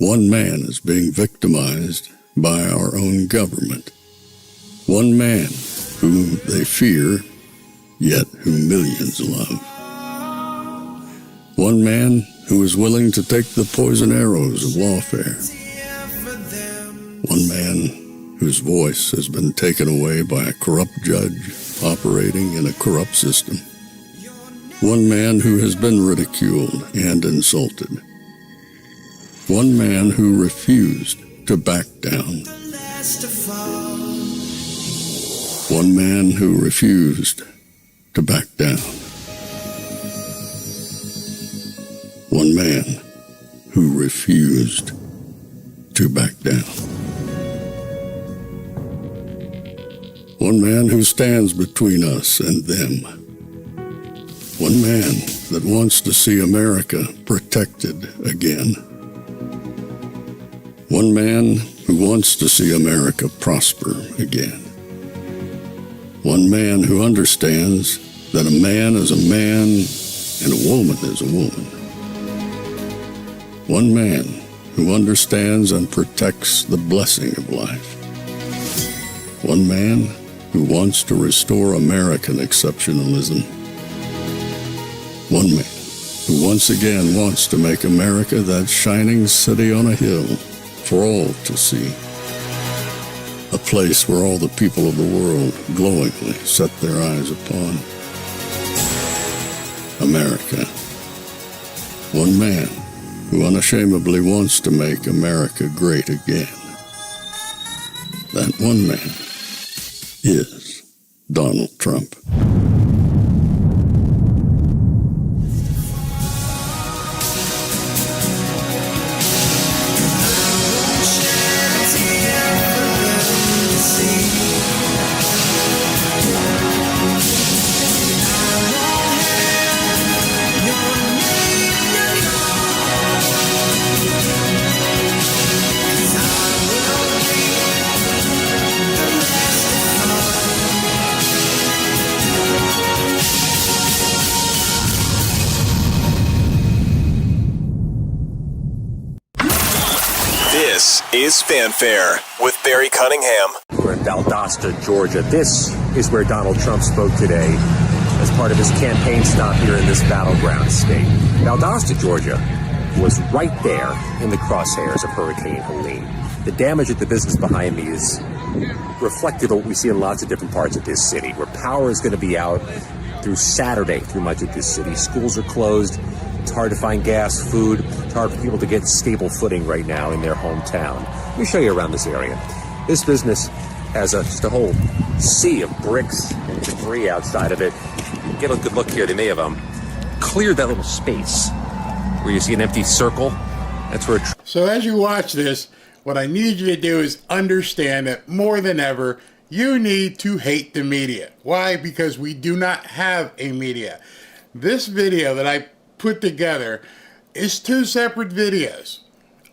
One man is being victimized by our own government. One man whom they fear, yet whom millions love. One man who is willing to take the poison arrows of lawfare. One man whose voice has been taken away by a corrupt judge operating in a corrupt system. One man who has been ridiculed and insulted. One man who refused to back down. One man who refused to back down. One man who refused to back down. One man who stands between us and them. One man that wants to see America protected again. One man who wants to see America prosper again. One man who understands that a man is a man and a woman is a woman. One man who understands and protects the blessing of life. One man who wants to restore American exceptionalism. One man who once again wants to make America that shining city on a hill for all to see. A place where all the people of the world glowingly set their eyes upon. America. One man who unashamedly wants to make America great again. That one man is Donald Trump. This is Fanfare with Barry Cunningham. We're in Valdosta, Georgia. This is where Donald Trump spoke today as part of his campaign stop here in this battleground state. Valdosta, Georgia was right there in the crosshairs of Hurricane Helene. The damage at the business behind me is reflective of what we see in lots of different parts of this city, where power is going to be out through Saturday through much of this city. Schools are closed. It's hard to find gas, food. It's hard for people to get stable footing right now in their hometown. Let me show you around this area. This business has just a whole sea of bricks and debris outside of it. Get a good look here. They may have cleared that little space where you see an empty circle. That's where. So as you watch this, what I need you to do is understand that more than ever, you need to hate the media. Why? Because we do not have a media. This video that I put together is two separate videos.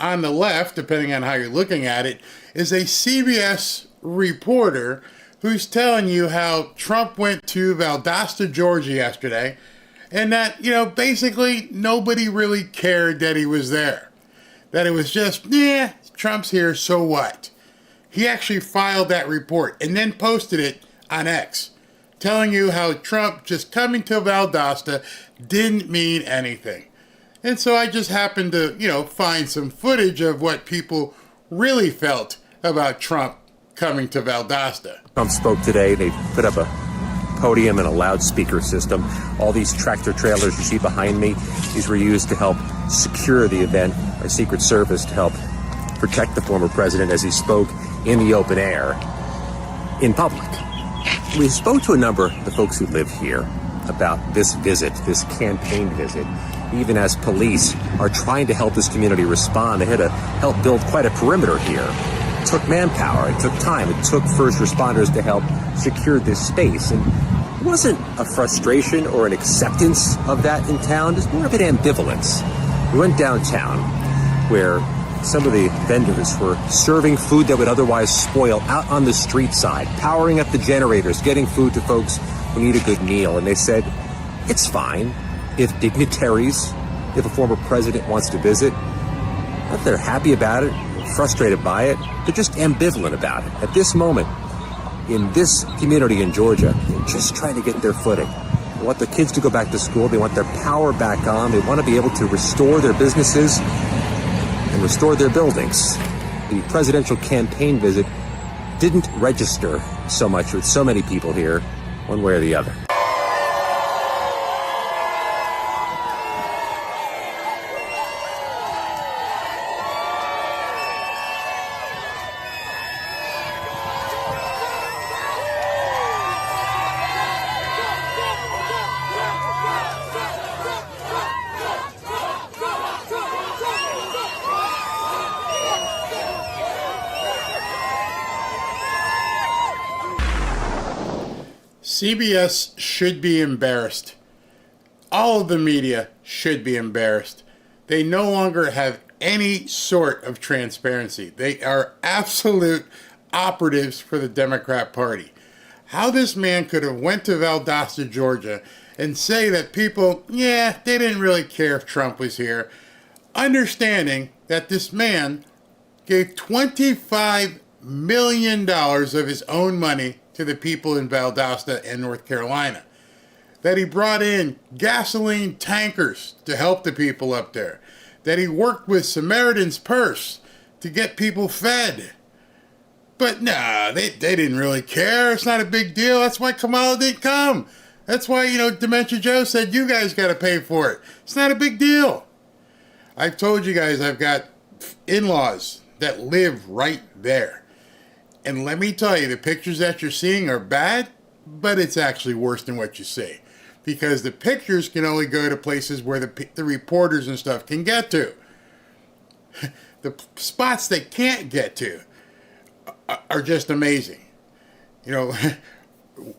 On the left, depending on how you're looking at it, is a CBS reporter who's telling you how Trump went to Valdosta, Georgia yesterday, and that, basically nobody really cared that he was there. That it was just, Trump's here, so what? He actually filed that report and then posted it on X, telling you how Trump just coming to Valdosta didn't mean anything. And so I just happened to, find some footage of what people really felt about Trump coming to Valdosta. Trump spoke today. They put up a podium and a loudspeaker system. All these tractor trailers you see behind me, these were used to help secure the event. Our Secret Service to help protect the former president as he spoke in the open air, in public. We spoke to a number of the folks who live here about this visit, this campaign visit, even as police are trying to help this community respond. They had to help build quite a perimeter here. It took manpower, it took time, it took first responders to help secure this space. And it wasn't a frustration or an acceptance of that in town, it's more of an ambivalence. We went downtown where some of the vendors were serving food that would otherwise spoil out on the street side, powering up the generators, getting food to folks who need a good meal. And they said, it's fine if dignitaries, if a former president wants to visit, Not that they're happy about it, frustrated by it, they're just ambivalent about it. At this moment, in this community in Georgia, they're just trying to get their footing. They want their kids to go back to school. They want their power back on. They want to be able to restore their businesses and restore their buildings. The presidential campaign visit didn't register so much with so many people here, one way or the other. CBS should be embarrassed. All of the media should be embarrassed. They no longer have any sort of transparency. They are absolute operatives for the Democrat Party. How this man could have went to Valdosta, Georgia, and say that people, they didn't really care if Trump was here, understanding that this man gave $25 million of his own money to the people in Valdosta and North Carolina. That he brought in gasoline tankers to help the people up there. That he worked with Samaritan's Purse to get people fed. But no, they didn't really care. It's not a big deal. That's why Kamala didn't come. That's why, Dementia Joe said, you guys got to pay for it. It's not a big deal. I've told you guys I've got in-laws that live right there. And let me tell you, the pictures that you're seeing are bad, but it's actually worse than what you see. Because the pictures can only go to places where the reporters and stuff can get to. The spots they can't get to are just amazing.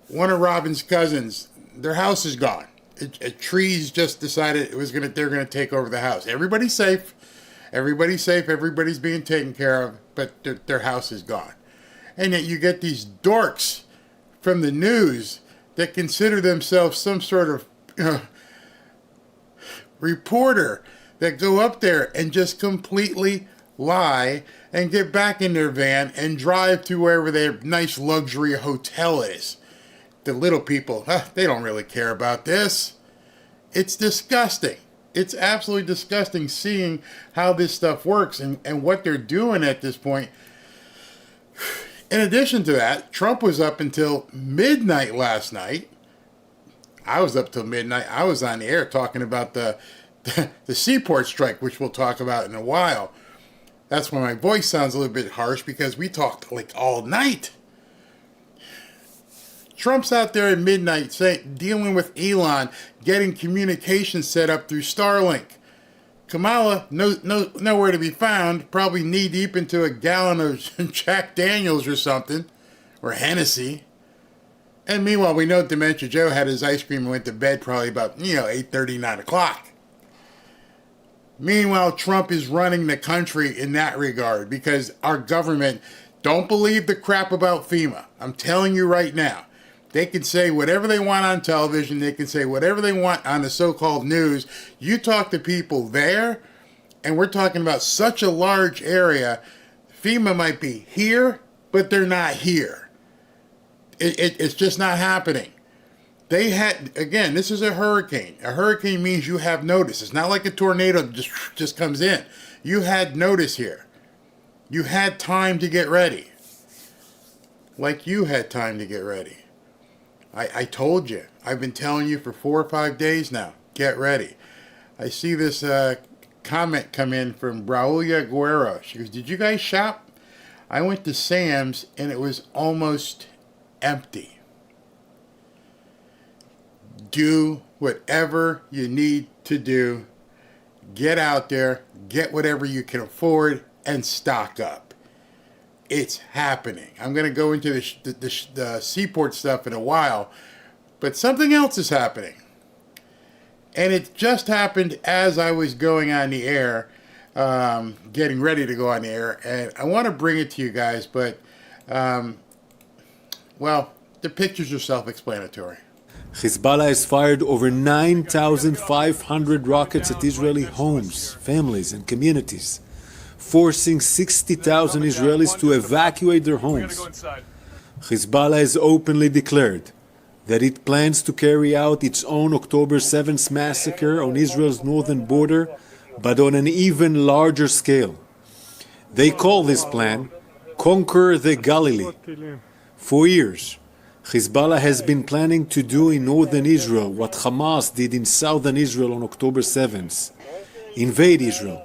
One of Robin's cousins, their house is gone. Trees just decided they're gonna take over the house. Everybody's safe. Everybody's safe. Everybody's being taken care of, but their house is gone. And yet you get these dorks from the news that consider themselves some sort of reporter that go up there and just completely lie and get back in their van and drive to wherever their nice luxury hotel is. The little people, they don't really care about this. It's disgusting. It's absolutely disgusting seeing how this stuff works and what they're doing at this point. In addition to that, Trump was up until midnight last night. I was up till midnight. I was on the air talking about the seaport strike, which we'll talk about in a while. That's why my voice sounds a little bit harsh, because we talked like all night. Trump's out there at midnight dealing with Elon, getting communication set up through Starlink. Kamala, nowhere to be found, probably knee-deep into a gallon of Jack Daniels or something, or Hennessy. And meanwhile, we know Dementia Joe had his ice cream and went to bed probably about, 8:30, 9 o'clock. Meanwhile, Trump is running the country in that regard, because our government don't believe the crap about FEMA. I'm telling you right now. They can say whatever they want on television. They can say whatever they want on the so-called news. You talk to people there, and we're talking about such a large area. FEMA might be here, but they're not here. It's just not happening. They had, again, this is a hurricane. A hurricane means you have notice. It's not like a tornado that just comes in. You had notice here. You had time to get ready. Like you had time to get ready. I told you. I've been telling you for 4 or 5 days now. Get ready. I see this comment come in from Raulia Guerra. She goes, did you guys shop? I went to Sam's and it was almost empty. Do whatever you need to do. Get out there. Get whatever you can afford and stock up. It's happening. I'm going to go into the seaport stuff in a while, but something else is happening. And it just happened as I was going on the air, getting ready to go on the air. And I want to bring it to you guys, but, the pictures are self-explanatory. Hezbollah has fired over 9,500 rockets at Israeli homes, families, and communities. forcing 60,000 Israelis to evacuate their homes. Hezbollah has openly declared that it plans to carry out its own October 7th massacre on Israel's northern border, but on an even larger scale. They call this plan Conquer the Galilee. For years, Hezbollah has been planning to do in northern Israel what Hamas did in southern Israel on October 7th: invade Israel,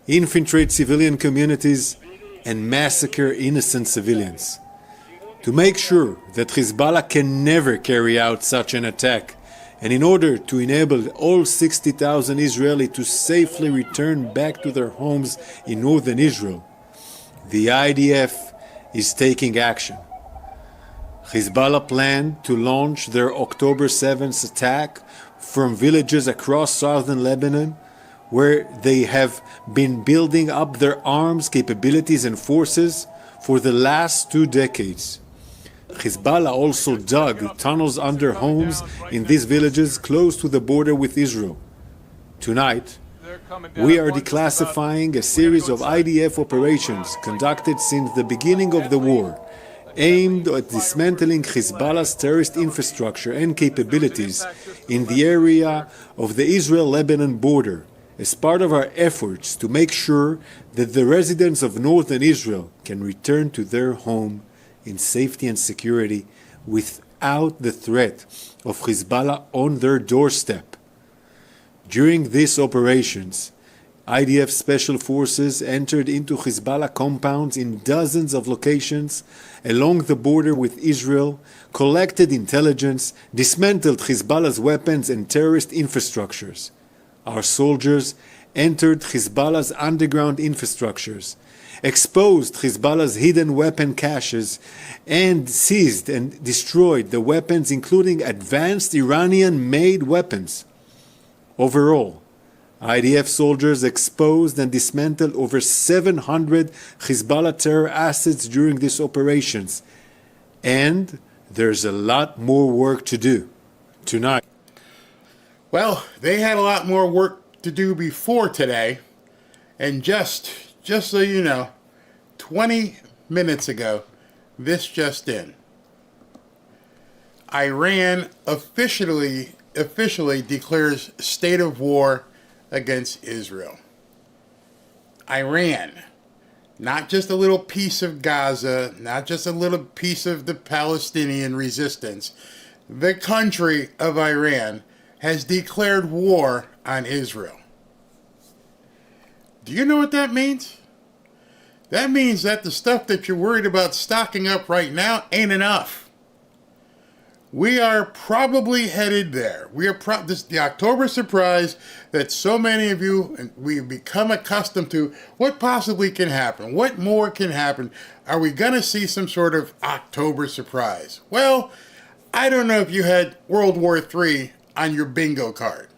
infiltrate civilian communities, and massacre innocent civilians. To make sure that Hezbollah can never carry out such an attack, and in order to enable all 60,000 Israelis to safely return back to their homes in northern Israel, the IDF is taking action. Hezbollah planned to launch their October 7th attack from villages across southern Lebanon, where they have been building up their arms capabilities and forces for the last 2 decades. Hezbollah also dug tunnels under homes in these villages close to the border with Israel. Tonight, we are declassifying a series of IDF operations conducted since the beginning of the war, aimed at dismantling Hezbollah's terrorist infrastructure and capabilities in the area of the Israel-Lebanon border, as part of our efforts to make sure that the residents of northern Israel can return to their home in safety and security without the threat of Hezbollah on their doorstep. During these operations, IDF special forces entered into Hezbollah compounds in dozens of locations along the border with Israel, collected intelligence, dismantled Hezbollah's weapons and terrorist infrastructures. Our soldiers entered Hezbollah's underground infrastructures, exposed Hezbollah's hidden weapon caches, and seized and destroyed the weapons, including advanced Iranian-made weapons. Overall, IDF soldiers exposed and dismantled over 700 Hezbollah terror assets during these operations. And there's a lot more work to do tonight. Well, they had a lot more work to do before today. And just so you know, 20 minutes ago, this just in. Iran officially declares state of war against Israel. Iran, not just a little piece of Gaza, not just a little piece of the Palestinian resistance. The country of Iran has declared war on Israel. Do you know what that means? That means that the stuff that you're worried about stocking up right now ain't enough. We are probably headed there. We are the October surprise that so many of you, and we've become accustomed to. What possibly can happen? What more can happen? Are we going to see some sort of October surprise? Well, I don't know if you had World War III on your bingo card.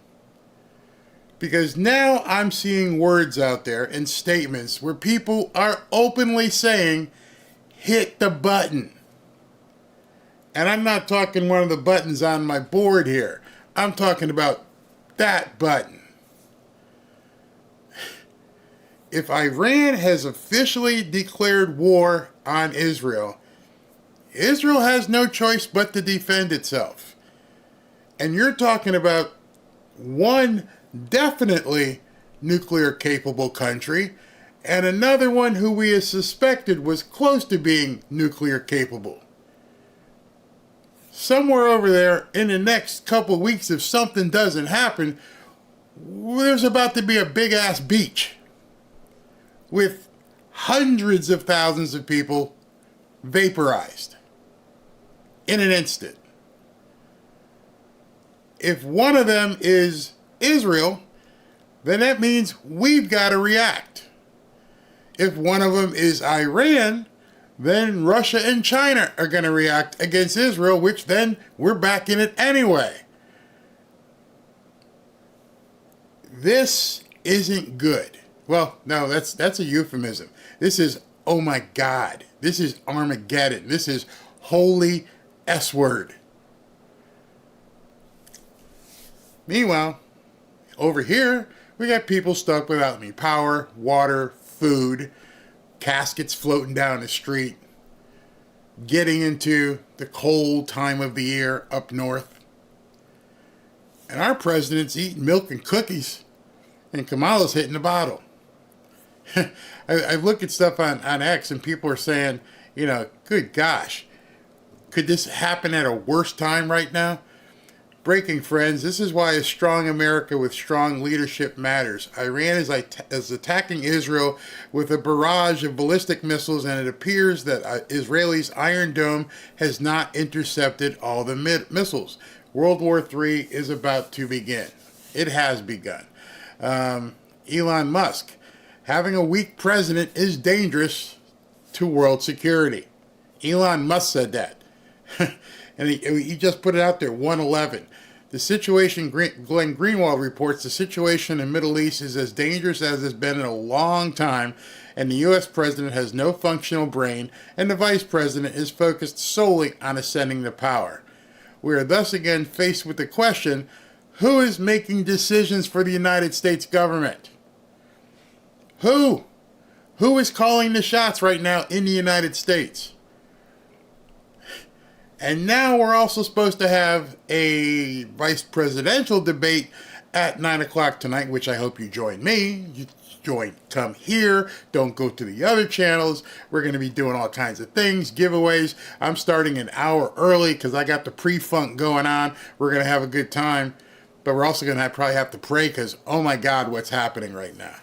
Because now I'm seeing words out there and statements where people are openly saying, hit the button. And I'm not talking one of the buttons on my board here. I'm talking about that button. If Iran has officially declared war on Israel, Israel has no choice but to defend itself. And you're talking about one definitely nuclear capable country and another one who we have suspected was close to being nuclear capable. Somewhere over there in the next couple of weeks, if something doesn't happen, there's about to be a big ass beach with hundreds of thousands of people vaporized in an instant. If one of them is Israel, then that means we've got to react. If one of them is Iran, then Russia and China are going to react against Israel, which then we're back in it anyway. This isn't good. Well, no, that's a euphemism. This is, oh my God. This is Armageddon. This is holy S-word. Meanwhile, over here, we got people stuck without any power, water, food, caskets floating down the street, getting into the cold time of the year up north. And our president's eating milk and cookies, and Kamala's hitting the bottle. I look at stuff on X, and people are saying, you know, good gosh, could this happen at a worse time right now? Breaking, friends, this is why a strong America with strong leadership matters. Iran is attacking Israel with a barrage of ballistic missiles, and it appears that Israel's Iron Dome has not intercepted all the missiles. World War III is about to begin. It has begun. Elon Musk, having a weak president is dangerous to world security. Elon Musk said that. And he just put it out there, 111. The situation, Glenn Greenwald reports, the situation in the Middle East is as dangerous as it's been in a long time, and the U.S. president has no functional brain, and the vice president is focused solely on ascending to power. We are thus again faced with the question, who is making decisions for the United States government? Who? Who is calling the shots right now in the United States? And now we're also supposed to have a vice presidential debate at 9 o'clock tonight, which I hope you join me. Come here. Don't go to the other channels. We're going to be doing all kinds of things, giveaways. I'm starting an hour early because I got the pre-funk going on. We're going to have a good time. But we're also going to probably have to pray because, oh my God, what's happening right now.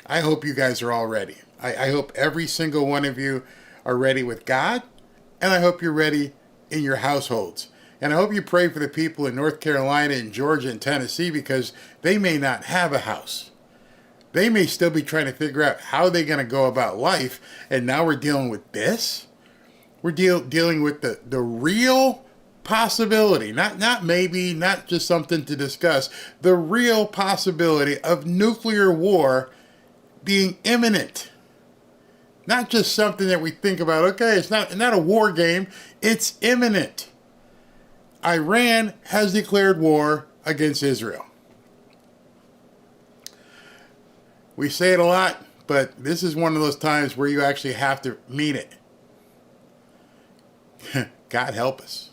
I hope you guys are all ready. I hope every single one of you are ready with God. And I hope you're ready in your households. And I hope you pray for the people in North Carolina and Georgia and Tennessee because they may not have a house. They may still be trying to figure out how they're going to go about life. And now we're dealing with this. We're dealing with the real possibility, not maybe, not just something to discuss, the real possibility of nuclear war being imminent. Not just something that we think about, okay, it's not a war game, it's imminent. Iran has declared war against Israel. We say it a lot, but this is one of those times where you actually have to mean it. God help us.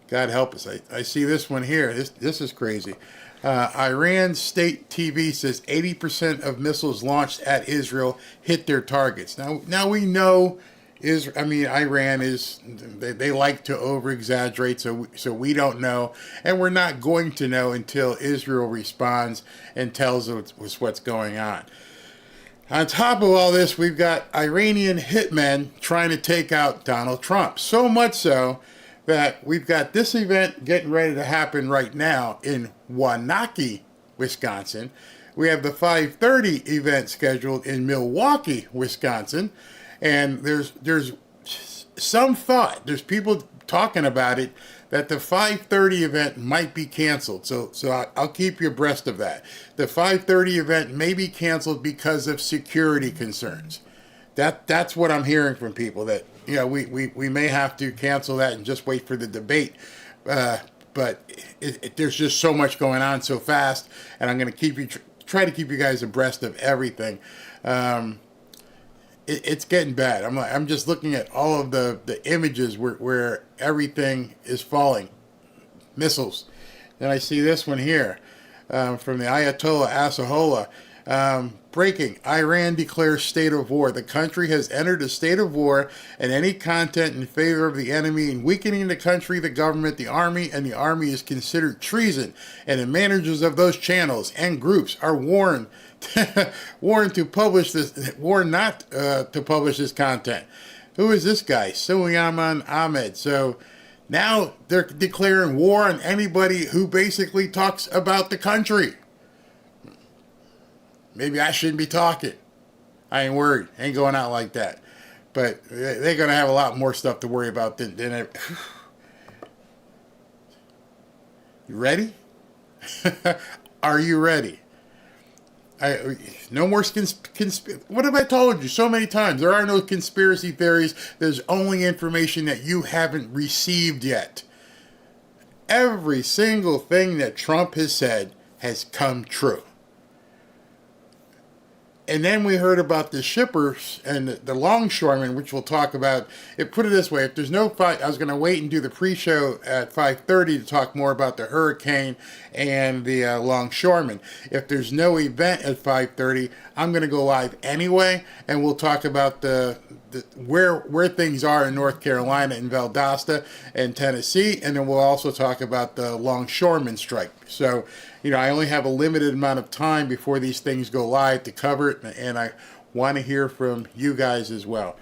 God help us. I see this one here. This is crazy. Iran state TV says 80% of missiles launched at Israel hit their targets. Now we know Iran is, they like to over-exaggerate, so we don't know, and we're not going to know until Israel responds and tells us what's going on. On top of all this, we've got Iranian hitmen trying to take out Donald Trump. So much so that we've got this event getting ready to happen right now in Waunakee, Wisconsin. We have the 5:30 event scheduled in Milwaukee, Wisconsin. And there's some thought, there's people talking about it, that the 5:30 event might be canceled. So I'll keep you abreast of that. The 5:30 event may be canceled because of security concerns. That's what I'm hearing from people, that we may have to cancel that and just wait for the debate. But there's just so much going on so fast, and I'm going to try to keep you guys abreast of everything. It's getting bad. I'm just looking at all of the images where everything is falling. Missiles. Then I see this one here from the Ayatollah Assahola. Breaking. Iran declares state of war. The country has entered a state of war, and any content in favor of the enemy and weakening the country, the government, the army, and the army is considered treason. And the managers of those channels and groups are warned not to publish this content. Who is this guy? Suleiman Ahmed. So now they're declaring war on anybody who basically talks about the country. Maybe I shouldn't be talking. I ain't worried. Ain't going out like that. But they're going to have a lot more stuff to worry about than it. You ready? Are you ready? No more what have I told you so many times? There are no conspiracy theories. There's only information that you haven't received yet. Every single thing that Trump has said has come true. And then we heard about the shippers and the longshoremen, which we'll talk about. Put it this way, if there's no fight, I was going to wait and do the pre-show at 5:30 to talk more about the hurricane and the longshoremen. If there's no event at 5:30, I'm going to go live anyway, and we'll talk about where things are in North Carolina and Valdosta and Tennessee, and then we'll also talk about the longshoremen strike. So, I only have a limited amount of time before these things go live to cover it, and I want to hear from you guys as well.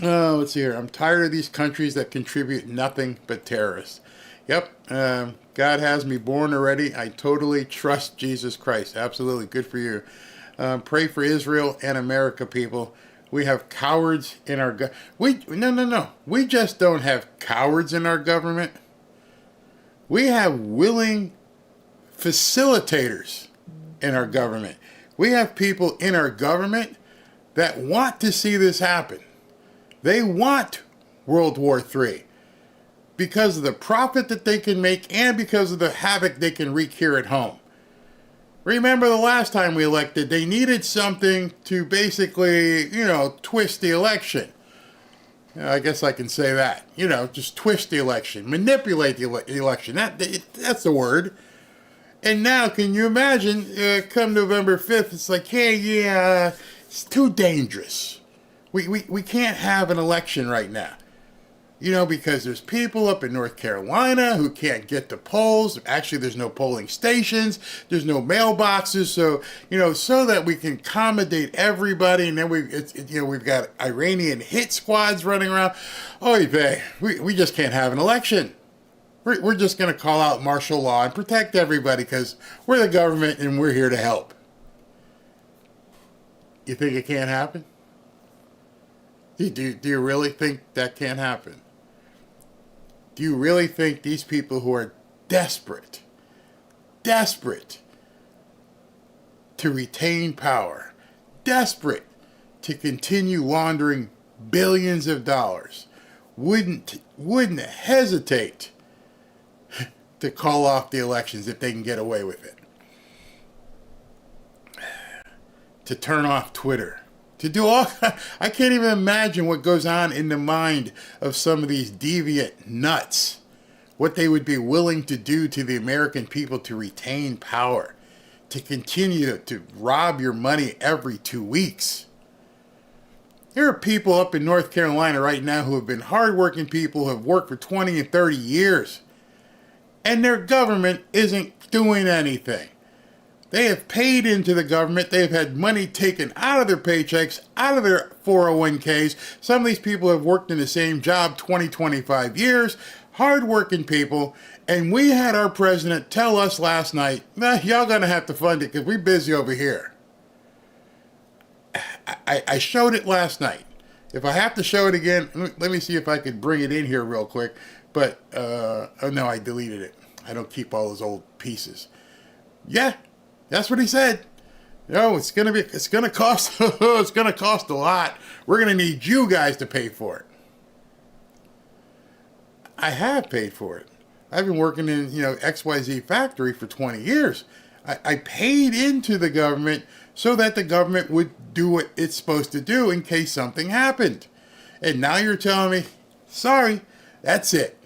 Let's see here. I'm tired of these countries that contribute nothing but terrorists. Yep, God has me born already. I totally trust Jesus Christ. Absolutely, good for you. Pray for Israel and America, people. We have cowards in our No. We just don't have cowards in our government. We have willing facilitators in our government. We have people in our government that want to see this happen. They want World War III because of the profit that they can make and because of the havoc they can wreak here at home. Remember the last time we elected, they needed something to basically, twist the election. I guess I can say that. Just twist the election, manipulate the election. That's the word. And now, can you imagine, come November 5th, it's like, hey, it's too dangerous. We can't have an election right now. Because there's people up in North Carolina who can't get to polls. Actually, there's no polling stations. There's no mailboxes. So, so that we can accommodate everybody. And then we've got Iranian hit squads running around. Oy vey, we just can't have an election. We're just going to call out martial law and protect everybody because we're the government and we're here to help. You think it can't happen? Do you really think that can't happen? Do you really think these people who are desperate to retain power, desperate to continue laundering billions of dollars, wouldn't hesitate to call off the elections if they can get away with it? To turn off Twitter. To do all, I can't even imagine what goes on in the mind of some of these deviant nuts. What they would be willing to do to the American people to retain power. To continue to rob your money every 2 weeks. There are people up in North Carolina right now who have been hardworking people who have worked for 20 and 30 years. And their government isn't doing anything. They have paid into the government. They've had money taken out of their paychecks, out of their 401ks. Some of these people have worked in the same job 20, 25 years. Hard-working people. And we had our president tell us last night, y'all going to have to fund it because we're busy over here. I showed it last night. If I have to show it again, let me see if I could bring it in here real quick. But, oh no, I deleted it. I don't keep all those old pieces. Yeah. That's what he said. It's gonna cost it's gonna cost a lot. We're gonna need you guys to pay for it. I have paid for it. I've been working in XYZ factory for 20 years. I paid into the government so that the government would do what it's supposed to do in case something happened. And now you're telling me, sorry, that's it.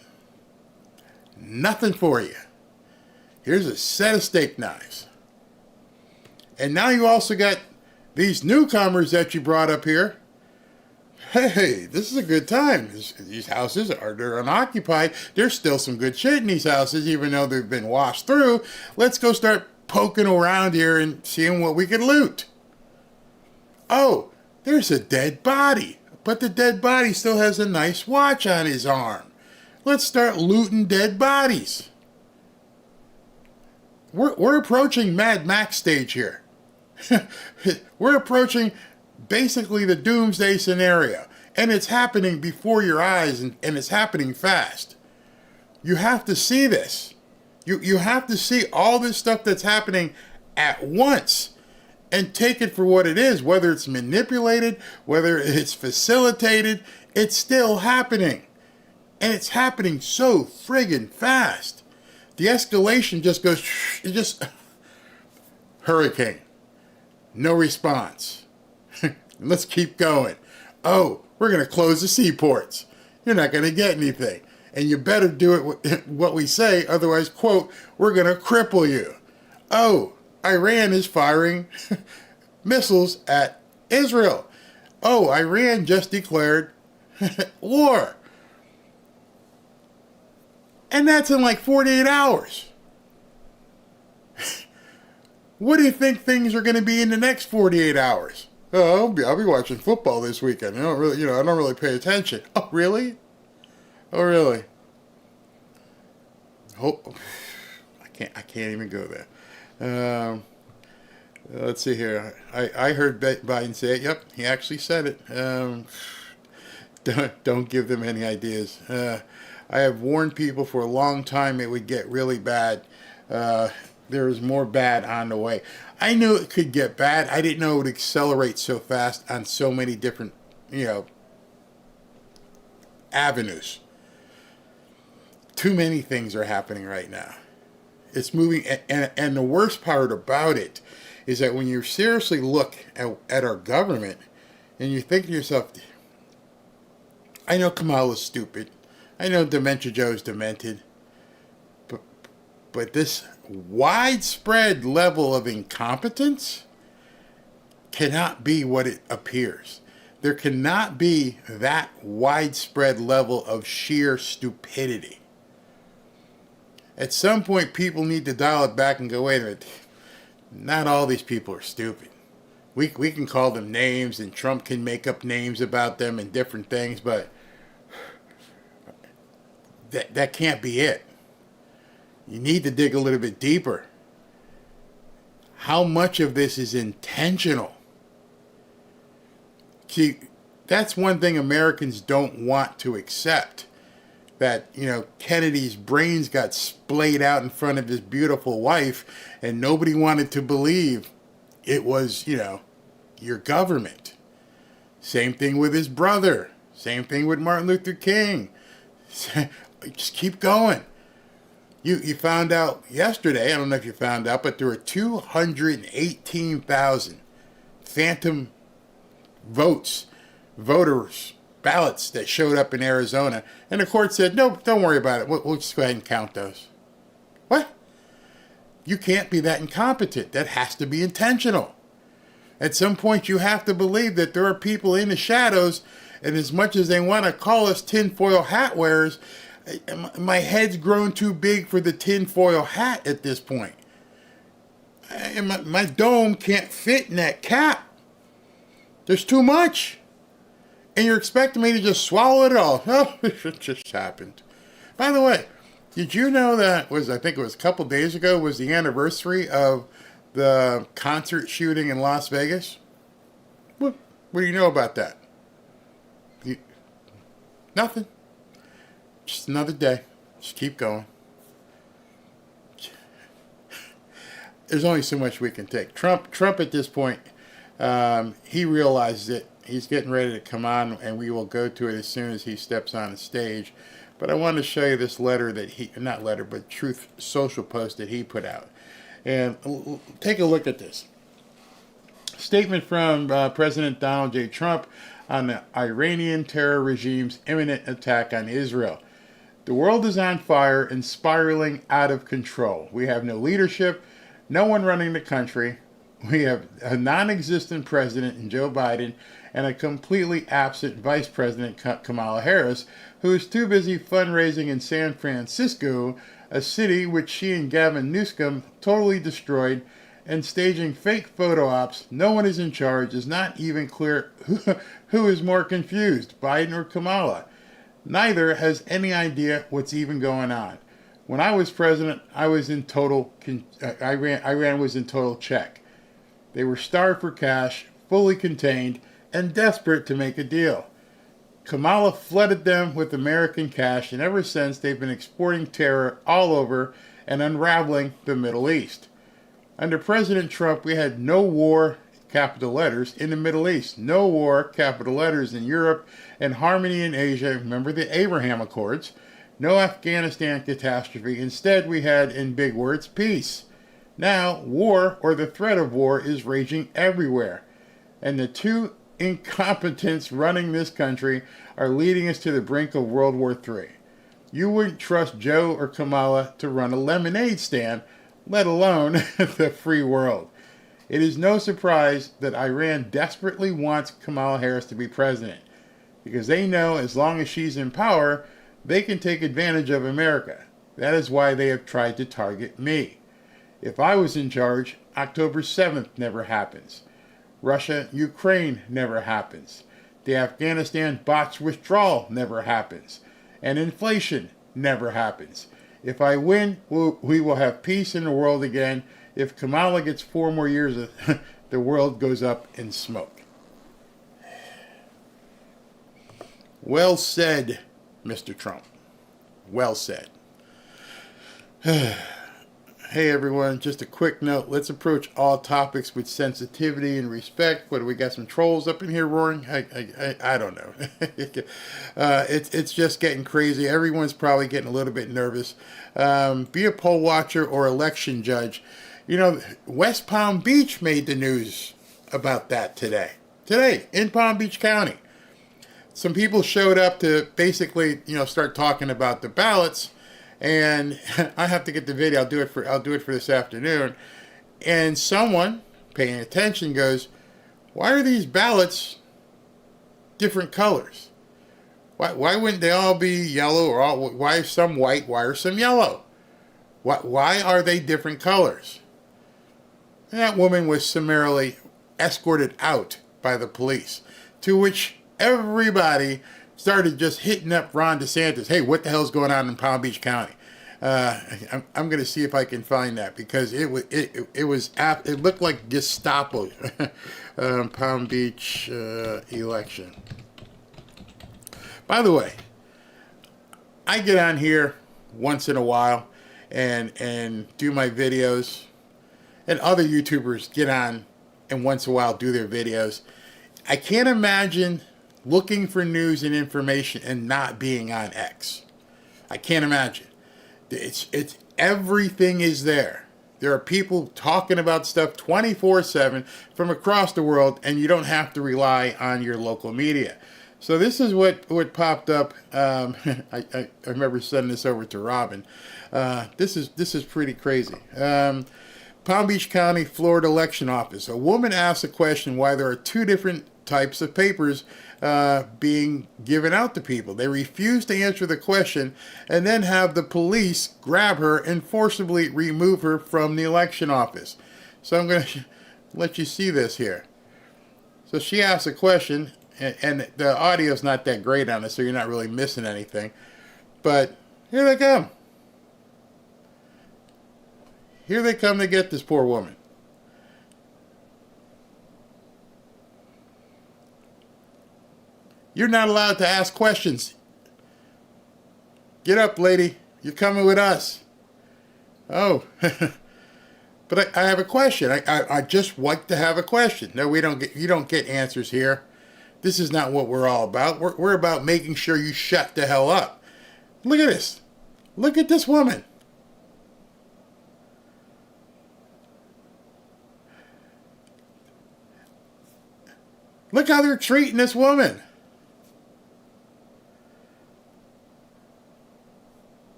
Nothing for you. Here's a set of steak knives. And now you also got these newcomers that you brought up here. Hey, this is a good time. These houses they're unoccupied. There's still some good shit in these houses, even though they've been washed through. Let's go start poking around here and seeing what we can loot. Oh, there's a dead body. But the dead body still has a nice watch on his arm. Let's start looting dead bodies. We're approaching Mad Max stage here. We're approaching basically the doomsday scenario. And it's happening before your eyes, and it's happening fast. You have to see this. You have to see all this stuff that's happening at once and take it for what it is. Whether it's manipulated, whether it's facilitated, it's still happening. And it's happening so friggin' fast. The escalation just goes, hurricane. No response. Let's keep going. Oh, we're going to close the seaports. You're not going to get anything. And you better do it what we say, otherwise, quote, we're going to cripple you. Oh, Iran is firing missiles at Israel. Oh, Iran just declared war. And that's in like 48 hours. What do you think things are going to be in the next 48 hours? Oh, I'll be watching football this weekend. I don't really pay attention. Oh, really? Oh, really? Oh, I can't even go there. Let's see here. I heard Biden say it. Yep, he actually said it. Don't give them any ideas. I have warned people for a long time it would get really bad. There is more bad on the way. I knew it could get bad. I didn't know it would accelerate so fast on so many different, avenues. Too many things are happening right now. It's moving, and the worst part about it is that when you seriously look at our government and you think to yourself, I know Kamala's stupid. I know Dementia Joe's demented. But this widespread level of incompetence cannot be what it appears. There cannot be that widespread level of sheer stupidity. At some point, people need to dial it back and go, wait a minute, not all these people are stupid. We can call them names, and Trump can make up names about them and different things, but that can't be it. You need to dig a little bit deeper. How much of this is intentional? See, that's one thing Americans don't want to accept. That, Kennedy's brains got splayed out in front of his beautiful wife, and nobody wanted to believe it was, your government. Same thing with his brother. Same thing with Martin Luther King. Just keep going. You found out yesterday, I don't know if you found out, but there were 218,000 phantom voters, ballots that showed up in Arizona. And the court said, no, don't worry about it. We'll just go ahead and count those. What? You can't be that incompetent. That has to be intentional. At some point, you have to believe that there are people in the shadows, and as much as they want to call us tinfoil hat wearers, my head's grown too big for the tinfoil hat at this point. And my dome can't fit in that cap. There's too much. And you're expecting me to just swallow it all. Oh, it just happened. By the way, did you know that I think it was a couple days ago, was the anniversary of the concert shooting in Las Vegas? What do you know about that? Nothing. Just another day. Just keep going. There's only so much we can take. Trump at this point, he realizes it. He's getting ready to come on, and we will go to it as soon as he steps on the stage. But I want to show you this letter but Truth Social post that he put out. And take a look at this. Statement from President Donald J. Trump on the Iranian terror regime's imminent attack on Israel. The world is on fire and spiraling out of control. We have no leadership, no one running the country. We have a non-existent president in Joe Biden and a completely absent Vice President Kamala Harris, who is too busy fundraising in San Francisco, a city which she and Gavin Newsom totally destroyed, and staging fake photo ops. No one is in charge. It's not even clear who is more confused, Biden or Kamala. Neither has any idea what's even going on. When I was president, I was in total. Iran was in total check. They were starved for cash, fully contained, and desperate to make a deal. Kamala flooded them with American cash, and ever since they've been exporting terror all over and unraveling the Middle East. Under President Trump, we had no war, capital letters, in the Middle East, no war, capital letters, in Europe, and harmony in Asia. Remember the Abraham Accords. No Afghanistan catastrophe. Instead, we had, in big words, peace. Now, war or the threat of war is raging everywhere. And the two incompetents running this country are leading us to the brink of World War III. You wouldn't trust Joe or Kamala to run a lemonade stand, let alone the free world. It is no surprise that Iran desperately wants Kamala Harris to be president, because they know as long as she's in power, they can take advantage of America. That is why they have tried to target me. If I was in charge, October 7th never happens. Russia-Ukraine never happens. The Afghanistan botched withdrawal never happens. And inflation never happens. If I win, we will have peace in the world again. If Kamala gets 4 more years, the world goes up in smoke. Well said, Mr. Trump. Well said. Hey everyone, just a quick note. Let's approach all topics with sensitivity and respect. What do we got? Some trolls up in here roaring? I don't know. It's just getting crazy. Everyone's probably getting a little bit nervous. Be a poll watcher or election judge. You know, West Palm Beach made the news about that today. Today in Palm Beach County, some people showed up to basically, start talking about the ballots. And I have to get the video. I'll do it for this afternoon. And someone paying attention goes, "Why are these ballots different colors? Why wouldn't they all be yellow? Or why are some white? Why are some yellow? Why are they different colors?" And that woman was summarily escorted out by the police. To which everybody started just hitting up Ron DeSantis. Hey, what the hell's going on in Palm Beach County? I'm going to see if I can find that, because it looked like Gestapo. Palm Beach election. By the way, I get on here once in a while and do my videos, and other YouTubers get on and once in a while do their videos. I can't imagine looking for news and information and not being on X. I can't imagine. It's everything is there. There are people talking about stuff 24/7 from across the world, and you don't have to rely on your local media. So this is what popped up. I remember sending this over to Robin. This is pretty crazy. Palm Beach County, Florida election office. A woman asked a question why there are 2 different types of papers being given out to people. They refuse to answer the question and then have the police grab her and forcibly remove her from the election office. So I'm going to let you see this here. So she asked a question, and the audio's not that great on it, so you're not really missing anything. But here they come. Here they come to get this poor woman. You're not allowed to ask questions. Get up, lady. You're coming with us. Oh, but I have a question. I just like to have a question. No, you don't get answers here. This is not what we're all about. We're about making sure you shut the hell up. Look at this. Look at this woman. Look how they're treating this woman.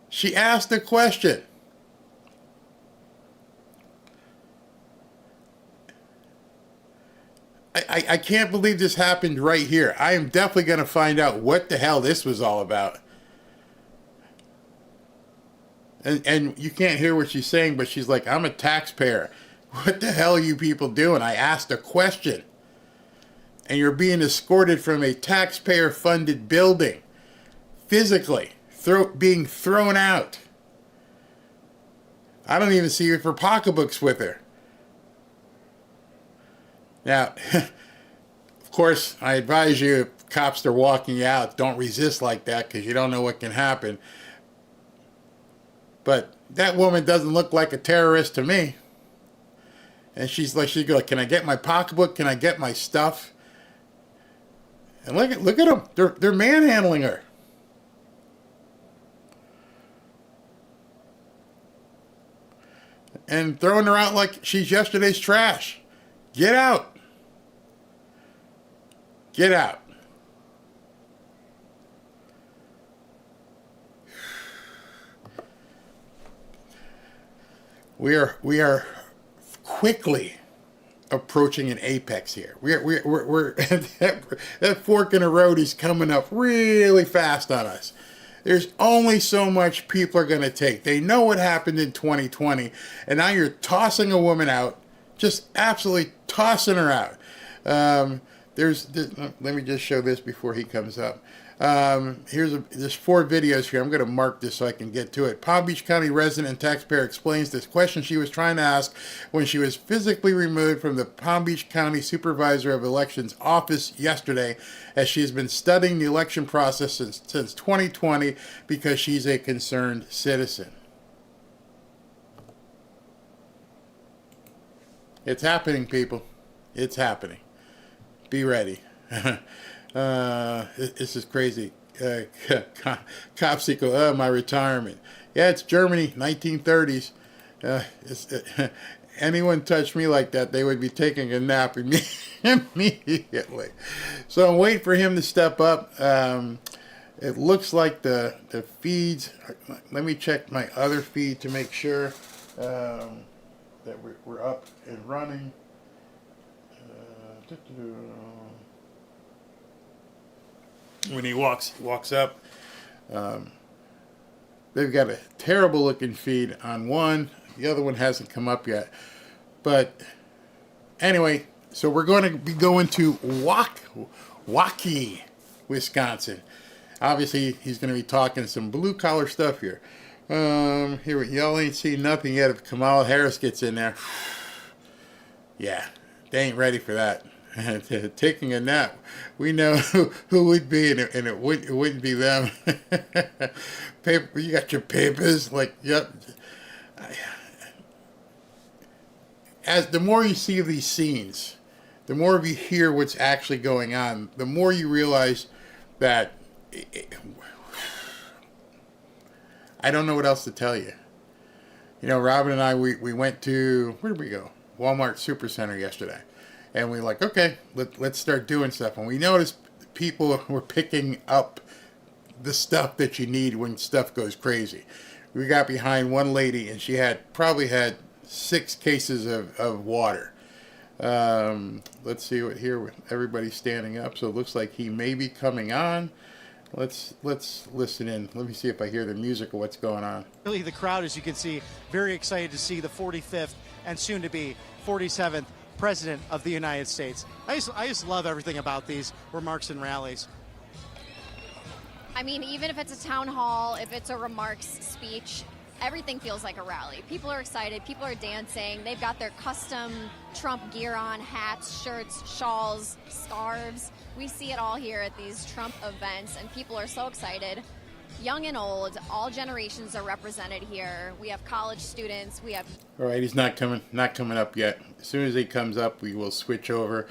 She asked a question. I can't believe this happened right here. I am definitely going to find out what the hell this was all about. And you can't hear what she's saying, but she's like, "I'm a taxpayer. What the hell are you people doing? I asked a question. And you're being escorted from a taxpayer-funded building. Physically. Being thrown out. I don't even see her pocketbooks with her." Now, of course, I advise you, if cops are walking you out, don't resist like that, because you don't know what can happen. But that woman doesn't look like a terrorist to me. And she's like, "Can I get my pocketbook? Can I get my stuff?" And look at them. They're manhandling her. and throwing her out like she's yesterday's trash. Get out. Get out. We are quickly approaching an apex here. We're that fork in the road is coming up really fast on us. There's only so much people are going to take. They know what happened in 2020, and now you're tossing a woman out, just absolutely tossing her out. Let me just show this before he comes up. There's 4 videos here. I'm going to mark this so I can get to it. Palm Beach County resident and taxpayer explains this question she was trying to ask when she was physically removed from the Palm Beach County Supervisor of Elections office yesterday, as she has been studying the election process since 2020 because she's a concerned citizen. It's happening, people. It's happening. Be ready. This is crazy. Cops equal, my retirement. Yeah, it's Germany, 1930s. Anyone touched me like that, they would be taking a nap immediately. So I'm waiting for him to step up. It looks like the feeds. Let me check my other feed to make sure that we're up and running. When he walks up, they've got a terrible looking feed on one. The other one hasn't come up yet. But anyway, so we're going to be going to Waunakee, Wisconsin. Obviously, he's going to be talking some blue collar stuff here. Here, y'all ain't seen nothing yet if Kamala Harris gets in there. Yeah, they ain't ready for that. Taking a nap. We know who would be, and it wouldn't be them. Paper, you got your papers, like, yep. As the more you see of these scenes, the more you hear what's actually going on, the more you realize that I don't know what else to tell you. You know, Robin and I, we went to, where did we go? Walmart Supercenter yesterday. And we're like, okay, let's start doing stuff. And we noticed people were picking up the stuff that you need when stuff goes crazy. We got behind one lady, and she probably had 6 cases of water. Let's see what here. Everybody's standing up, so it looks like he may be coming on. Let's listen in. Let me see if I hear the music or what's going on. Really, the crowd, as you can see, very excited to see the 45th and soon to be 47th President of the United States. I just love everything about these remarks and rallies. I mean, even if it's a town hall, if it's a remarks speech, everything feels like a rally. People are excited. People are dancing. They've got their custom Trump gear on, hats, shirts, shawls, scarves. We see it all here at these Trump events, and people are so excited. Young and old, all generations are represented here. We have college students. We have. All right, he's not coming up yet. As soon as he comes up, we will switch over.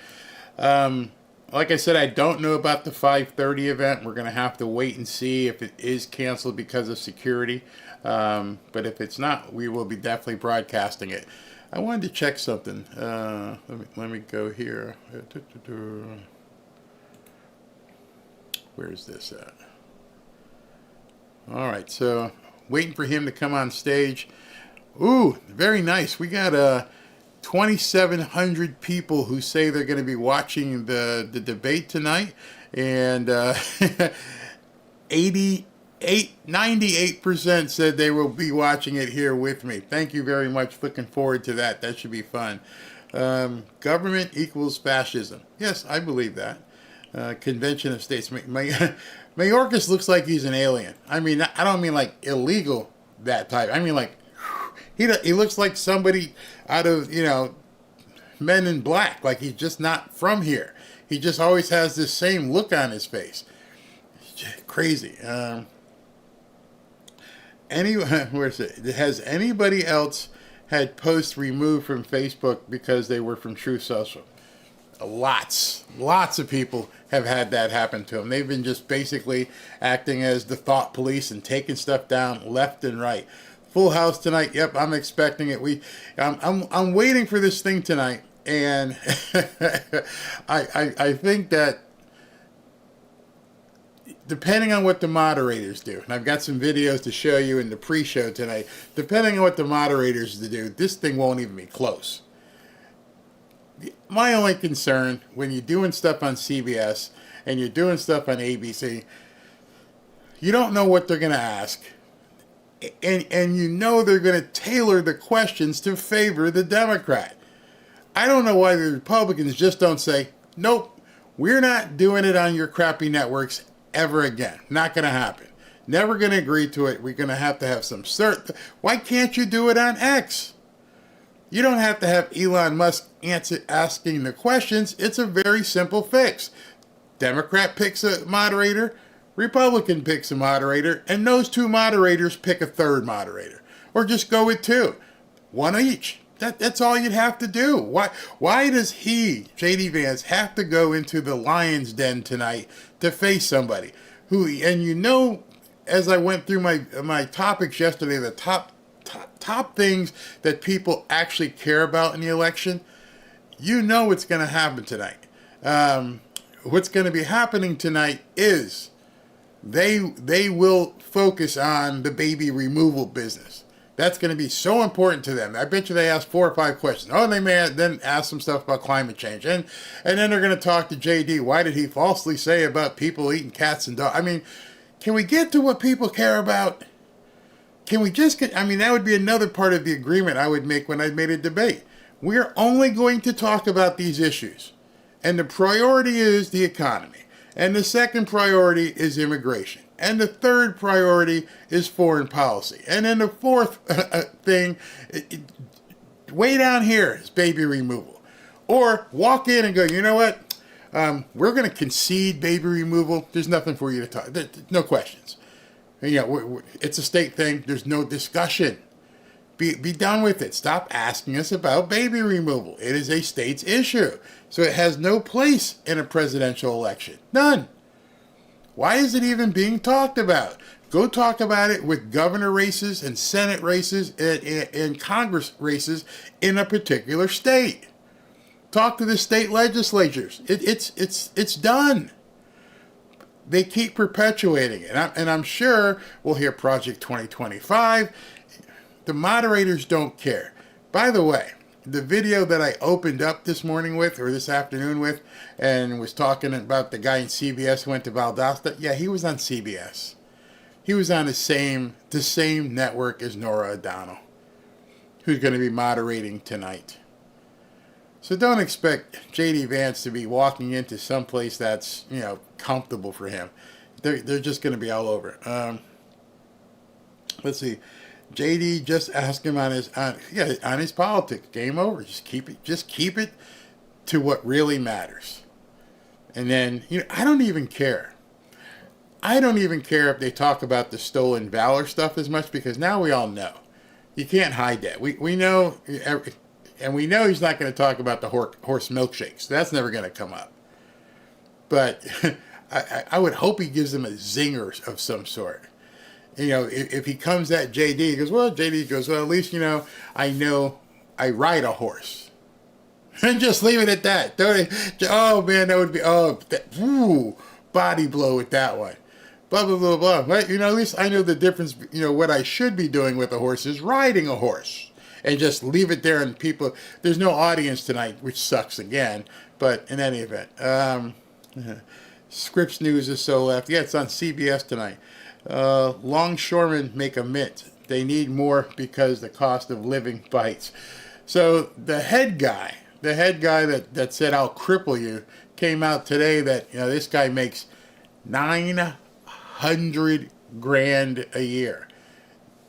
Like I said, I don't know about the 5:30 event. We're going to have to wait and see if it is canceled because of security. But if it's not, we will be definitely broadcasting it. I wanted to check something. Let me go here. Where's this at? All right, so waiting for him to come on stage. Ooh, very nice. We got 2,700 people who say they're going to be watching the debate tonight, and 98% said they will be watching it here with me. Thank you very much. Looking forward to that. That should be fun. Government equals fascism. Yes, I believe that. Convention of States. Mayorkas looks like he's an alien. I mean, I don't mean like illegal, that type. I mean like he looks like somebody out of, Men in Black. Like he's just not from here. He just always has this same look on his face. Crazy. Where's it? Has anybody else had posts removed from Facebook because they were from Truth Social? Lots of people have had that happen to them. They've been just basically acting as the thought police and taking stuff down left and right. Full house tonight. Yep, I'm expecting it. I'm waiting for this thing tonight, and I think that depending on what the moderators do, and I've got some videos to show you in the pre-show tonight, depending on what the moderators do, this thing won't even be close. My only concern when you're doing stuff on CBS and you're doing stuff on ABC, you don't know what they're going to ask. And you know they're going to tailor the questions to favor the Democrat. I don't know why the Republicans just don't say, nope, we're not doing it on your crappy networks ever again. Not going to happen. Never going to agree to it. We're going to have some cert. Why can't you do it on X? You don't have to have Elon Musk asking the questions. It's a very simple fix. Democrat picks a moderator, Republican picks a moderator, and those two moderators pick a third moderator. Or just go with two. One each. That's all you'd have to do. Why does J.D. Vance, have to go into the lion's den tonight to face somebody who, and you know, as I went through my topics yesterday, the top things that people actually care about in the election, you know what's going to happen tonight. What's going to be happening tonight is they will focus on the baby removal business. That's going to be so important to them. I bet you they ask 4 or 5 questions. Oh, and they may then ask some stuff about climate change. And then they're going to talk to JD. Why did he falsely say about people eating cats and dogs? I mean, can we get to what people care about? Can we just get, I mean, that would be another part of the agreement I would make when I made a debate. We're only going to talk about these issues. And the priority is the economy. And the second priority is immigration. And the third priority is foreign policy. And then the fourth thing, way down here, is baby removal. Or walk in and go, you know what? We're going to concede baby removal. There's nothing for you to talk. No questions. You know, it's a state thing. There's no discussion. Be done with it. Stop asking us about baby removal. It is a state's issue. So it has no place in a presidential election. None. Why is it even being talked about? Go talk about it with governor races and Senate races and Congress races in a particular state. Talk to the state legislatures. It's done. They keep perpetuating it. And I'm sure we'll hear Project 2025. The moderators don't care. By the way, the video that I opened up this morning with, or this afternoon with, and was talking about the guy in CBS who went to Valdosta, yeah, he was on CBS. He was on the same network as Norah O'Donnell, who's going to be moderating tonight. So don't expect J.D. Vance to be walking into someplace that's, you know, comfortable for him. They're just going to be all over. Let's see. JD, just ask him on his politics. Game over. Just keep it to what really matters. And then, you know, I don't even care. I don't even care if they talk about the stolen valor stuff as much, because now we all know. You can't hide that. We know, and we know he's not going to talk about the horse milkshakes. That's never going to come up. But I would hope he gives them a zinger of some sort. You know, if he comes at JD, he goes, well, JD goes, well, at least, you know I ride a horse. And just leave it at that. Oh, man, that would be, body blow with that one. Blah, blah, blah, blah. But, you know, at least I know the difference, you know, what I should be doing with a horse is riding a horse. And just leave it there, and people, there's no audience tonight, which sucks again. But in any event, Scripps News is so left. Yeah, it's on CBS tonight. Longshoremen make a mint. They need more because the cost of living bites. So the head guy that said I'll cripple you came out today that, you know, this guy makes $900,000 a year,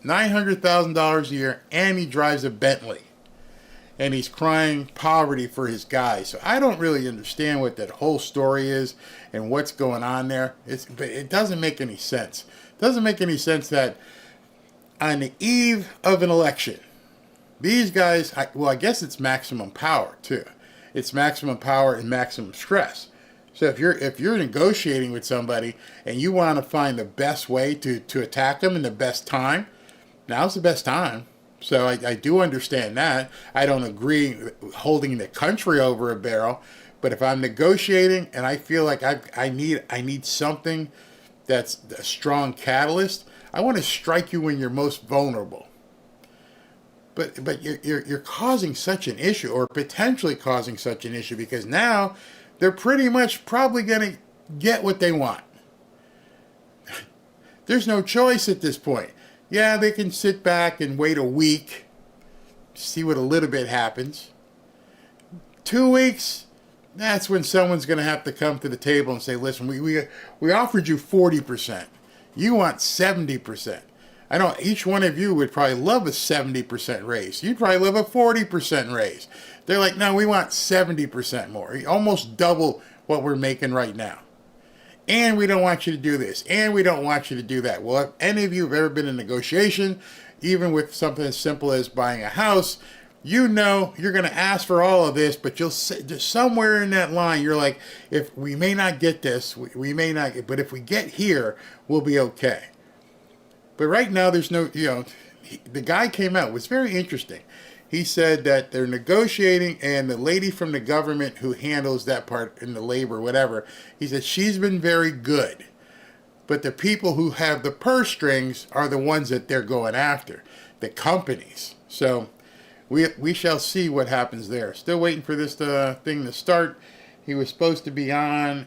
$900,000 a year, and he drives a Bentley, and he's crying poverty for his guys. So I don't really understand what that whole story is and what's going on there. But it doesn't make any sense. It doesn't make any sense that on the eve of an election, these guys, I guess it's maximum power too. It's maximum power and maximum stress. So if you're negotiating with somebody and you want to find the best way to attack them in the best time, now's the best time. So I do understand that. I don't agree with holding the country over a barrel, but if I'm negotiating and I feel like I need something that's a strong catalyst, I want to strike you when you're most vulnerable. But you're causing such an issue, or potentially causing such an issue, because now they're pretty much probably going to get what they want. There's no choice at this point. Yeah, they can sit back and wait a week, see what a little bit happens. 2 weeks, that's when someone's going to have to come to the table and say, listen, we offered you 40%. You want 70%. I know each one of you would probably love a 70% raise. You'd probably love a 40% raise. They're like, no, we want 70% more. Almost double what we're making right now. And we don't want you to do this. And we don't want you to do that. Well, if any of you have ever been in negotiation, even with something as simple as buying a house, you know you're going to ask for all of this, but you'll just somewhere in that line, you're like, if we may not get this, we may not get, but if we get here, we'll be okay. But right now, there's no, the guy came out. It was very interesting. He said that they're negotiating, and the lady from the government who handles that part in the labor, whatever, he said she's been very good. But the people who have the purse strings are the ones that they're going after, the companies. So we shall see what happens there. Still waiting for this thing to start. He was supposed to be on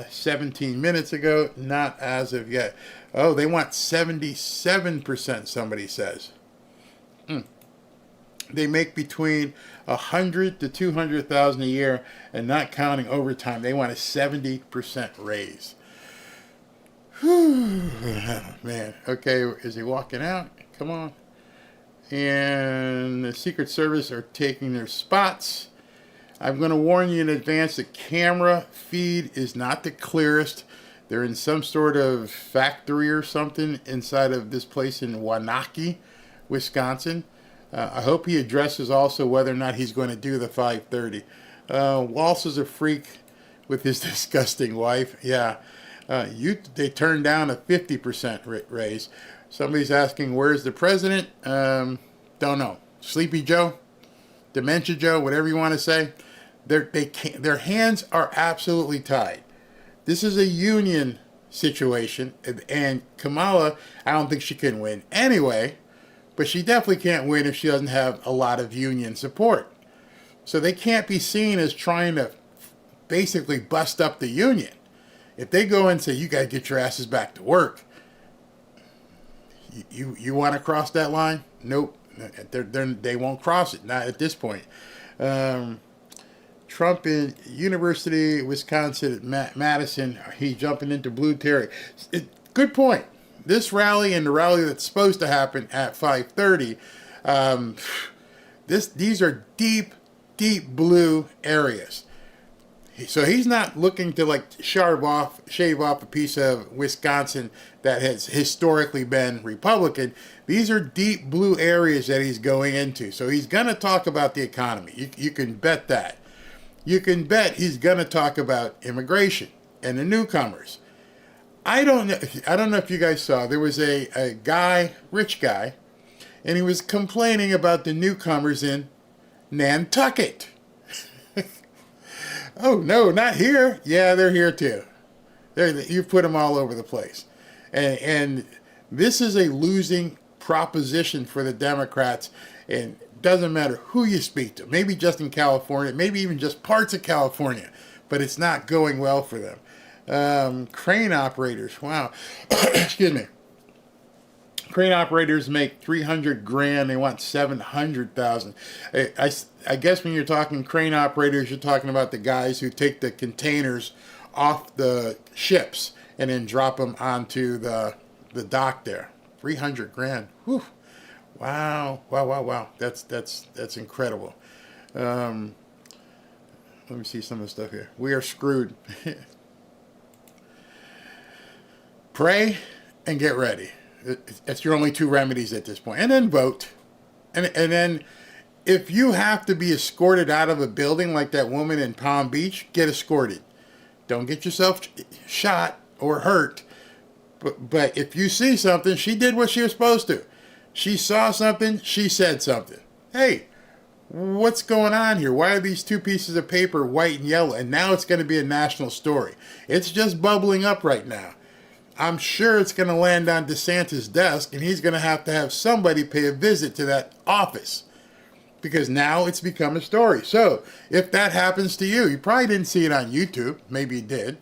17 minutes ago, not as of yet. Oh, they want 77%, somebody says. They make between 100 to 200,000 a year, and not counting overtime. They want a 70% raise. Whew. Man, okay, is he walking out? Come on. And the Secret Service are taking their spots. I'm going to warn you in advance, the camera feed is not the clearest. They're in some sort of factory or something inside of this place in Waunakee, Wisconsin. I hope he addresses also whether or not he's going to do the 5:30. Walsh is a freak with his disgusting wife. Yeah, they turned down a 50% raise. Somebody's asking, where's the president? Don't know. Sleepy Joe? Dementia Joe? Whatever you want to say. Their hands are absolutely tied. This is a union situation, and Kamala, I don't think she can win anyway. But she definitely can't win if she doesn't have a lot of union support. So they can't be seen as trying to basically bust up the union. If they go and say, you got to get your asses back to work, you want to cross that line? Nope. They won't cross it, not at this point. Trump in University, Wisconsin, Madison, he's jumping into blue terry. Good point. This rally and the rally that's supposed to happen at 5:30, these are deep blue areas. So he's not looking to like shave off a piece of Wisconsin that has historically been Republican. These are deep blue areas that he's going into. So he's going to talk about the economy. You can bet that. You can bet he's going to talk about immigration and the newcomers. I don't know if you guys saw, there was a guy, rich guy, and he was complaining about the newcomers in Nantucket. Oh, no, not here. Yeah, they're here too. You've put them all over the place. And this is a losing proposition for the Democrats, and it doesn't matter who you speak to. Maybe just in California, maybe even just parts of California, but it's not going well for them. Crane operators, wow. Excuse me. Crane operators make $300,000. They want $700,000. I guess when you're talking crane operators, you're talking about the guys who take the containers off the ships and then drop them onto the dock there. $300,000. Whew. Wow. That's incredible. Let me see some of the stuff here. We are screwed. Pray and get ready. It's your only two remedies at this point. And then vote. And then if you have to be escorted out of a building like that woman in Palm Beach, get escorted. Don't get yourself shot or hurt. But if you see something, she did what she was supposed to. She saw something, she said something. Hey, what's going on here? Why are these two pieces of paper white and yellow? And now it's going to be a national story. It's just bubbling up right now. I'm sure it's going to land on DeSantis' desk, and he's going to have somebody pay a visit to that office, because now it's become a story. So if that happens to you, you probably didn't see it on YouTube. Maybe you did.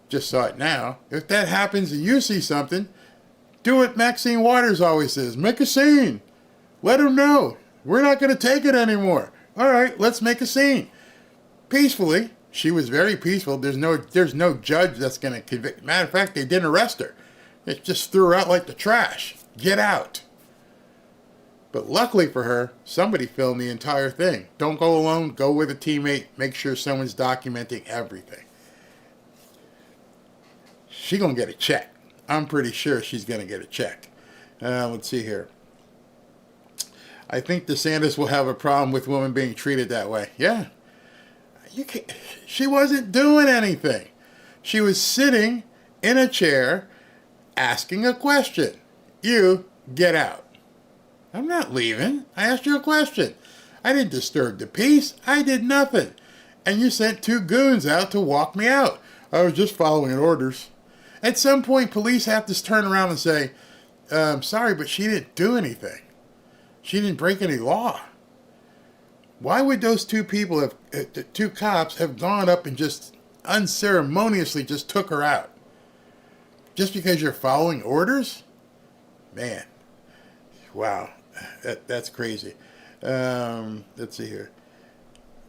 Just saw it now. If that happens and you see something, do what Maxine Waters always says. Make a scene. Let them know. We're not going to take it anymore. All right, let's make a scene. Peacefully. She was very peaceful. There's no judge that's going to convict. Matter of fact, they didn't arrest her. They just threw her out like the trash. Get out. But luckily for her, somebody filmed the entire thing. Don't go alone. Go with a teammate. Make sure someone's documenting everything. She's going to get a check. I'm pretty sure she's going to get a check. Let's see here. I think DeSantis will have a problem with women being treated that way. Yeah. She wasn't doing anything. She was sitting in a chair asking a question. You get out. I'm not leaving. I asked you a question. I didn't disturb the peace. I did nothing. And you sent two goons out to walk me out. I was just following orders. At some point, police have to turn around and say, sorry, but she didn't do anything. She didn't break any law. Why would those two cops have gone up and just unceremoniously just took her out? Just because you're following orders? Man. Wow. That's crazy. Let's see here.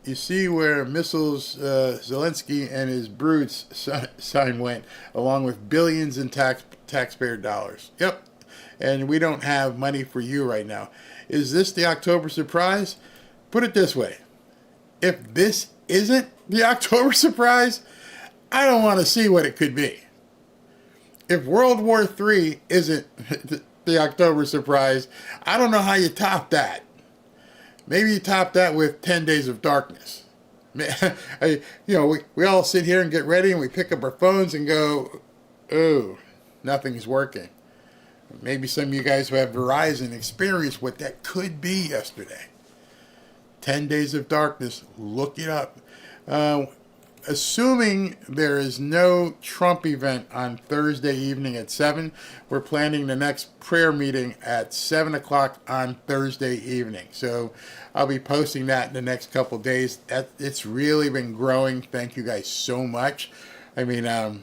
You see where missiles Zelensky and his brood's sign went, along with billions in taxpayer dollars. Yep. And we don't have money for you right now. Is this the October surprise? Put it this way. If this isn't the October surprise, I don't want to see what it could be. If World War III isn't the October surprise, I don't know how you top that. Maybe you top that with 10 Days of Darkness. We all sit here and get ready and we pick up our phones and go, oh, nothing's working. Maybe some of you guys who have Verizon experienced what that could be yesterday. 10 Days of Darkness, look it up. Assuming there is no Trump event on Thursday evening at 7, we're planning the next prayer meeting at 7 o'clock on Thursday evening. So I'll be posting that in the next couple of days. It's really been growing. Thank you guys so much. I mean, I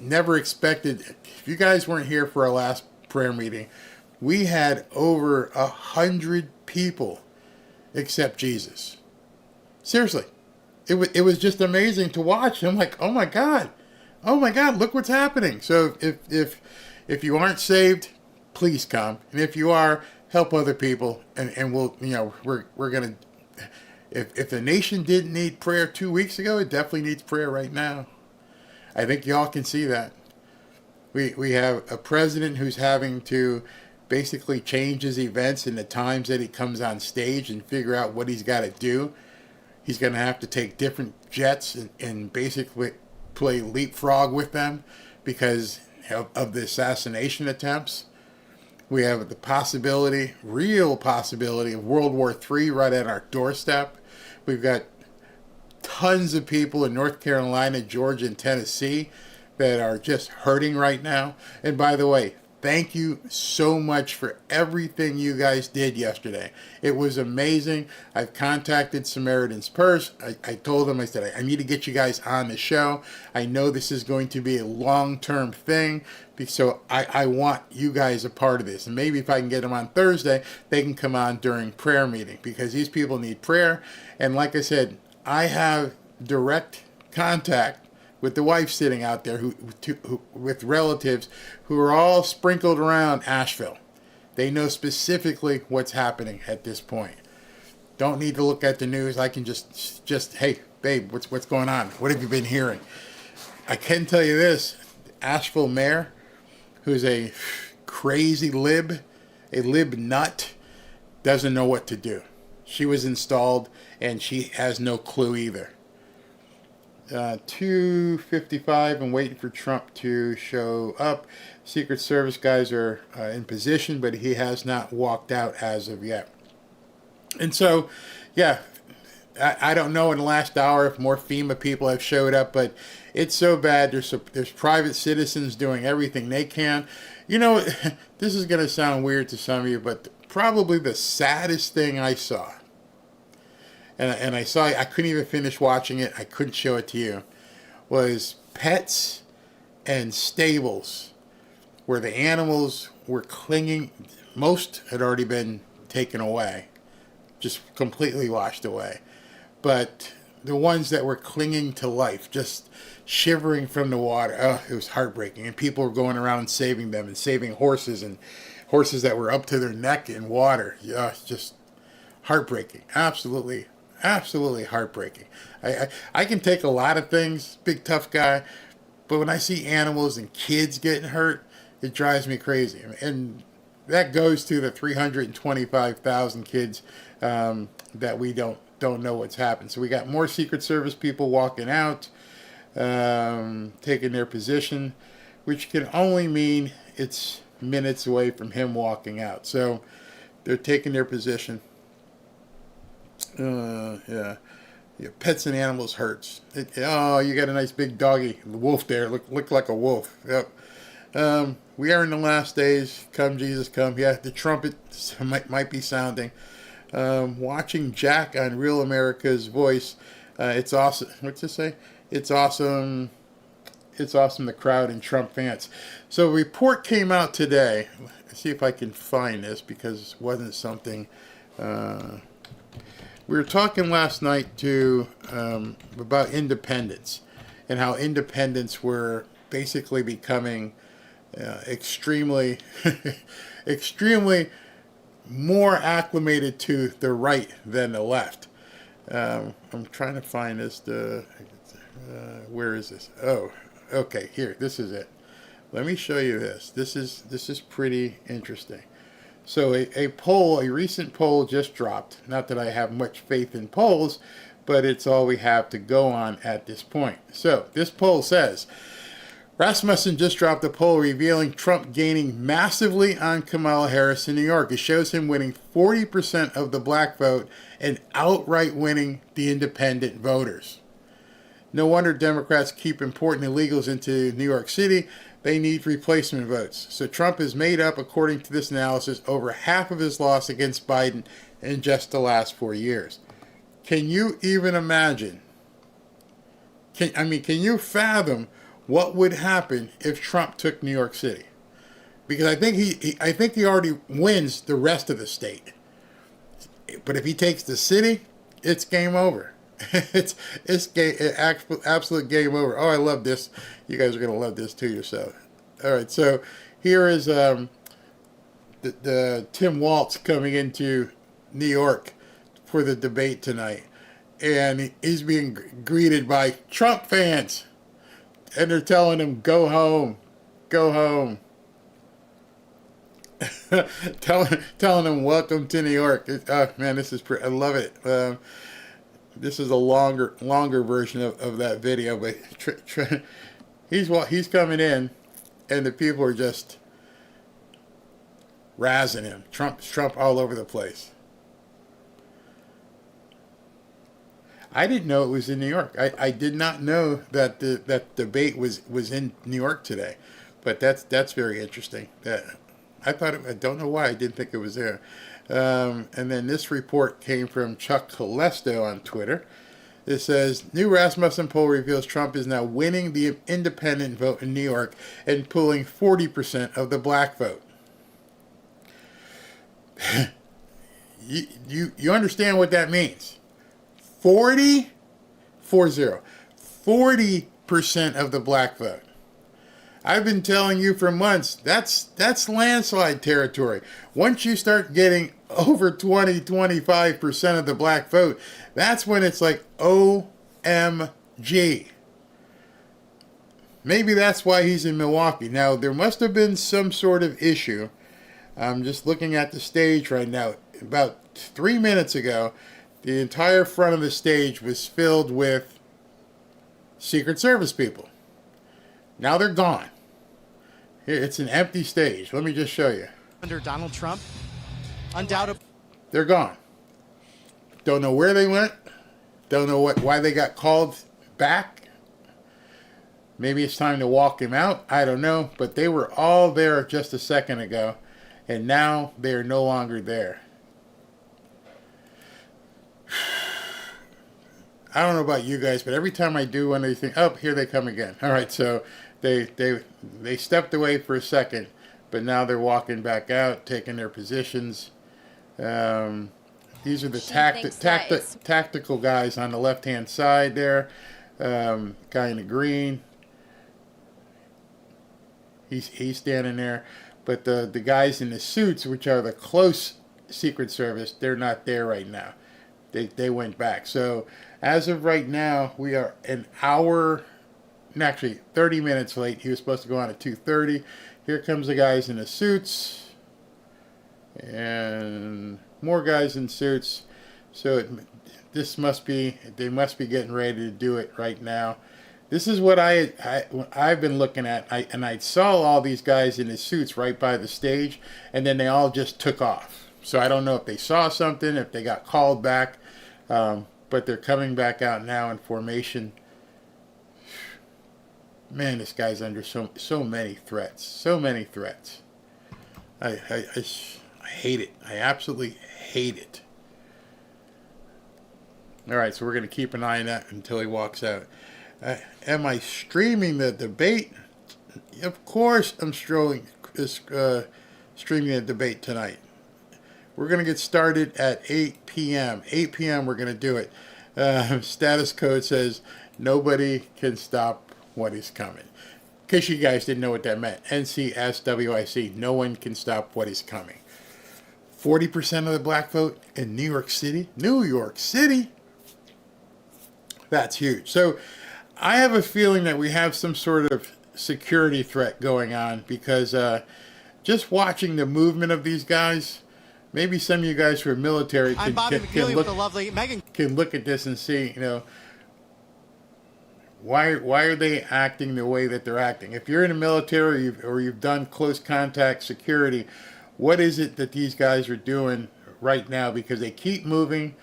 never expected, if you guys weren't here for our last prayer meeting, we had over 100 people accept Jesus. Seriously. It was just amazing to watch. I'm like, oh my God, look what's happening. So if you aren't saved, please come, and if you are, help other people, and we'll, we're gonna. If the nation didn't need prayer 2 weeks ago, it definitely needs prayer right now. I think y'all can see that. We have a president who's having to basically change his events and the times that he comes on stage and figure out what he's got to do. He's going to have to take different jets and basically play leapfrog with them because of the assassination attempts. We have the real possibility of World War III right at our doorstep. We've got tons of people in North Carolina, Georgia, and Tennessee that are just hurting right now. And by the way, thank you so much for everything you guys did yesterday. It was amazing. I've contacted Samaritan's Purse. I told them, I said, I need to get you guys on the show. I know this is going to be a long-term thing, so I want you guys a part of this. And maybe if I can get them on Thursday, they can come on during prayer meeting because these people need prayer. And like I said, I have direct contact with the wife sitting out there who with relatives who are all sprinkled around Asheville. They know specifically what's happening at this point. Don't need to look at the news. I can just hey, babe, what's going on? What have you been hearing? I can tell you this, Asheville mayor, who's a crazy a lib nut, doesn't know what to do. She was installed and she has no clue either. 2:55 and waiting for Trump to show up. Secret Service guys are in position, but he has not walked out as of yet. And so, yeah, I don't know in the last hour if more FEMA people have showed up, but it's so bad. There's private citizens doing everything they can. You know, this is going to sound weird to some of you, but probably the saddest thing I saw, and I couldn't even finish watching it, I couldn't show it to you, was pets and stables where the animals were clinging. Most had already been taken away, just completely washed away. But the ones that were clinging to life, just shivering from the water, it was heartbreaking. And people were going around saving them and saving horses, and horses that were up to their neck in water. Yeah, it's just heartbreaking. Absolutely, absolutely heartbreaking. I can take a lot of things, big tough guy, but when I see animals and kids getting hurt, it drives me crazy. And that goes to the 325,000 kids that we don't know what's happened. So we got more Secret Service people walking out, taking their position, which can only mean it's minutes away from him walking out. So they're taking their position. Yeah, pets and animals hurts. You got a nice big doggy, the wolf there, look like a wolf. Yep. We are in the last days. Come Jesus, come. Yeah, the trumpet might be sounding. Watching Jack on Real America's Voice. It's awesome. What's it say? It's awesome. It's awesome, the crowd and Trump fans. So a report came out today. Let's see if I can find this, because it wasn't something. We were talking last night about independents and how independents were basically becoming extremely, extremely more acclimated to the right than the left. I'm trying to find this. Where is this? Oh, okay. Here, this is it. Let me show you this. This is pretty interesting. So a recent poll just dropped. Not that I have much faith in polls, but it's all we have to go on at this point. So this poll says, Rasmussen just dropped a poll revealing Trump gaining massively on Kamala Harris in New York. It shows him winning 40% of the black vote and outright winning the independent voters. No wonder Democrats keep importing illegals into New York City. They need replacement votes. So Trump has made up, according to this analysis, over half of his loss against Biden in just the last 4 years. Can you even imagine? Can you fathom what would happen if Trump took New York City? Because I think he already wins the rest of the state. But if he takes the city, it's game over. it's absolute game over. Oh, I love this. You guys are going to love this too yourself. All right, so here is the Tim Walz coming into New York for the debate tonight. And he's being greeted by Trump fans. And they're telling him, go home, go home. telling him, welcome to New York. Man, this is I love it. This is a longer version of that video, but he's coming in, and the people are just razzing him. Trump all over the place. I didn't know it was in New York. I did not know that that debate was in New York today, but that's very interesting. I don't know why I didn't think it was there. And then this report came from Chuck Colesto on Twitter. It says, new Rasmussen poll reveals Trump is now winning the independent vote in New York and pulling 40% of the black vote. You understand what that means? 40% of the black vote. I've been telling you for months, that's landslide territory. Once you start getting over 25% of the black vote, that's when it's like, OMG. Maybe that's why he's in Milwaukee. Now, there must have been some sort of issue. I'm just looking at the stage right now. About 3 minutes ago, the entire front of the stage was filled with Secret Service people. Now they're gone. Here, it's an empty stage. Let me just show you. Under Donald Trump, undoubtedly. They're gone. Don't know where they went. Don't know why they got called back. Maybe it's time to walk him out. I don't know. But they were all there just a second ago. And now they are no longer there. I don't know about you guys, but every time I do one of these things, oh, here they come again. All right, so they stepped away for a second, but now they're walking back out, taking their positions. These are the tactical guys on the left-hand side there. Guy in the green. He's standing there. But the guys in the suits, which are the close Secret Service, they're not there right now. They went back. So as of right now, we are an hour, actually 30 minutes late. He was supposed to go on at 2:30. Here comes the guys in the suits. And more guys in suits. So they must be getting ready to do it right now. This is what I've been looking at. I saw all these guys in the suits right by the stage, and then they all just took off. So I don't know if they saw something, if they got called back, but they're coming back out now in formation. Man, this guy's under so many threats. So many threats. I hate it. I absolutely hate it. All right, so we're going to keep an eye on that until he walks out. Am I streaming the debate? Of course I'm streaming the debate tonight. We're going to get started at 8 p.m. 8 p.m. we're going to do it. Status code says nobody can stop what is coming. In case you guys didn't know what that meant. NCSWIC, no one can stop what is coming. 40% of the black vote in New York City. New York City? That's huge. So I have a feeling that we have some sort of security threat going on because just watching the movement of these guys, maybe some of you guys who are military can look at this and see, why are they acting the way that they're acting? If you're in the military or you've done close contact security, what is it that these guys are doing right now? Because they keep moving.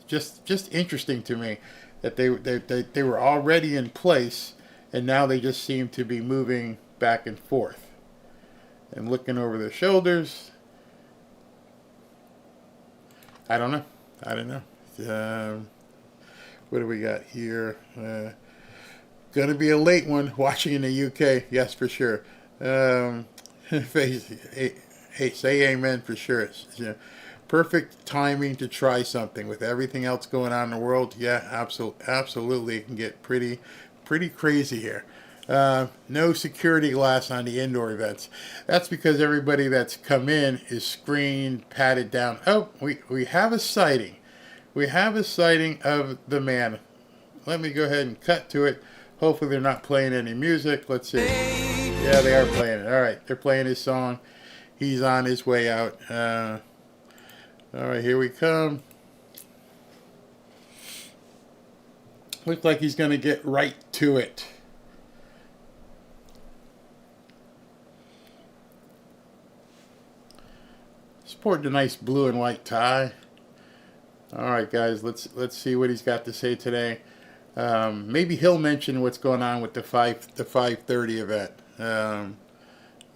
Just interesting to me that they were already in place and now they just seem to be moving back and forth and looking over their shoulders. I don't know. What do we got here? Gonna be a late one watching in the UK, yes, for sure. Hey, say amen for sure. Perfect timing to try something with everything else going on in the world. Yeah, absolutely. It can get pretty crazy here. No security glass on the indoor events. That's because everybody that's come in is screened, patted down. Oh, we have a sighting. We have a sighting of the man. Let me go ahead and cut to it. Hopefully they're not playing any music. Let's see. Yeah, they are playing it. All right, they're playing his song. He's on his way out. All right, here we come. Looks like he's going to get right to it. Sporting a nice blue and white tie. All right, guys, let's see what he's got to say today. Maybe he'll mention what's going on with the 5:30 event.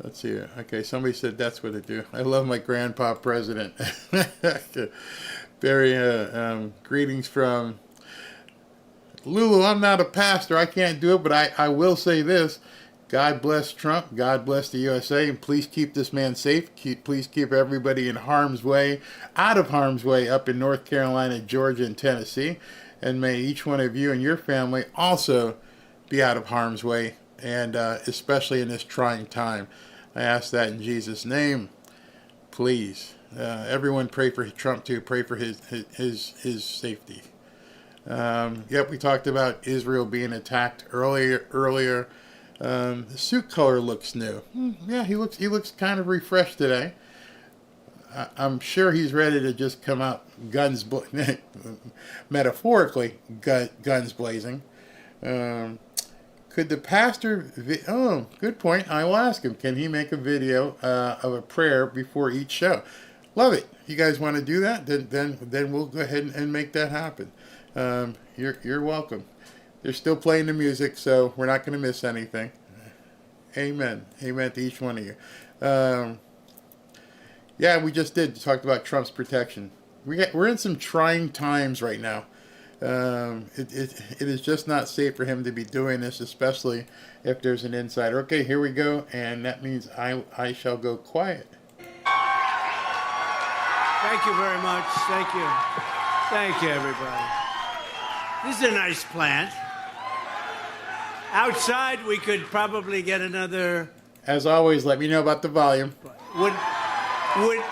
Let's see. Okay, somebody said that's what I do. I love my grandpa president. Barry, greetings from Lulu. I'm not a pastor. I can't do it, but I will say this. God bless Trump. God bless the USA. And please keep this man safe. Please keep everybody in harm's way, out of harm's way up in North Carolina, Georgia, and Tennessee. And may each one of you and your family also be out of harm's way, and especially in this trying time. I ask that in Jesus' name. Please. Everyone pray for Trump too. Pray for his safety. Yep, we talked about Israel being attacked earlier. The suit color looks new. Yeah, he looks kind of refreshed today. I'm sure he's ready to just come out metaphorically, guns blazing. Could the pastor? Oh, good point. I will ask him. Can he make a video of a prayer before each show? Love it. You guys want to do that? Then we'll go ahead and make that happen. You're welcome. They're still playing the music, so we're not going to miss anything. Amen. Amen to each one of you. Yeah, we just talked about Trump's protection. We're in some trying times right now. It is just not safe for him to be doing this, especially if there's an insider. Okay, here we go, and that means I shall go quiet. Thank you very much. Thank you. Thank you, everybody. This is a nice plant. Outside, we could probably get another... As always, let me know about the volume. Would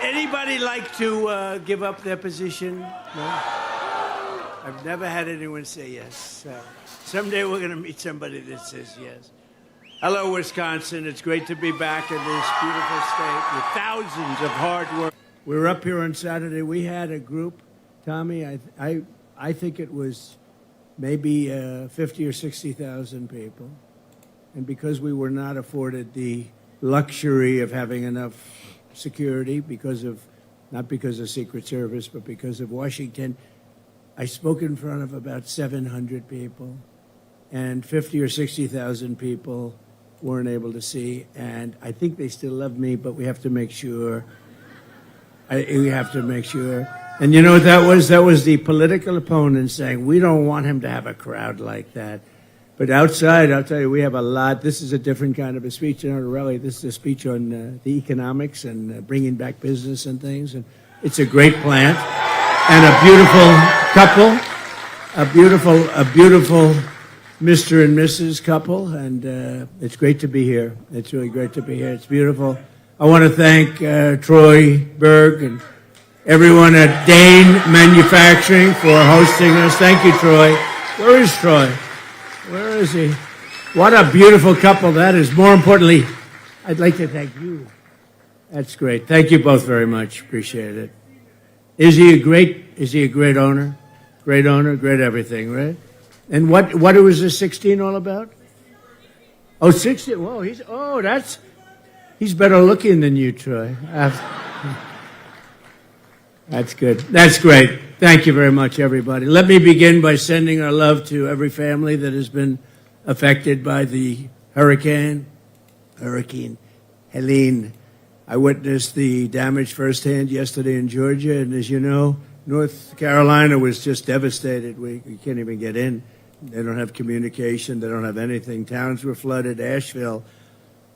anybody like to give up their position? No? I've never had anyone say yes. Someday we're going to meet somebody that says yes. Hello, Wisconsin. It's great to be back in this beautiful state with thousands of hard work. We were up here on Saturday. We had a group, Tommy, I think it was maybe 50 or 60,000 people. And because we were not afforded the luxury of having enough security not because of Secret Service, but because of Washington, I spoke in front of about 700 people, and 50 or 60,000 people weren't able to see. And I think they still love me, but we have to make sure. We have to make sure. And you know what that was? That was the political opponent saying, we don't want him to have a crowd like that. But outside, I'll tell you, we have a lot. This is a different kind of a speech, not a rally. This is a speech on the economics and bringing back business and things. And it's a great plant and a beautiful couple, a beautiful Mr. and Mrs. couple. And it's great to be here. It's really great to be here. It's beautiful. I want to thank Troy Berg and everyone at Dane Manufacturing for hosting us. Thank you, Troy. Where is Troy? Where is he? What a beautiful couple that is. More importantly, I'd like to thank you. That's great. Thank you both very much. Appreciate it. Is he a great owner? Great owner, great everything, right? And what was this 16 all about? Oh, 16. Whoa, he's better looking than you, Troy. That's good. That's great. Thank you very much, everybody. Let me begin by sending our love to every family that has been affected by the Hurricane Helene. I witnessed the damage firsthand yesterday in Georgia, and as you know, North Carolina was just devastated. We can't even get in. They don't have communication. They don't have anything. Towns were flooded. Asheville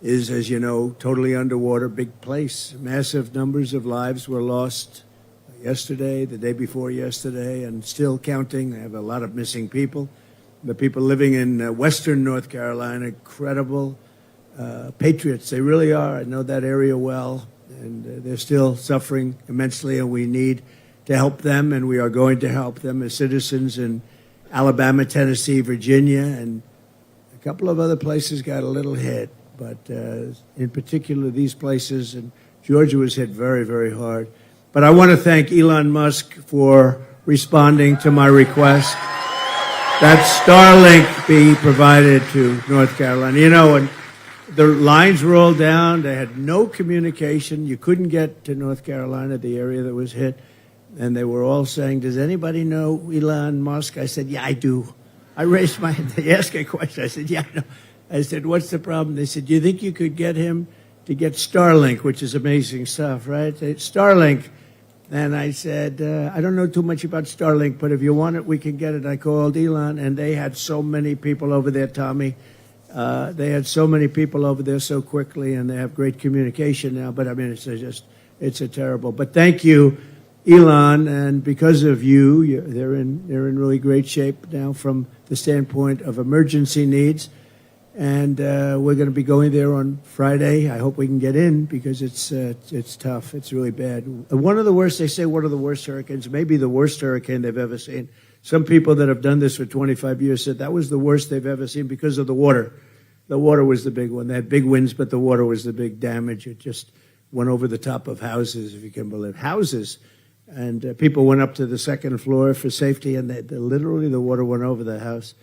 is, as you know, totally underwater, big place. Massive numbers of lives were lost yesterday, the day before yesterday, and still counting. They have a lot of missing people. The people living in western North Carolina, incredible patriots. They really are. I know that area well, and they're still suffering immensely, and we need to help them, and we are going to help them as citizens in Alabama, Tennessee, Virginia, and a couple of other places got a little hit, but in particular these places, and Georgia was hit very, very hard. But I want to thank Elon Musk for responding to my request that Starlink be provided to North Carolina. You know, when the lines were all down, they had no communication. You couldn't get to North Carolina, the area that was hit. And they were all saying, does anybody know Elon Musk? I said, yeah, I do. I raised my hand. They asked a question. I said, yeah, I know. I said, what's the problem? They said, do you think you could get him to get Starlink, which is amazing stuff, right? Starlink. And I said, I don't know too much about Starlink, but if you want it, we can get it. I called Elon, and they had so many people over there, Tommy. They had so many people over there so quickly, and they have great communication now. But, I mean, it's a terrible. But thank you, Elon, and because of you, they're in really great shape now from the standpoint of emergency needs. And we're going to be going there on Friday. I hope we can get in because it's tough. It's really bad. One of the worst, they say, one of the worst hurricanes, maybe the worst hurricane they've ever seen. Some people that have done this for 25 years said that was the worst they've ever seen because of the water. The water was the big one. They had big winds, but the water was the big damage. It just went over the top of houses, if you can believe houses. And people went up to the second floor for safety, and literally the water went over the house.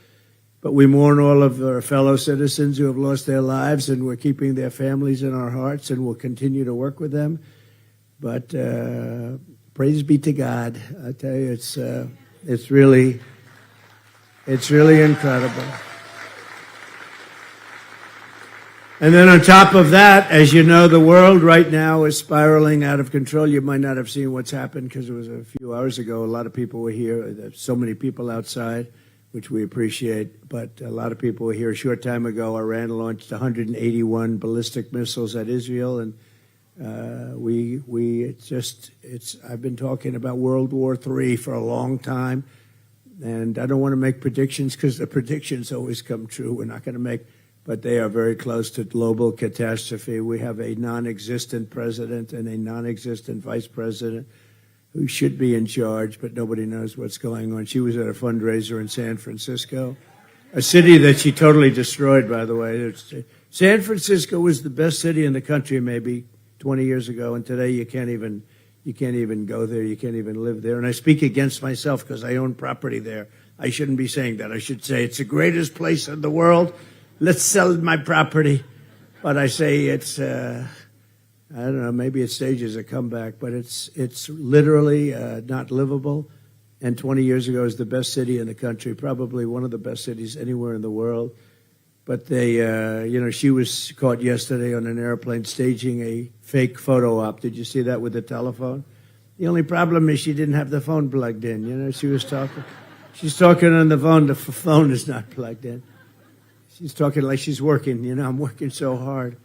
But we mourn all of our fellow citizens who have lost their lives, and we're keeping their families in our hearts, and we'll continue to work with them. But praise be to God. I tell you, it's really incredible. And then on top of that, as you know, the world right now is spiraling out of control. You might not have seen what's happened because it was a few hours ago. A lot of people were here. There's so many people outside, which we appreciate. But a lot of people were here a short time ago. Iran launched 181 ballistic missiles at Israel. And I've been talking about World War III for a long time. And I don't want to make predictions because the predictions always come true. We're not going to make, but they are very close to global catastrophe. We have a non-existent president and a non-existent vice president who should be in charge, but nobody knows what's going on. She was at a fundraiser in San Francisco, a city that she totally destroyed, by the way. San Francisco was the best city in the country maybe 20 years ago, and today you can't even go there. You can't even live there. And I speak against myself because I own property there. I shouldn't be saying that. I should say it's the greatest place in the world. Let's sell my property. But I say it's, I don't know, maybe it stages a comeback, but it's literally not livable. And 20 years ago, it was the best city in the country, probably one of the best cities anywhere in the world. But she was caught yesterday on an airplane staging a fake photo op. Did you see that with the telephone? The only problem is she didn't have the phone plugged in. She was talking. She's talking on the phone. The phone is not plugged in. She's talking like she's working. I'm working so hard.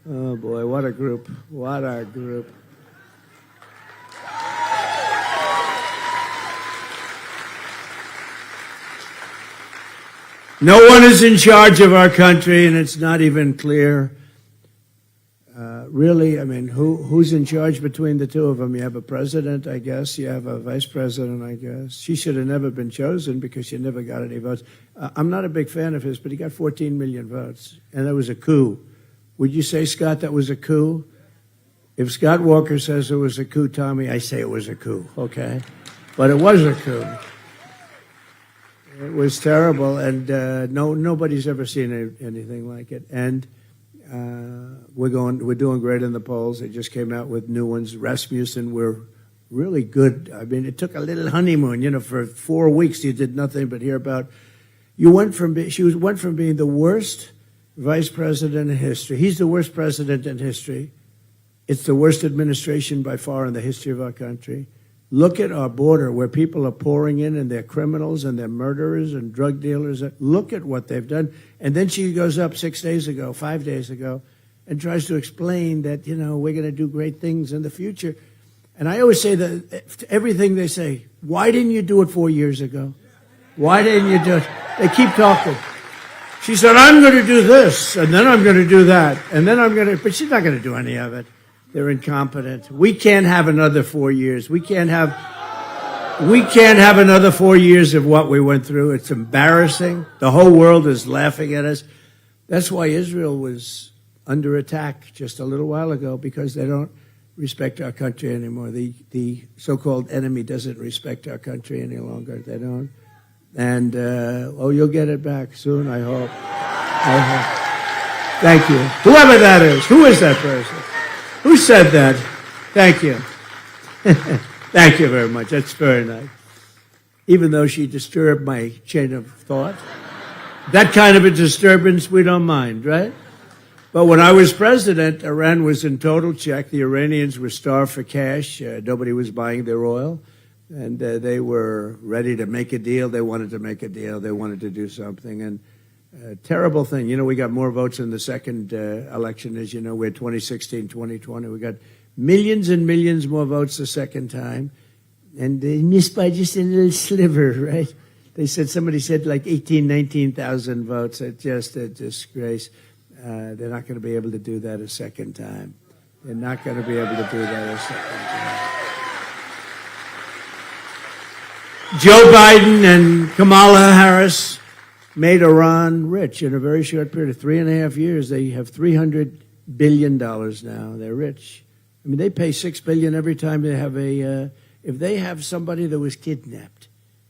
Oh, boy, what a group. What a group. No one is in charge of our country, and it's not even clear. Really, I mean, who's in charge between the two of them? You have a president, I guess. You have a vice president, I guess. She should have never been chosen because she never got any votes. I'm not a big fan of his, but he got 14 million votes, and that was a coup. Would you say, Scott, that was a coup? If Scott Walker says it was a coup, Tommy, I say it was a coup, okay? But it was a coup. It was terrible, and nobody's ever seen anything like it. And we're doing great in the polls. They just came out with new ones. Rasmussen, we're really good. I mean, it took a little honeymoon. For 4 weeks you did nothing but hear about. She went from being the worst vice president in history. He's the worst president in history. It's the worst administration by far in the history of our country. Look at our border where people are pouring in and they're criminals and they're murderers and drug dealers. Look at what they've done. And then she goes up 5 days ago, and tries to explain that, we're going to do great things in the future. And I always say that everything they say, why didn't you do it 4 years ago? Why didn't you do it? They keep talking. She said, I'm going to do this, and then I'm going to do that, and then but she's not going to do any of it. They're incompetent. We can't have another 4 years. We can't have another 4 years of what we went through. It's embarrassing. The whole world is laughing at us. That's why Israel was under attack just a little while ago, because they don't respect our country anymore. The so-called enemy doesn't respect our country any longer. They don't. And, you'll get it back soon, I hope. Thank you. Whoever that is. Who is that person? Who said that? Thank you. Thank you very much. That's very nice. Even though she disturbed my chain of thought. That kind of a disturbance we don't mind, right? But when I was president, Iran was in total check. The Iranians were starved for cash. Nobody was buying their oil. And they were ready to make a deal. They wanted to make a deal. They wanted to do something. And terrible thing. We got more votes in the second election, as you know. We had 2016, 2020. We got millions and millions more votes the second time. And they missed by just a little sliver, right? Somebody said like 19,000 votes. It's just a disgrace. They're not going to be able to do that a second time. They're not going to be able to do that a second time. Joe Biden and Kamala Harris made Iran rich in a very short period of 3.5 years. They have $300 billion now. They're rich. I mean, they pay $6 billion every time they have if they have somebody that was kidnapped.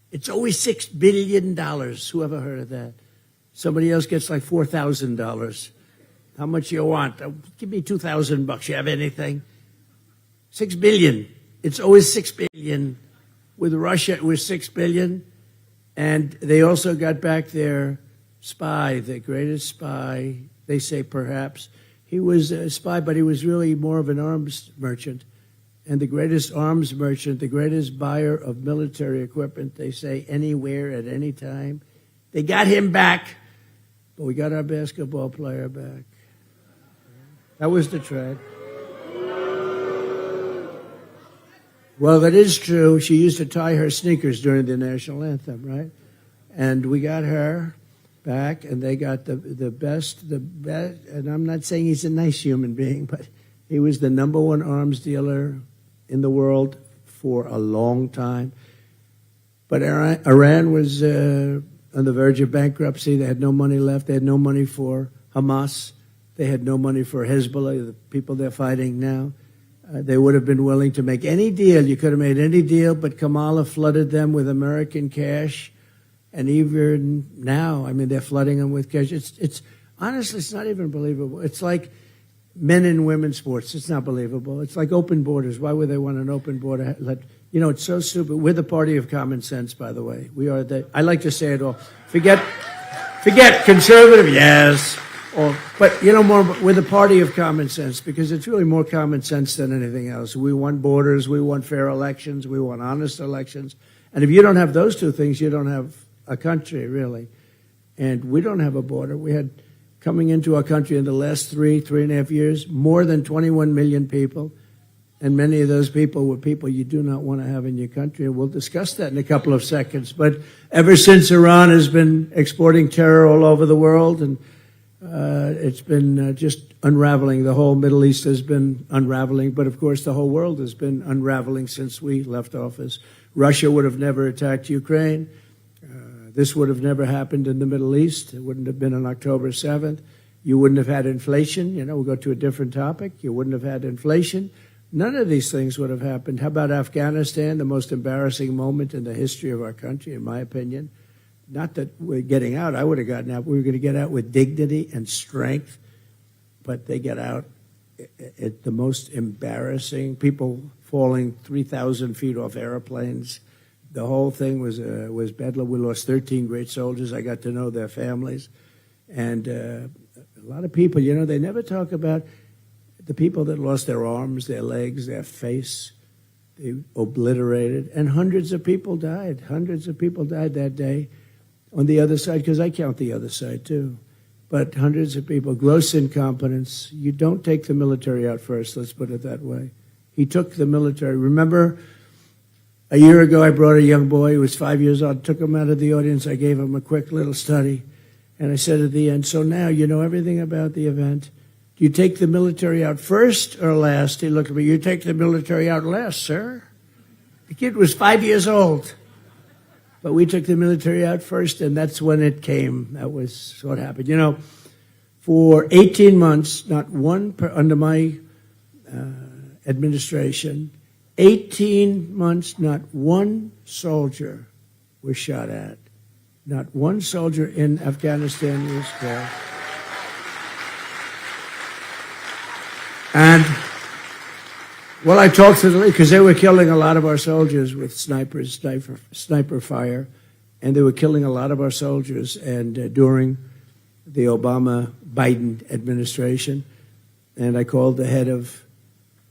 It's always $6 billion. Who ever heard of that? Somebody else gets like $4,000. How much you want? Give me $2,000. You have anything? $6 billion. It's always $6 billion. With Russia, it was $6 billion. And they also got back their spy, the greatest spy, they say perhaps. He was a spy, but he was really more of an arms merchant. And the greatest arms merchant, the greatest buyer of military equipment, they say, anywhere at any time. They got him back, but we got our basketball player back. That was the trend. Well, that is true. She used to tie her sneakers during the national anthem, right? And we got her back, and they got the best. And I'm not saying he's a nice human being, but he was the #1 arms dealer in the world for a long time. But Iran was on the verge of bankruptcy. They had no money left. They had no money for Hamas. They had no money for Hezbollah, the people they're fighting now. They would have been willing to make any deal. You could have made any deal, but Kamala flooded them with American cash. And even now, I mean, they're flooding them with cash. It's honestly, it's not even believable. It's like men and women's sports. It's not believable. It's like open borders. Why would they want an open border? It's so stupid. We're the party of common sense, by the way. We are I like to say it all. Forget conservative, yes. But, we're the party of common sense because it's really more common sense than anything else. We want borders. We want fair elections. We want honest elections. And if you don't have those two things, you don't have a country, really. And we don't have a border. We had, coming into our country in the last 3.5 years, more than 21 million people. And many of those people were people you do not want to have in your country. And we'll discuss that in a couple of seconds. But ever since Iran has been exporting terror all over the world, and it's been just unraveling. The whole Middle East has been unraveling. But, of course, the whole world has been unraveling since we left office. Russia would have never attacked Ukraine. This would have never happened in the Middle East. It wouldn't have been on October 7th. You wouldn't have had inflation. We'll go to a different topic. You wouldn't have had inflation. None of these things would have happened. How about Afghanistan, the most embarrassing moment in the history of our country, in my opinion? Not that we're getting out. I would have gotten out. We were going to get out with dignity and strength, but they get out at the most embarrassing. People falling 3,000 feet off airplanes. The whole thing was bedlam. We lost 13 great soldiers. I got to know their families. And a lot of people, they never talk about the people that lost their arms, their legs, their face. They obliterated. And hundreds of people died. Hundreds of people died that day on the other side, because I count the other side too. But hundreds of people, gross incompetence. You don't take the military out first, let's put it that way. He took the military. Remember, a year ago, I brought a young boy who was 5 years old, took him out of the audience. I gave him a quick little study. And I said at the end, so now you know everything about the event. Do you take the military out first or last? He looked at me, you take the military out last, sir. The kid was 5 years old. But we took the military out first, and that's when it came. That was what happened. For 18 months, not one, under my administration, 18 months, not one soldier was shot at. Not one soldier in Afghanistan was killed. And, well, I talked to the league because they were killing a lot of our soldiers with sniper fire, and they were killing a lot of our soldiers. And during the Obama-Biden administration, and I called the head of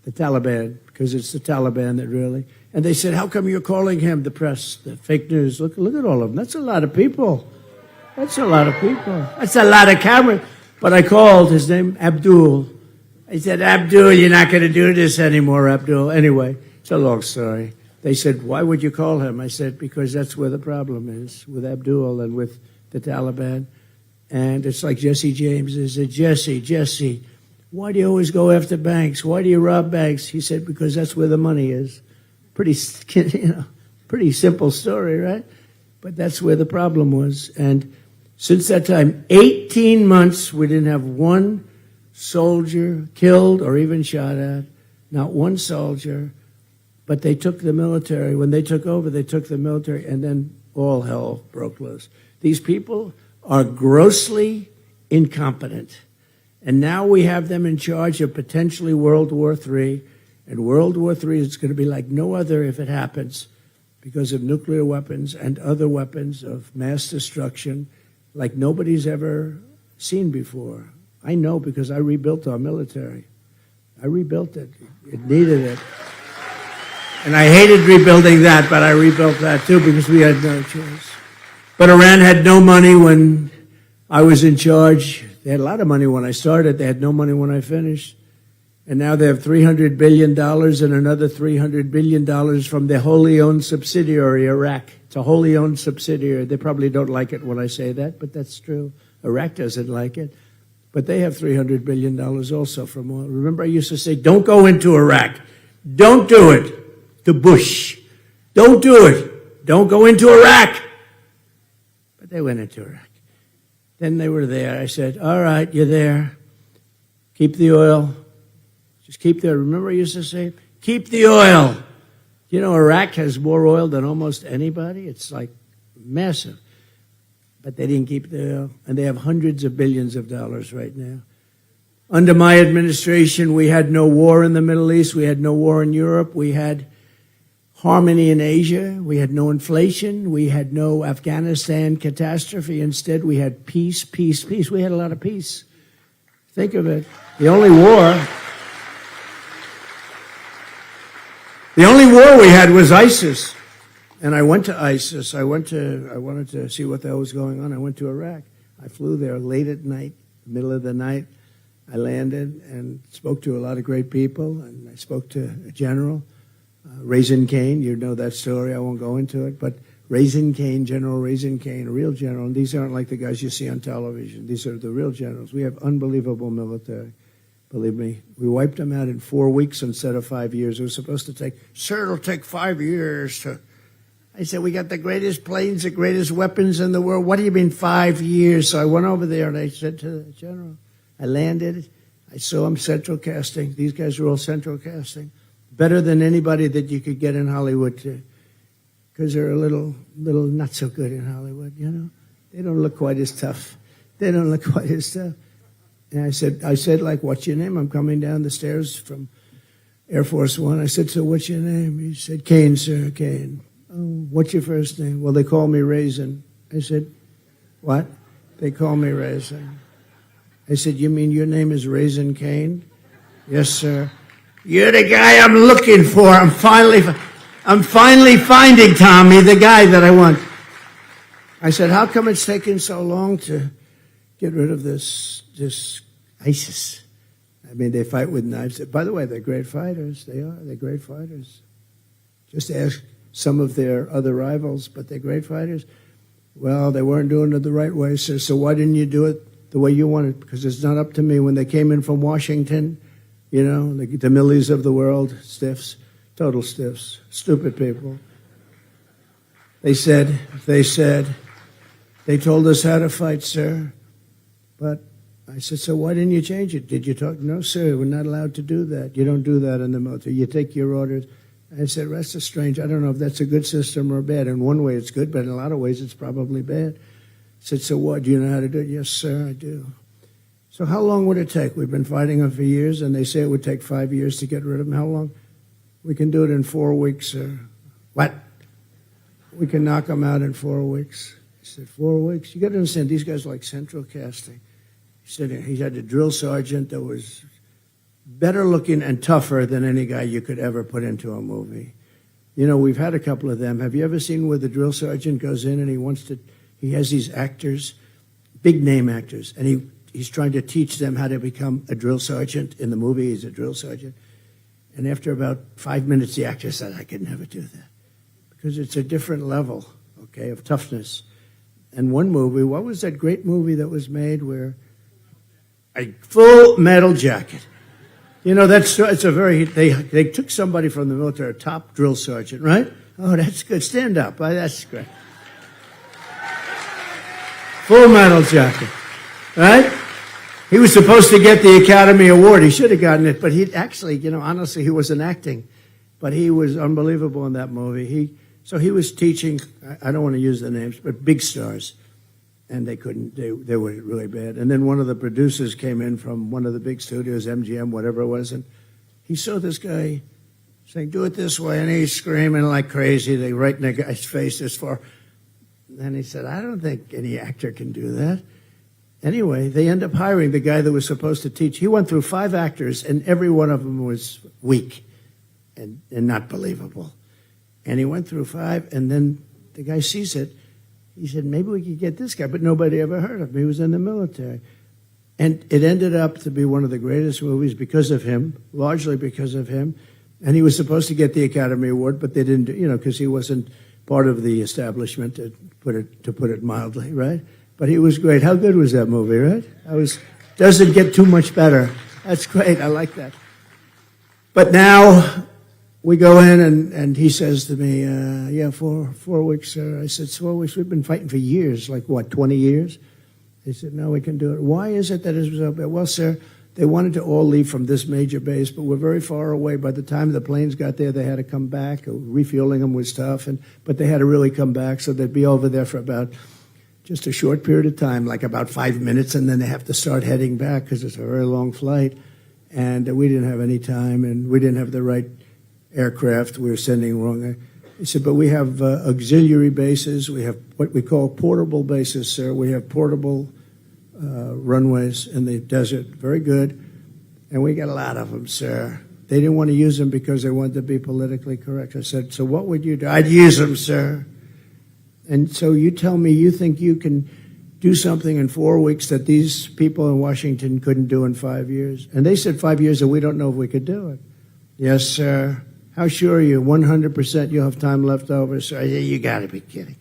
the Taliban, because it's the Taliban that really, and they said, how come you're calling him? The press, the fake news, look at all of them. That's a lot of people. That's a lot of people. That's a lot of cameras. But I called his name, Abdul. I said, Abdul, you're not going to do this anymore, Abdul. Anyway, it's a long story. They said, why would you call him? I said, because that's where the problem is, with Abdul and with the Taliban. And it's like Jesse James. He said, Jesse, why do you always go after banks? Why do you rob banks? He said, because that's where the money is. Pretty simple story, right? But that's where the problem was. And since that time, 18 months, we didn't have one soldier killed or even shot at. not one soldier. But they took the military. When they took over, they took the military, and then all hell broke loose. These people are grossly incompetent. And now we have them in charge of potentially World War III. And World War III is going to be like no other if it happens, because of nuclear weapons and other weapons of mass destruction like nobody's ever seen before. I know because I rebuilt our military. I rebuilt it. It needed it. And I hated rebuilding that, but I rebuilt that too because we had no choice. But Iran had no money when I was in charge. They had a lot of money when I started. They had no money when I finished. And now they have $300 billion and another $300 billion from their wholly owned subsidiary, Iraq. It's a wholly owned subsidiary. They probably don't like it when I say that, but that's true. Iraq doesn't like it. But they have $300 billion also from oil. Remember, I used to say, don't go into Iraq. Don't do it. To Bush. Don't do it. Don't go into Iraq. But they went into Iraq. Then they were there. I said, all right, you're there. Keep the oil. Just keep the oil. Remember I used to say, keep the oil. You know, Iraq has more oil than almost anybody. It's like massive. But they didn't keep the oil. And they have hundreds of billions of dollars right now. Under my administration, we had no war in the Middle East. We had no war in Europe. We had harmony in Asia. We had no inflation. We had no Afghanistan catastrophe. Instead, we had peace, peace, peace. We had a lot of peace. Think of it. The only war we had was ISIS. And I went to ISIS. I wanted to see what the hell was going on. I went to Iraq. I flew there late at night, middle of the night. I landed and spoke to a lot of great people. And I spoke to a general. Raisin Cain, you know that story. I won't go into it, but Raisin Cain, General Raisin Cain, a real general. And these aren't like the guys you see on television. These are the real generals. We have unbelievable military. Believe me, we wiped them out in 4 weeks instead of 5 years. It was supposed to take, sir, it'll take 5 years to. I said, we got the greatest planes, the greatest weapons in the world. What do you mean 5 years? So I went over there and I said to the general, I landed. I saw him central casting. These guys were all central casting. Better than anybody that you could get in Hollywood, because they're a little not so good in Hollywood, you know. They don't look quite as tough. They don't look quite as tough. And I said, like, what's your name? I'm coming down the stairs from Air Force One. I said, so what's your name? He said, Cain, sir, Cain. Oh, what's your first name? Well, they call me Raisin. I said, what? They call me Raisin. I said, you mean your name is Raisin Cain? Yes, sir. You're the guy I'm looking for. I'm finally finding, Tommy, the guy that I want. I said, how come it's taking so long to get rid of this ISIS? I mean, they fight with knives. By the way, they're great fighters. They are. They're great fighters. Just ask some of their other rivals, but they're great fighters. Well, they weren't doing it the right way, sir, so why didn't you do it the way you wanted? Because it's not up to me. When they came in from Washington, you know, the Millies of the world, stiffs, total stiffs, stupid people. They told us how to fight, sir. But I said, so why didn't you change it? Did you talk? No, sir, we're not allowed to do that. You don't do that in the military. You take your orders. I said, that's a strange. I don't know if that's a good system or bad. In one way it's good, but in a lot of ways it's probably bad. I said, so what? Do you know how to do it? Yes, sir, I do. So how long would it take? We've been fighting them for years, and they say it would take 5 years to get rid of them. How long? We can do it in 4 weeks, sir. What? We can knock them out in 4 weeks. He said, 4 weeks? You got to understand, these guys are like central casting. He said he had a drill sergeant that was better looking and tougher than any guy you could ever put into a movie. You know, we've had a couple of them. Have you ever seen where the drill sergeant goes in and he has these actors, big name actors, and he's trying to teach them how to become a drill sergeant. In the movie, he's a drill sergeant. And after about 5 minutes, the actor said, I could never do that. Because it's a different level, okay, of toughness. And one movie, what was that great movie that was made where a Full Metal Jacket? You know, it's a very, they took somebody from the military, a top drill sergeant, right? Oh, that's good. Stand up. That's great. Full Metal Jacket, right? He was supposed to get the Academy Award. He should have gotten it, but he actually, honestly, he wasn't acting. But he was unbelievable in that movie. So he was teaching, I don't want to use the names, but big stars. And they couldn't, they were really bad. And then one of the producers came in from one of the big studios, MGM, whatever it was, and he saw this guy saying, do it this way, and he's screaming like crazy. They right in the guy's face this far. And he said, I don't think any actor can do that. Anyway, they end up hiring the guy that was supposed to teach. He went through 5 actors, and every one of them was weak and not believable. And he went through 5, and then the guy sees it. He said, maybe we could get this guy, but nobody ever heard of him. He was in the military. And it ended up to be one of the greatest movies because of him, largely because of him. And he was supposed to get the Academy Award, but they didn't, because he wasn't part of the establishment, to put it mildly, right? But he was great. How good was that movie, right? Doesn't get too much better. That's great. I like that. But now we go in, and he says to me, yeah, 4 weeks, sir. I said, 4 weeks? We've been fighting for years, like what, 20 years? He said, no, we can do it. Why is it that it was so bad? Well, sir, they wanted to all leave from this major base, but we're very far away. By the time the planes got there, they had to come back. Refueling them was tough, but they had to really come back, so they'd be over there for about just a short period of time, like about 5 minutes, and then they have to start heading back because it's a very long flight. And we didn't have any time, and we didn't have the right aircraft. We were sending wrong. He said, but we have auxiliary bases. We have what we call portable bases, sir. We have portable runways in the desert. Very good. And we got a lot of them, sir. They didn't want to use them because they wanted to be politically correct. I said, so what would you do? I'd use them, sir. And so you tell me you think you can do something in 4 weeks that these people in Washington couldn't do in 5 years? And they said 5 years, and we don't know if we could do it. Yes, sir. How sure are you? 100% you'll have time left over, sir. Yeah, you got to be kidding.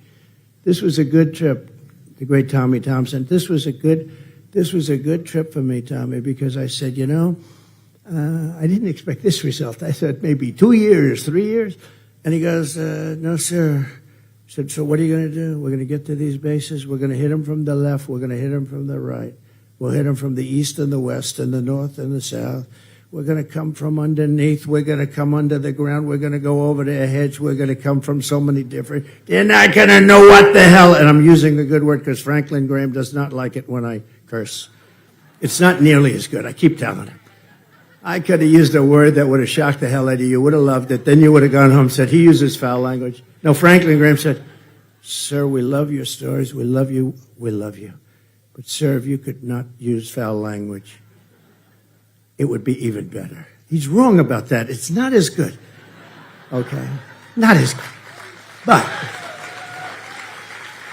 This was a good trip. The great Tommy Thompson. This was a good trip for me, Tommy, because I said, I didn't expect this result. I said maybe 2 years, 3 years. And he goes, no, sir. I said, so what are you going to do? We're going to get to these bases. We're going to hit them from the left. We're going to hit them from the right. We'll hit them from the east and the west and the north and the south. We're going to come from underneath. We're going to come under the ground. We're going to go over their heads. We're going to come from so many different. They're not going to know what the hell. And I'm using a good word because Franklin Graham does not like it when I curse. It's not nearly as good. I keep telling him. I could have used a word that would have shocked the hell out of you. You would have loved it. Then you would have gone home and said, he uses foul language. No, Franklin Graham said, sir, we love your stories. We love you. We love you. But, sir, if you could not use foul language, it would be even better. He's wrong about that. It's not as good. Okay? Not as good. But,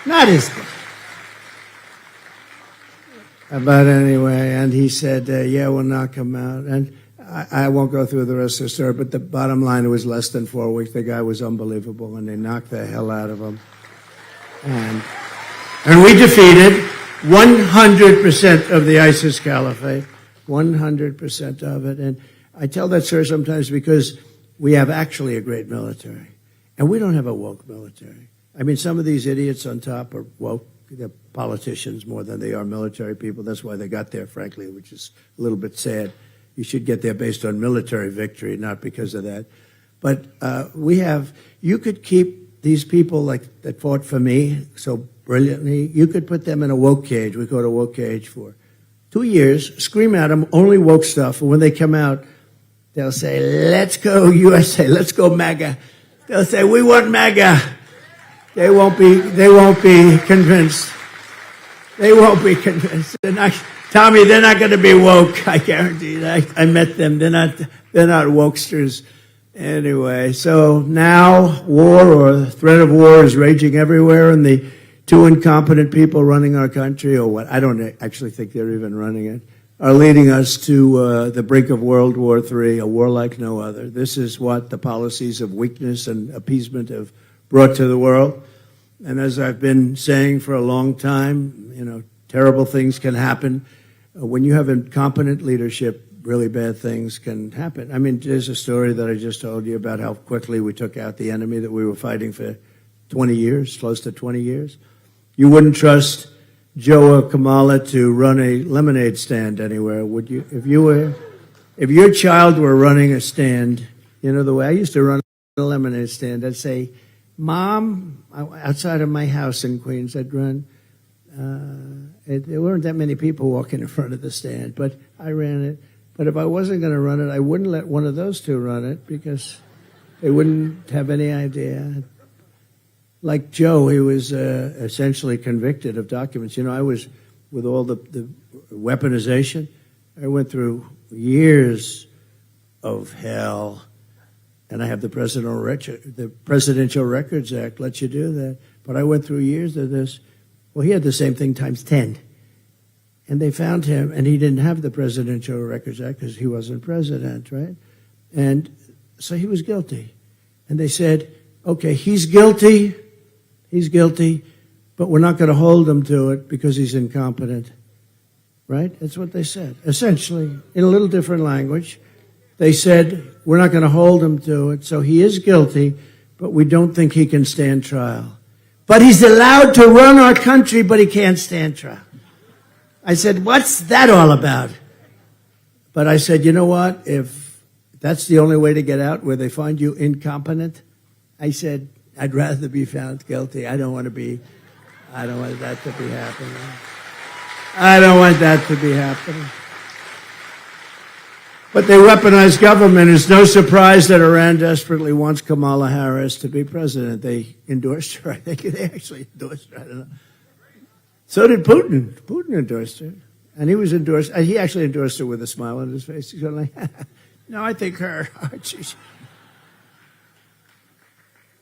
not as good. But anyway, and he said, yeah, we'll knock him out. And I won't go through the rest of the story, but the bottom line, it was less than 4 weeks. The guy was unbelievable, and they knocked the hell out of him. And we defeated 100% of the ISIS caliphate, 100% of it. And I tell that, sir, sometimes because we have actually a great military, and we don't have a woke military. I mean, some of these idiots on top are woke. They're politicians more than they are military people. That's why they got there, frankly, which is a little bit sad. You should get there based on military victory, not because of that. But you could keep these people like that fought for me so brilliantly. You could put them in a woke cage. We go to woke cage for 2 years, scream at them, only woke stuff. And when they come out, they'll say, let's go USA, let's go MAGA. They'll say, we want MAGA. They won't be convinced. They won't be convinced. Tommy, they're not going to be woke. I guarantee you. I met them. They're not wokesters. Anyway, so now war or threat of war is raging everywhere, and the two incompetent people running our country, or what, I don't actually think they're even running it, are leading us to the brink of World War III, a war like no other. This is what the policies of weakness and appeasement have brought to the world. And as I've been saying for a long time, terrible things can happen. When you have incompetent leadership, really bad things can happen. I mean, there's a story that I just told you about how quickly we took out the enemy that we were fighting for 20 years, close to 20 years. You wouldn't trust Joe or Kamala to run a lemonade stand anywhere, would you? If your child were running a stand, you know, the way I used to run a lemonade stand, I'd say, Mom, outside of my house in Queens, I'd run. There weren't that many people walking in front of the stand, but I ran it. But if I wasn't going to run it, I wouldn't let one of those two run it because they wouldn't have any idea. Like Joe, he was essentially convicted of documents. You know, I was, with all the weaponization, I went through years of hell. And I have the Presidential Records Act lets you do that. But I went through years of this. Well, he had the same thing times 10. And they found him, and he didn't have the Presidential Records Act because he wasn't president, right? And so he was guilty. And they said, okay, he's guilty, but we're not going to hold him to it because he's incompetent, right? That's what they said. Essentially, in a little different language, they said, we're not going to hold him to it, so he is guilty, but we don't think he can stand trial. But he's allowed to run our country, but he can't stand trial. I said, what's that all about? But I said, you know what? If that's the only way to get out, where they find you incompetent, I said, I'd rather be found guilty. I don't want that to be happening. I don't want that to be happening. But they weaponized government. It's no surprise that Iran desperately wants Kamala Harris to be president. They endorsed her. I think they actually endorsed her. I don't know. So did Putin. Putin endorsed her. And he was endorsed. He actually endorsed her with a smile on his face. He's going like, no, I think her.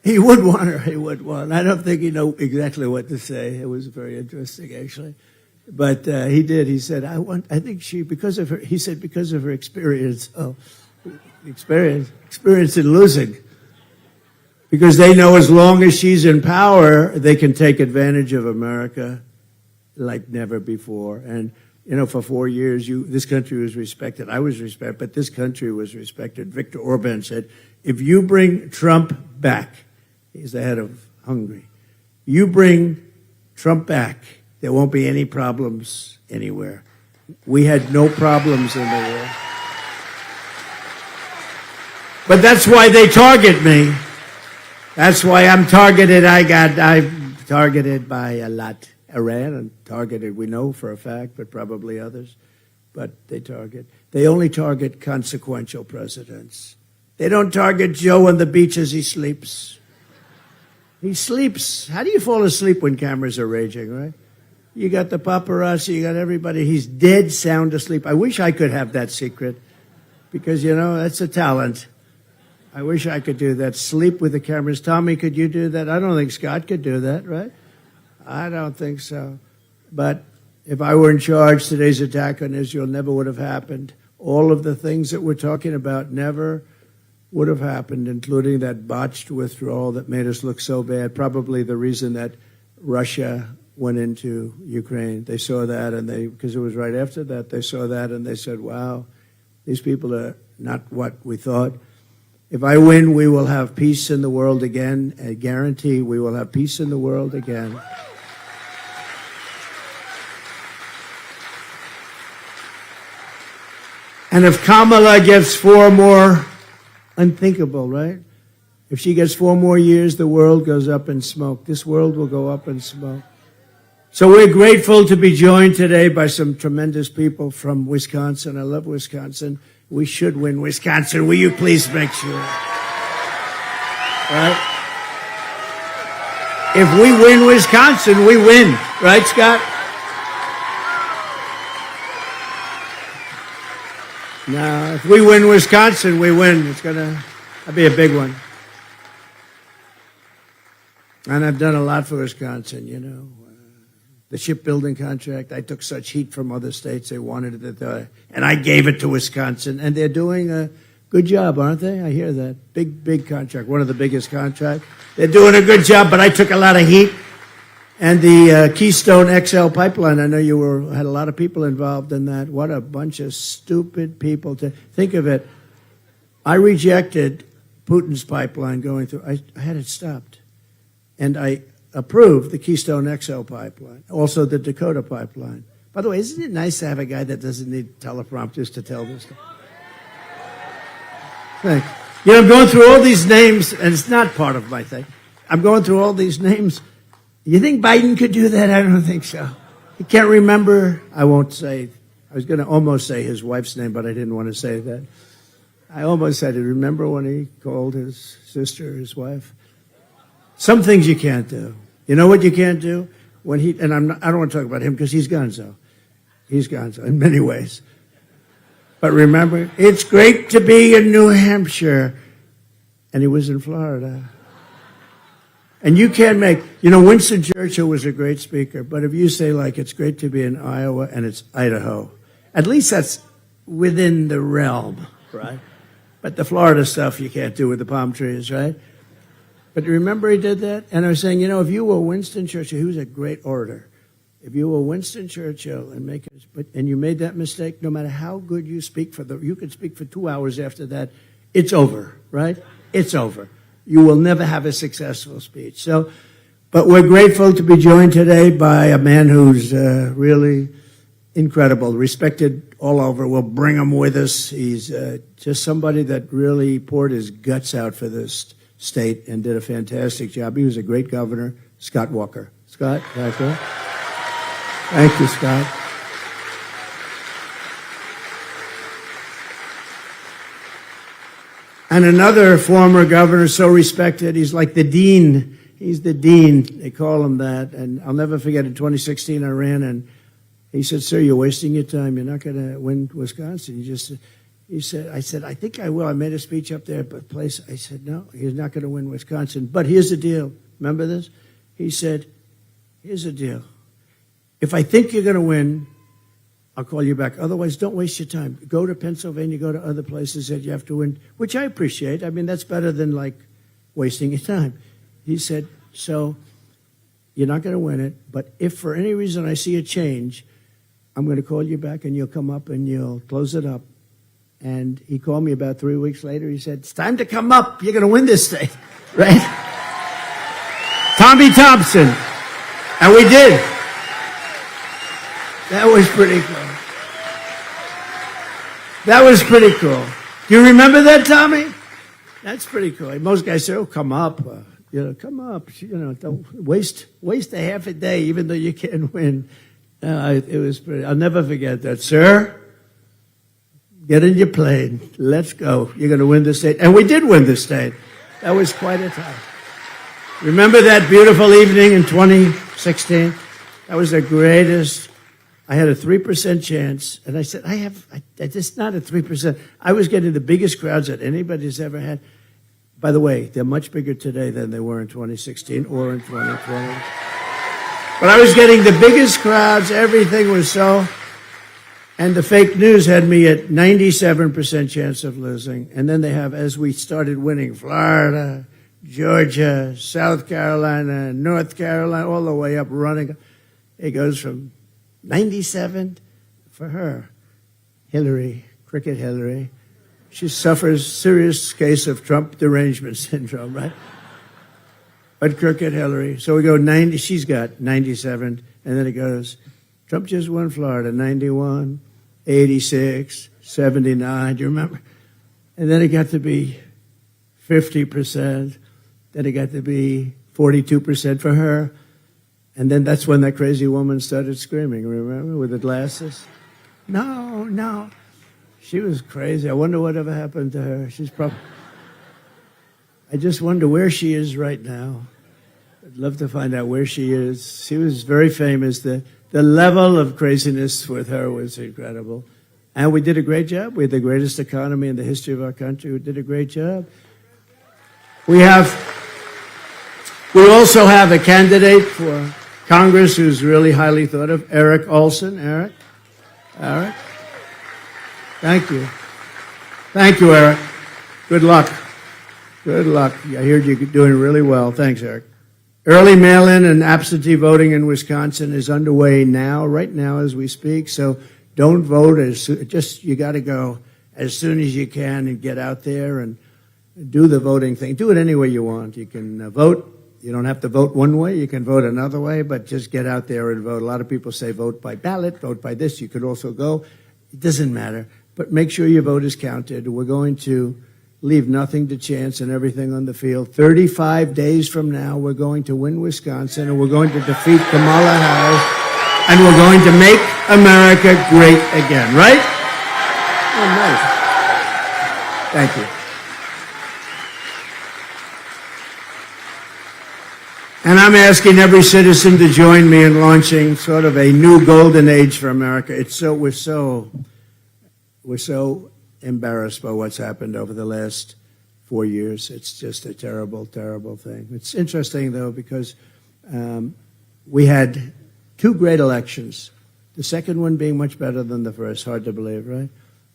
He would want her. He would want. I don't think he knew exactly what to say. It was very interesting, actually. But he did. He said, I think she, because of her, he said, because of her experience. Oh, experience in losing. Because they know as long as she's in power, they can take advantage of America like never before. And, you know, for 4 years, this country was respected. I was respected, but this country was respected. Viktor Orban said, if you bring Trump back, he's the head of Hungary, you bring Trump back, there won't be any problems anywhere. We had no problems in the world. But that's why they target me. That's why I'm targeted. I'm targeted by a lot. Iran and targeted, we know for a fact, but probably others. But they only target consequential presidents. They don't target Joe on the beach as he sleeps. He sleeps. How do you fall asleep when cameras are raging, right? You got the paparazzi, you got everybody. He's dead sound asleep. I wish I could have that secret because, you know, that's a talent. I wish I could do that. Sleep with the cameras. Tommy, could you do that? I don't think Scott could do that, right? I don't think so. But if I were in charge, today's attack on Israel never would have happened. All of the things that we're talking about never would have happened, including that botched withdrawal that made us look so bad. Probably the reason that Russia went into Ukraine. They saw that, and because it was right after that, they saw that, and they said, wow, these people are not what we thought. If I win, we will have peace in the world again. I guarantee we will have peace in the world again. And if Kamala gets 4 more, unthinkable, right? If she gets 4 more years, the world goes up in smoke. This world will go up in smoke. So we're grateful to be joined today by some tremendous people from Wisconsin. I love Wisconsin. We should win Wisconsin. Will you please make sure? Right? If we win Wisconsin, we win. Right, Scott? No, if we win Wisconsin, we win. That'll be a big one. And I've done a lot for Wisconsin, you know. The shipbuilding contract, I took such heat from other states. They wanted it, and I gave it to Wisconsin. And they're doing a good job, aren't they? I hear that. Big contract, one of the biggest contracts. They're doing a good job, but I took a lot of heat. And the Keystone XL pipeline, I know you had a lot of people involved in that. What a bunch of stupid people. To think of it, I rejected Putin's pipeline going through. I had it stopped. And I approved the Keystone XL pipeline, also the Dakota pipeline. By the way, isn't it nice to have a guy that doesn't need teleprompters to tell this stuff? Thank you. I'm going through all these names, and it's not part of my thing. I'm going through all these names. You think Biden could do that? I don't think so. He can't remember. I won't say. I was going to almost say his wife's name, but I didn't want to say that. I almost said it. Remember when he called his sister his wife? Some things you can't do. You know what you can't do? When he, and I don't want to talk about him because he's gonzo. He's gonzo in many ways. But remember, it's great to be in New Hampshire. And he was in Florida. And you can't make, Winston Churchill was a great speaker, but if you say, like, it's great to be in Iowa and it's Idaho, at least that's within the realm, right? But the Florida stuff you can't do with the palm trees, right? But remember he did that? And I was saying, if you were Winston Churchill, he was a great orator. If you were Winston Churchill and you made that mistake, no matter how good you speak you could speak for 2 hours after that, it's over, right? It's over. You will never have a successful speech. But we're grateful to be joined today by a man who's really incredible, respected all over. We'll bring him with us. He's just somebody that really poured his guts out for this state and did a fantastic job. He was a great governor, Scott Walker. Scott, thank you. Thank you, Scott. And another former governor, so respected, he's like the dean. He's the dean. They call him that. And I'll never forget, in 2016, I ran, and he said, "Sir, you're wasting your time. You're not going to win Wisconsin." I said, "I think I will." I made a speech up there, but I said, "No, he's not going to win Wisconsin. But here's the deal." Remember this? He said, "Here's the deal. If I think you're going to win, I'll call you back. Otherwise, don't waste your time. Go to Pennsylvania, go to other places that you have to win," which I appreciate. I mean, that's better than, like, wasting your time. He said, "So you're not going to win it, but if for any reason I see a change, I'm going to call you back and you'll come up and you'll close it up." And he called me about 3 weeks later. He said, "It's time to come up. You're going to win this state," right? Tommy Thompson. And we did. That was pretty cool. That was pretty cool. Do you remember that, Tommy? That's pretty cool. Most guys say, "Oh, come up. Come up. Don't waste a half a day, even though you can't win." It was pretty. I'll never forget that. "Sir, get in your plane. Let's go. You're going to win the state." And we did win the state. That was quite a time. Remember that beautiful evening in 2016? That was the greatest. I had a 3% chance, and I said, it's not a 3%. I was getting the biggest crowds that anybody's ever had. By the way, they're much bigger today than they were in 2016 or in 2020. But I was getting the biggest crowds. Everything was so. And the fake news had me at 97% chance of losing. And then they have, as we started winning, Florida, Georgia, South Carolina, North Carolina, all the way up running. It goes from 97 for her. Hillary, Cricket Hillary. She suffers serious case of Trump derangement syndrome, right? But Cricket Hillary. So we go 90, she's got 97, and then it goes, Trump just won Florida, 91, 86, 79, do you remember? And then it got to be 50%, then it got to be 42% for her. And then that's when that crazy woman started screaming, remember, with the glasses? No. She was crazy. I wonder whatever happened to her. I just wonder where she is right now. I'd love to find out where she is. She was very famous. The level of craziness with her was incredible. And we did a great job. We had the greatest economy in the history of our country. We did a great job. We also have a candidate for Congress who's really highly thought of, Eric Olson. Eric? Thank you. Thank you, Eric. Good luck. Good luck. I heard you're doing really well. Thanks, Eric. Early mail-in and absentee voting in Wisconsin is underway now, right now as we speak. So don't vote. You got to go as soon as you can and get out there and do the voting thing. Do it any way you want. You can vote You don't have to vote one way. You can vote another way, but just get out there and vote. A lot of people say vote by ballot, vote by this. You could also go. It doesn't matter. But make sure your vote is counted. We're going to leave nothing to chance and everything on the field. 35 days from now, we're going to win Wisconsin, and we're going to defeat Kamala Harris, and we're going to make America great again, right? Oh, nice. Thank you. And I'm asking every citizen to join me in launching sort of a new golden age for America. We're so embarrassed by what's happened over the last 4 years. It's just a terrible, terrible thing. It's interesting, though, because we had 2 great elections, the second one being much better than the first. Hard to believe, right?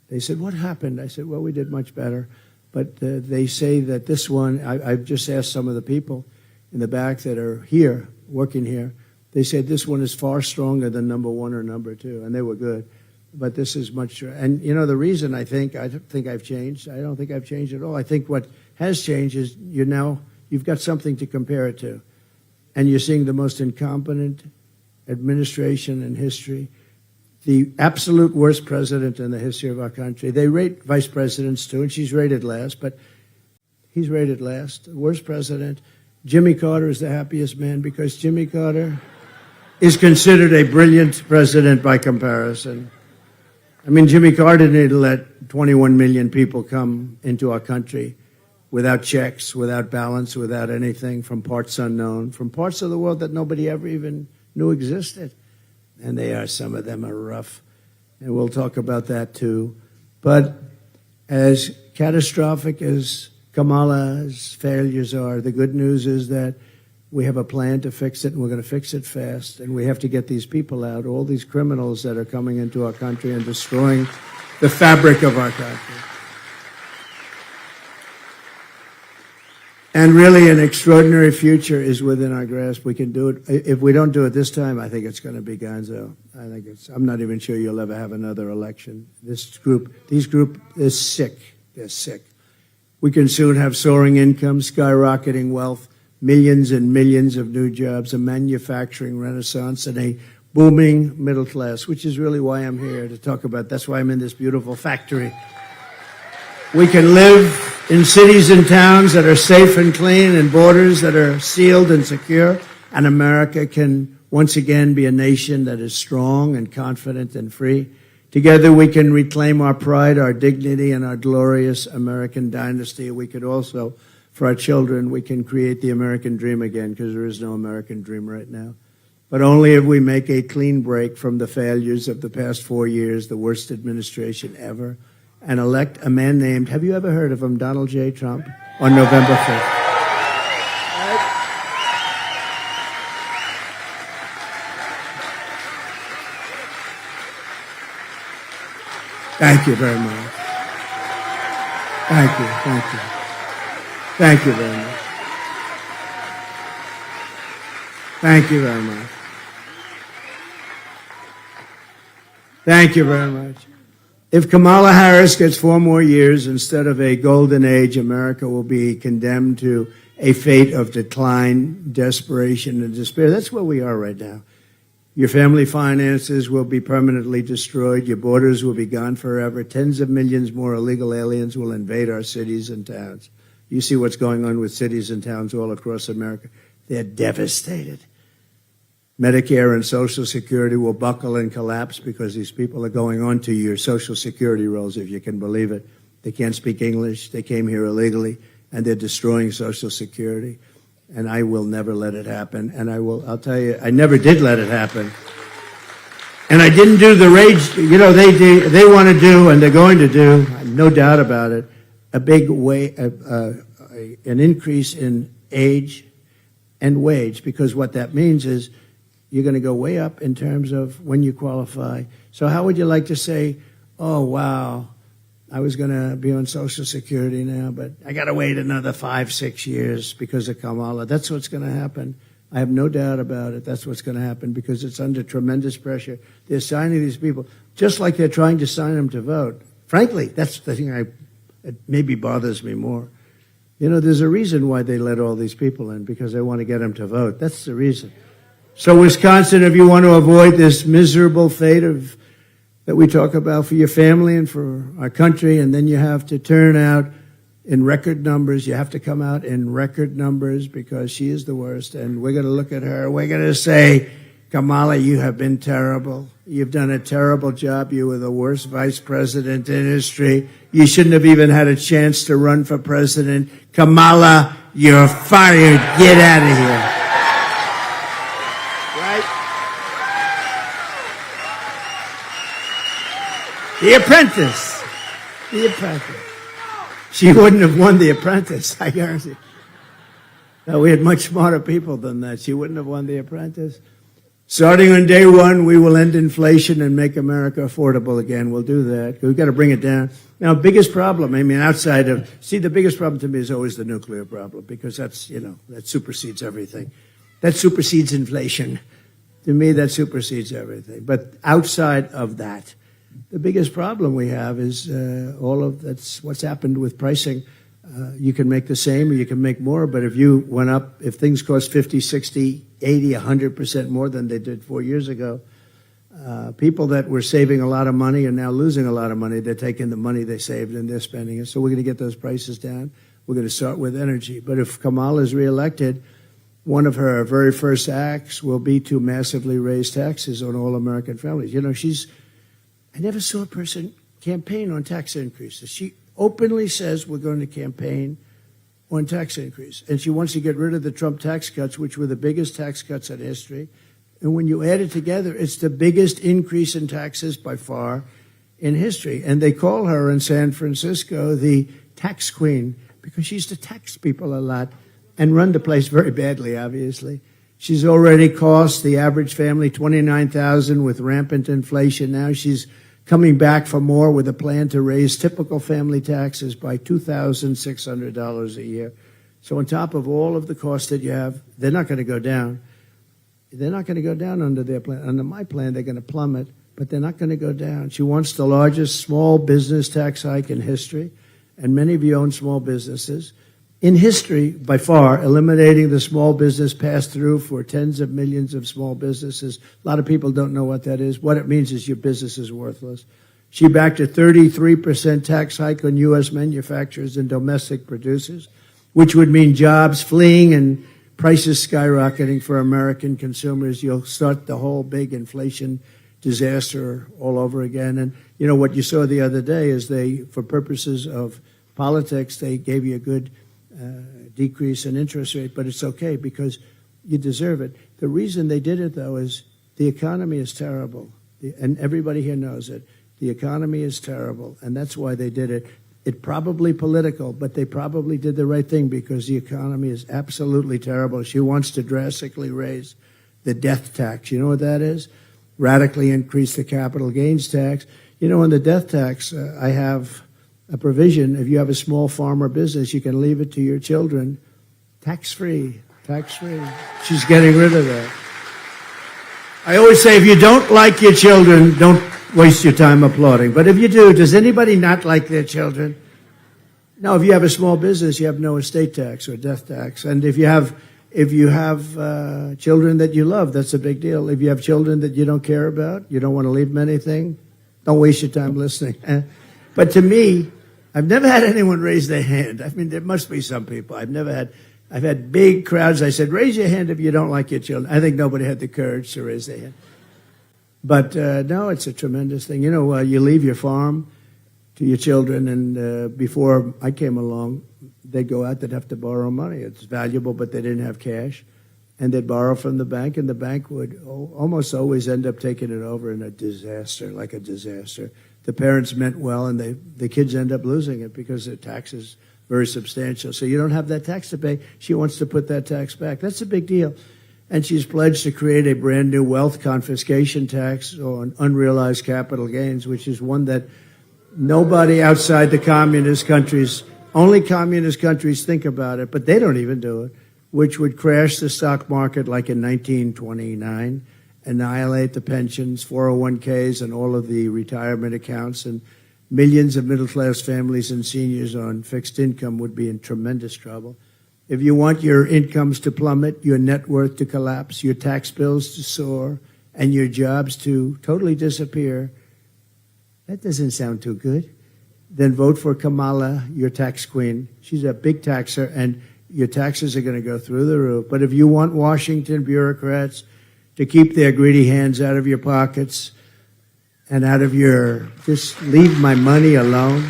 They said, what happened? I said, well, we did much better. But they say that this one, I've just asked some of the people in the back that are here, working here, they said this one is far stronger than number 1 or number 2, and they were good. But this is much, and you know, the reason I think I've changed, I don't think I've changed at all. I think what has changed is you've got something to compare it to. And you're seeing the most incompetent administration in history, the absolute worst president in the history of our country. They rate vice presidents too, and she's rated last, but he's rated last. The worst president. Jimmy Carter is the happiest man because Jimmy Carter is considered a brilliant president by comparison. I mean, Jimmy Carter didn't let 21 million people come into our country without checks, without balance, without anything, from parts unknown, from parts of the world that nobody ever even knew existed. And some of them are rough. And we'll talk about that too. But as catastrophic as Kamala's failures are, the good news is that we have a plan to fix it, and we're going to fix it fast. And we have to get these people out, all these criminals that are coming into our country and destroying the fabric of our country. And really, an extraordinary future is within our grasp. We can do it. If we don't do it this time, I think it's going to be gonzo. I'm not even sure you'll ever have another election. These group is sick. They're sick. We can soon have soaring incomes, skyrocketing wealth, millions and millions of new jobs, a manufacturing renaissance, and a booming middle class, which is really why I'm here to talk about. That's why I'm in this beautiful factory. We can live in cities and towns that are safe and clean, and borders that are sealed and secure, and America can once again be a nation that is strong and confident and free. Together we can reclaim our pride, our dignity, and our glorious American dynasty. We could also, for our children, we can create the American dream again, because there is no American dream right now. But only if we make a clean break from the failures of the past 4 years, the worst administration ever, and elect a man named, have you ever heard of him, Donald J. Trump, on November 5th. Thank you very much. Thank you. Thank you very much. Thank you very much. Thank you very much. If Kamala Harris gets 4 more years instead of a golden age, America will be condemned to a fate of decline, desperation, and despair. That's where we are right now. Your family finances will be permanently destroyed. Your borders will be gone forever. Tens of millions more illegal aliens will invade our cities and towns. You see what's going on with cities and towns all across America. They're devastated. Medicare and Social Security will buckle and collapse because these people are going on to your Social Security rolls, if you can believe it. They can't speak English. They came here illegally, and they're destroying Social Security. And I will never let it happen. And I'll tell you, I never did let it happen. And I didn't do the rage, they want to do, and they're going to do, no doubt about it, a big an increase in age and wage, because what that means is you're going to go way up in terms of when you qualify. So how would you like to say, oh, wow, I was going to be on Social Security now, but I got to wait another 5-6 years because of Kamala. That's what's going to happen. I have no doubt about it. That's what's going to happen because it's under tremendous pressure. They're signing these people just like they're trying to sign them to vote. Frankly, that's the thing that maybe bothers me more. You know, there's a reason why they let all these people in, because they want to get them to vote. That's the reason. So, Wisconsin, if you want to avoid this miserable fate that we talk about for your family and for our country, and then you have to turn out in record numbers. You have to come out in record numbers because she is the worst. And we're going to look at her. We're going to say, Kamala, you have been terrible. You've done a terrible job. You were the worst vice president in history. You shouldn't have even had a chance to run for president. Kamala, you're fired. Get out of here. Right? The Apprentice. The Apprentice. She wouldn't have won The Apprentice, I guarantee. No, we had much smarter people than that. She wouldn't have won The Apprentice. Starting on day one, we will end inflation and make America affordable again. We'll do that. We've got to bring it down. Now, biggest problem, I mean, outside of, see, the biggest problem to me is always the nuclear problem, because that's, you know, that supersedes everything. That supersedes inflation. To me, that supersedes everything. But outside of that, the biggest problem we have is that's what's happened with pricing. You can make the same or you can make more, but if you went up, if things cost 50, 60, 80, 100% more than they did 4 years ago, people that were saving a lot of money are now losing a lot of money. They're taking the money they saved and they're spending it. So we're going to get those prices down. We're going to start with energy. But if Kamala is reelected, one of her very first acts will be to massively raise taxes on all American families. You know, I never saw a person campaign on tax increases. She openly says we're going to campaign on tax increase. And she wants to get rid of the Trump tax cuts, which were the biggest tax cuts in history. And when you add it together, it's the biggest increase in taxes by far in history. And they call her in San Francisco the tax queen because she used to tax people a lot and run the place very badly, obviously. She's already cost the average family $29,000 with rampant inflation. Now she's coming back for more with a plan to raise typical family taxes by $2,600 a year. So on top of all of the costs that you have, they're not going to go down. They're not going to go down under their plan. Under my plan, they're going to plummet, but they're not going to go down. She wants the largest small business tax hike in history, and many of you own small businesses. In history, by far, eliminating the small business pass-through for tens of millions of small businesses. A lot of people don't know what that is. What it means is your business is worthless. She backed a 33% tax hike on U.S. manufacturers and domestic producers, which would mean jobs fleeing and prices skyrocketing for American consumers. You'll start the whole big inflation disaster all over again. And, you know, what you saw the other day is for purposes of politics, they gave you a good decrease in interest rate, but it's okay because you deserve it. The reason they did it, though, is the economy is terrible, and everybody here knows it. The economy is terrible, and that's why they did it. It's probably political, but they probably did the right thing because the economy is absolutely terrible. She wants to drastically raise the death tax. You know what that is? Radically increase the capital gains tax. You know, in the death tax, I have a provision. If you have a small farmer business, you can leave it to your children tax-free. Tax-free. She's getting rid of that. I always say, if you don't like your children, don't waste your time applauding. But if you do, does anybody not like their children? No, if you have a small business, you have no estate tax or death tax. And if you have children that you love, that's a big deal. If you have children that you don't care about, you don't want to leave them anything, don't waste your time listening. But to me, I've never had anyone raise their hand. I mean, there must be some people. I've had big crowds. I said, raise your hand if you don't like your children. I think nobody had the courage to raise their hand. But no, it's a tremendous thing. You know, you leave your farm to your children, and before I came along, they'd go out, they'd have to borrow money. It's valuable, but they didn't have cash. And they'd borrow from the bank, and the bank would almost always end up taking it over in a disaster, like a disaster. The parents meant well, and the kids end up losing it because the tax is very substantial. So you don't have that tax to pay. She wants to put that tax back. That's a big deal. And she's pledged to create a brand new wealth confiscation tax on unrealized capital gains, which is one that nobody outside the communist countries, only communist countries think about it, but they don't even do it, which would crash the stock market like in 1929, annihilate the pensions, 401ks, and all of the retirement accounts, and Millions of middle-class families and seniors on fixed income would be in tremendous trouble. If you want your incomes to plummet, your net worth to collapse, your tax bills to soar, and your jobs to totally disappear, that doesn't sound too good. Then vote for Kamala, your tax queen. She's a big taxer, and your taxes are going to go through the roof. But if you want Washington bureaucrats to keep their greedy hands out of your pockets and out of your, just leave my money alone.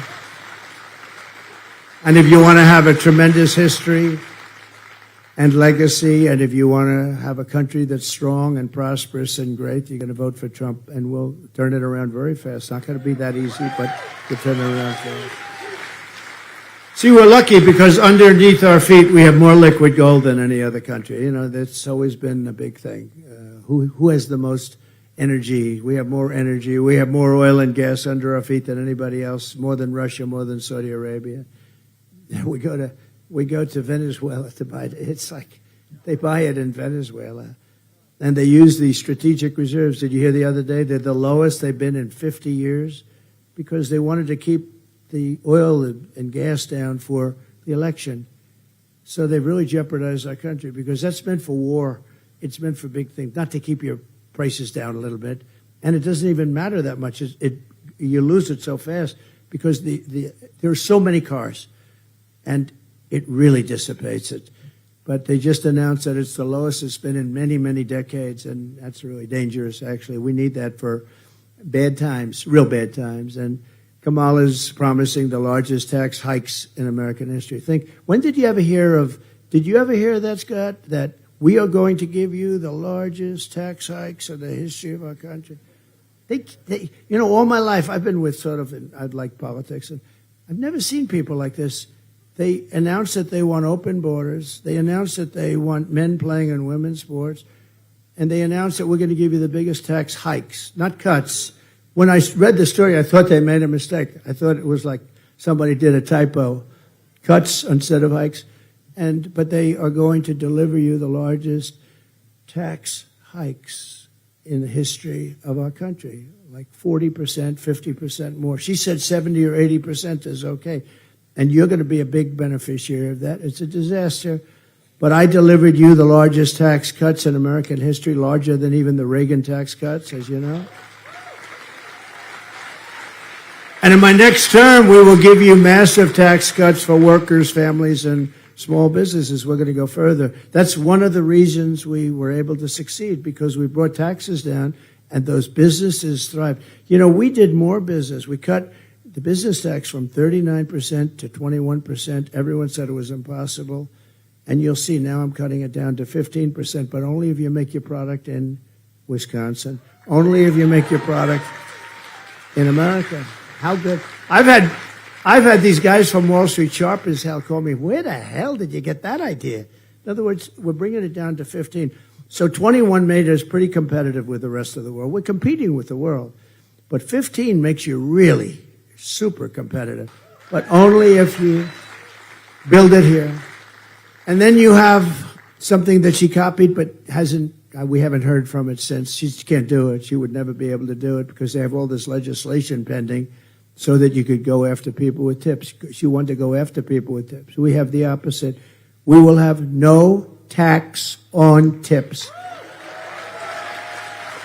And if you want to have a tremendous history and legacy, and if you want to have a country that's strong and prosperous and great, you're going to vote for Trump, and we'll turn it around very fast. It's not going to be that easy, but we'll turn it around fast. See, we're lucky because underneath our feet we have more liquid gold than any other country. You know, that's always been a big thing. Who has the most energy? We have more energy. We have more oil and gas under our feet than anybody else, more than Russia, more than Saudi Arabia. We go to Venezuela to buy it. It's like they buy it in Venezuela. And they use the strategic reserves. Did you hear the other day? They're the lowest they've been in 50 years because they wanted to keep the oil and gas down for the election. So they've really jeopardized our country because that's meant for war. It's meant for big things, not to keep your prices down a little bit. And it doesn't even matter that much. You lose it so fast because there are so many cars. And it really dissipates it. But they just announced that it's the lowest it's been in many, many decades, and that's really dangerous, actually. We need that for bad times, real bad times. And Kamala's promising the largest tax hikes in American history. Did you ever hear that, Scott, that we are going to give you the largest tax hikes in the history of our country? All my life I've been with I'd like politics, and I've never seen people like this. They announced that they want open borders. They announced that they want men playing in women's sports. And they announced that we're going to give you the biggest tax hikes, not cuts. When I read the story, I thought they made a mistake. I thought it was like somebody did a typo. Cuts instead of hikes. But they are going to deliver you the largest tax hikes in the history of our country, like 40%, 50% more. She said 70 or 80% is okay. And you're going to be a big beneficiary of that. It's a disaster. But I delivered you the largest tax cuts in American history, larger than even the Reagan tax cuts, as you know. And in my next term, we will give you massive tax cuts for workers, families, and small businesses. We're going to go further. That's one of the reasons we were able to succeed, because we brought taxes down and those businesses thrived. We did more business. We cut the business tax from 39% to 21%. Everyone said it was impossible. And you'll see now I'm cutting it down to 15%, but only if you make your product in Wisconsin. Only if you make your product in America. How good. I've had these guys from Wall Street, sharp as hell, call me, where the hell did you get that idea? In other words, we're bringing it down to 15. So 21 made us pretty competitive with the rest of the world. We're competing with the world. But 15 makes you really super competitive, but only if you build it here. And then you have something that she copied but we haven't heard from it since. She can't do it. She would never be able to do it because they have all this legislation pending so that you could go after people with tips. She wanted to go after people with tips. We have the opposite. We will have no tax on tips.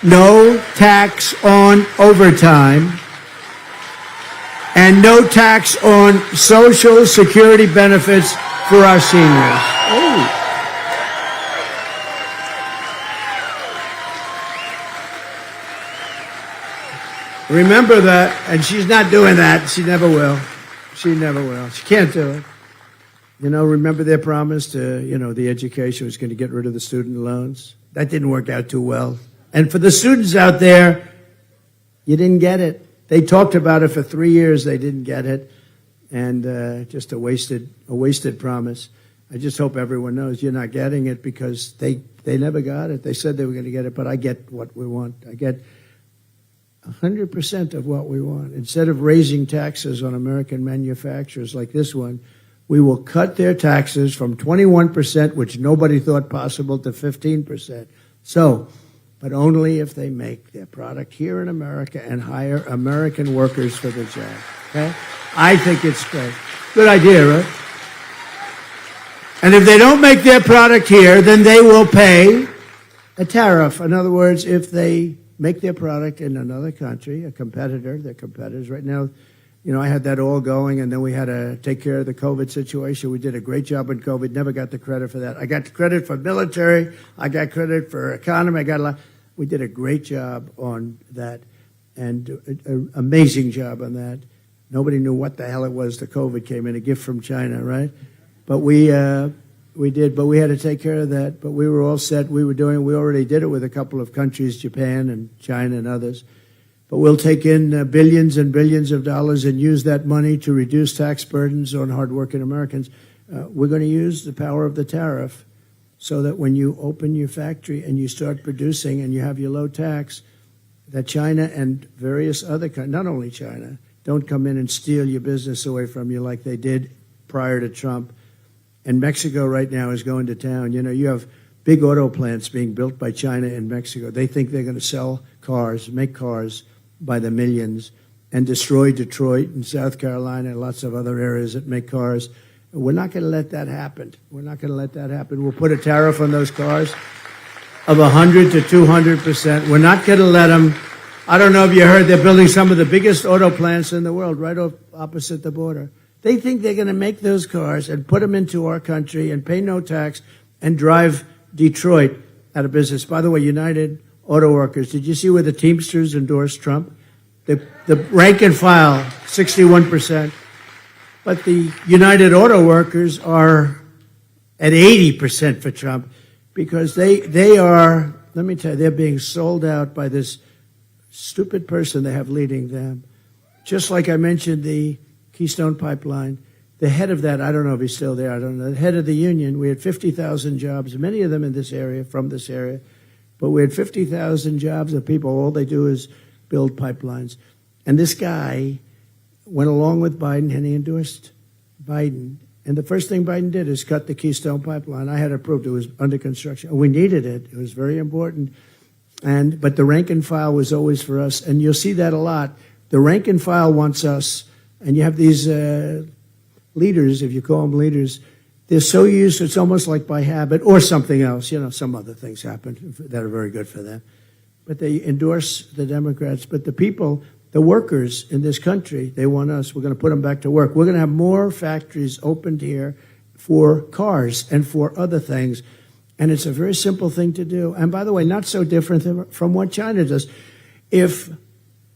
No tax on overtime. And no tax on Social Security benefits for our seniors. Oh. Remember that, and she's not doing that. She never will. She never will. She can't do it. Remember their promise to, the education was going to get rid of the student loans? That didn't work out too well. And for the students out there, you didn't get it. They talked about it for 3 years. They didn't get it. And just a wasted promise. I just hope everyone knows you're not getting it because they never got it. They said they were going to get it, but I get what we want. I get 100% of what we want. Instead of raising taxes on American manufacturers like this one, we will cut their taxes from 21%, which nobody thought possible, to 15%. So but only if they make their product here in America and hire American workers for the job. Okay? I think it's great. Good idea, right? And if they don't make their product here, then they will pay a tariff. In other words, if they make their product in another country, a competitor, they're competitors. Right now, I had that all going, and then we had to take care of the COVID situation. We did a great job on COVID, never got the credit for that. I got the credit for military, I got credit for economy, I got a lot. We did a great job on that, and an amazing job on that. Nobody knew what the hell it was. The COVID came in, a gift from China, right? But we did, but we had to take care of that. But we were all set. We already did it with a couple of countries, Japan and China and others. But we'll take in billions and billions of dollars and use that money to reduce tax burdens on hardworking Americans. We're going to use the power of the tariff so that when you open your factory and you start producing and you have your low tax, that China and various other countries, not only China, don't come in and steal your business away from you like they did prior to Trump. And Mexico right now is going to town. You have big auto plants being built by China in Mexico. They think they're going to sell cars, make cars by the millions, and destroy Detroit and South Carolina and lots of other areas that make cars. We're not going to let that happen. We're not going to let that happen. We'll put a tariff on those cars of 100 to 200%. We're not going to let them. I don't know if you heard, they're building some of the biggest auto plants in the world right opposite the border. They think they're going to make those cars and put them into our country and pay no tax and drive Detroit out of business. By the way, United Auto Workers, did you see where the Teamsters endorsed Trump? The rank and file, 61%. But the United Auto Workers are at 80% for Trump because they are, let me tell you, they're being sold out by this stupid person they have leading them. Just like I mentioned the Keystone Pipeline, the head of that, I don't know if he's still there, I don't know, the head of the union, we had 50,000 jobs, many of them in this area, from this area, but we had 50,000 jobs of people, all they do is build pipelines. And this guy went along with Biden and he endorsed Biden. And the first thing Biden did is cut the Keystone Pipeline. I had approved it was under construction. We needed it. It was very important. But the rank and file was always for us. And you'll see that a lot. The rank and file wants us. And you have these leaders, if you call them leaders, they're so used to it's almost like by habit or something else. Some other things happen that are very good for them. But they endorse the Democrats. But the people, the workers in this country, they want us. We're going to put them back to work. We're going to have more factories opened here for cars and for other things. And it's a very simple thing to do. And by the way, not so different from what China does. If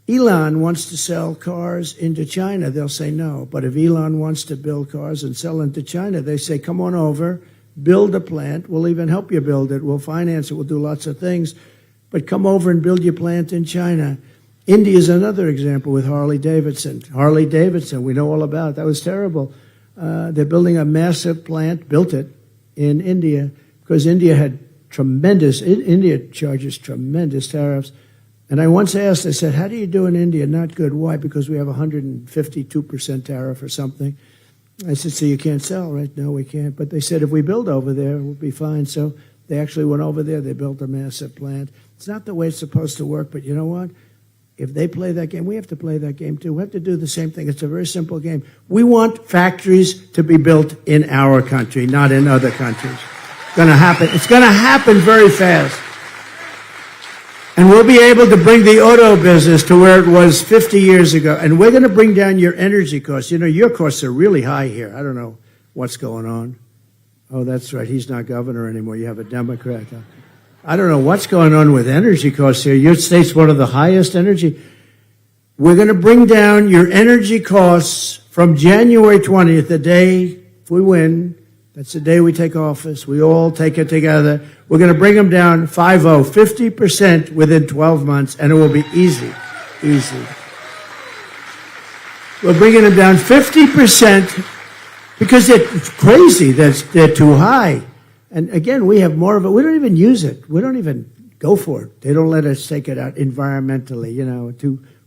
Elon wants to sell cars into China, they'll say no. But if Elon wants to build cars and sell into China, they say, come on over, build a plant. We'll even help you build it. We'll finance it. We'll do lots of things. But come over and build your plant in China. India is another example with Harley Davidson. Harley Davidson, we know all about. That was terrible. They're building a massive plant, built it in India, because India charges tremendous tariffs. And I once asked, I said, how do you do in India? Not good. Why? Because we have 152% tariff or something. I said, so you can't sell, right? No, we can't. But they said, if we build over there, we'll be fine. So they actually went over there. They built a massive plant. It's not the way it's supposed to work, but you know what? If they play that game, we have to play that game too. We have to do the same thing. It's a very simple game. We want factories to be built in our country, not in other countries. It's going to happen. It's going to happen very fast. And we'll be able to bring the auto business to where it was 50 years ago. And we're going to bring down your energy costs. Your costs are really high here. I don't know what's going on. Oh, that's right. He's not governor anymore. You have a Democrat. I don't know what's going on with energy costs here. Your state's one of the highest energy. We're going to bring down your energy costs from January 20th, the day, if we win, that's the day we take office. We all take it together. We're going to bring them down 50% within 12 months, and it will be easy. We're bringing them down 50% because it's crazy. They're too high. And again, we have more of it. We don't even use it. We don't even go for it. They don't let us take it out environmentally,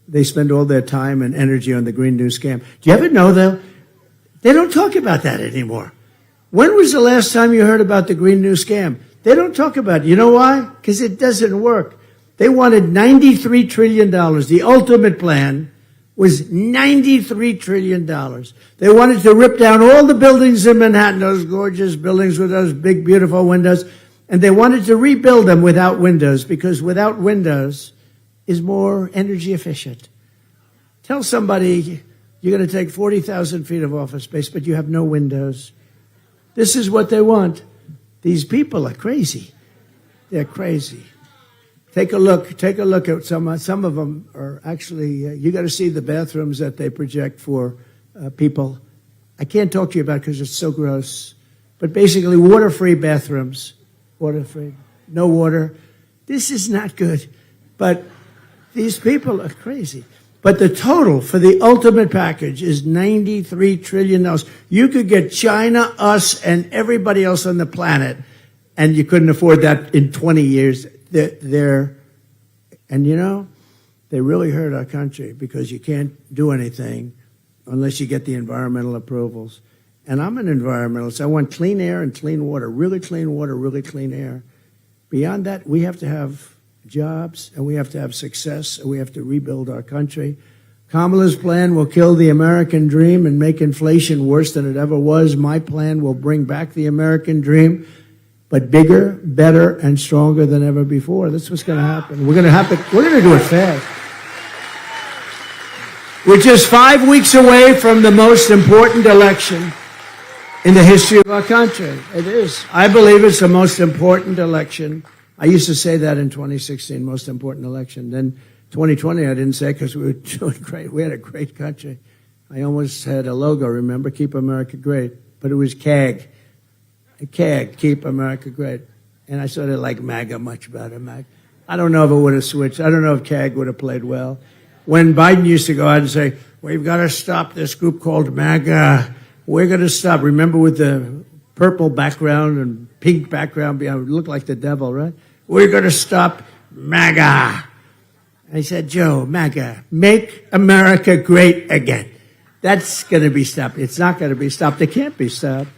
they spend all their time and energy on the Green New Scam. Do you ever know, though? They don't talk about that anymore. When was the last time you heard about the Green New Scam? They don't talk about it. You know why? Because it doesn't work. They wanted $93 trillion. The ultimate plan was $93 trillion. They wanted to rip down all the buildings in Manhattan, those gorgeous buildings with those big, beautiful windows, and they wanted to rebuild them without windows, because without windows is more energy efficient. Tell somebody you're going to take 40,000 feet of office space, but you have no windows. This is what they want. These people are crazy. They're crazy. Take a look at some of them are actually, you got to see the bathrooms that they project for people. I can't talk to you about it because it's so gross. But basically, water-free bathrooms. Water-free. No water. This is not good. But these people are crazy. But the total for the ultimate package is $93 trillion. You could get China, us, and everybody else on the planet, and you couldn't afford that in 20 years. And you know, they really hurt our country because you can't do anything unless you get the environmental approvals. And I'm an environmentalist. I want clean air and clean water, really clean air. Beyond that, we have to have jobs, and we have to have success, and we have to rebuild our country. Kamala's plan will kill the American dream and make inflation worse than it ever was. My plan will bring back the American dream, but bigger, better, and stronger than ever before. That's what's going to happen. We're going to do it fast. We're just 5 weeks away from the most important election in the history of our country. It is. I believe it's the most important election. I used to say that in 2016, most important election. Then 2020, I didn't say because we were doing great. We had a great country. I almost had a logo, remember? Keep America Great. But it was CAG. CAG, Keep America Great. And I sort of like MAGA much better. MAGA. I don't know if it would have switched. I don't know if CAG would have played well. When Biden used to go out and say, we've got to stop this group called MAGA. We're going to stop. Remember with the purple background and pink background behind it looked like the devil, right? We're going to stop MAGA. I said, Joe, MAGA, make America great again. That's going to be stopped. It's not going to be stopped. It can't be stopped.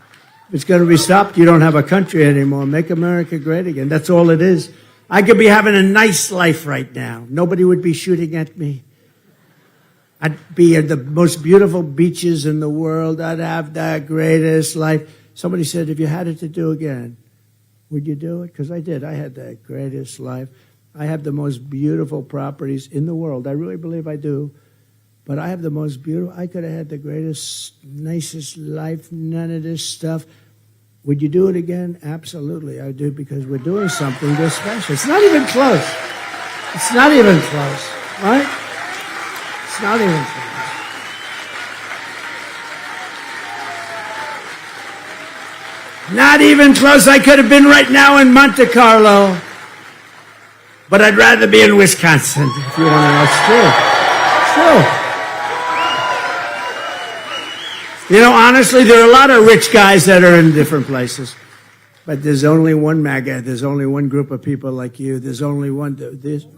If it's going to be stopped, you don't have a country anymore. Make America great again. That's all it is. I could be having a nice life right now. Nobody would be shooting at me. I'd be at the most beautiful beaches in the world. I'd have the greatest life. Somebody said, if you had it to do again, would you do it? Because I did. I had the greatest life. I have the most beautiful properties in the world. I really believe I do. But I have the most beautiful. I could have had the greatest, nicest life, none of this stuff. Would you do it again? Absolutely, I do, because we're doing something this special. It's not even close. It's not even close, right? It's not even close. Not even close. I could have been right now in Monte Carlo, but I'd rather be in Wisconsin, if you want to know. It's true. It's true. You know, honestly, there are a lot of rich guys that are in different places. But there's only one MAGA. There's only one group of people like you. There's only one.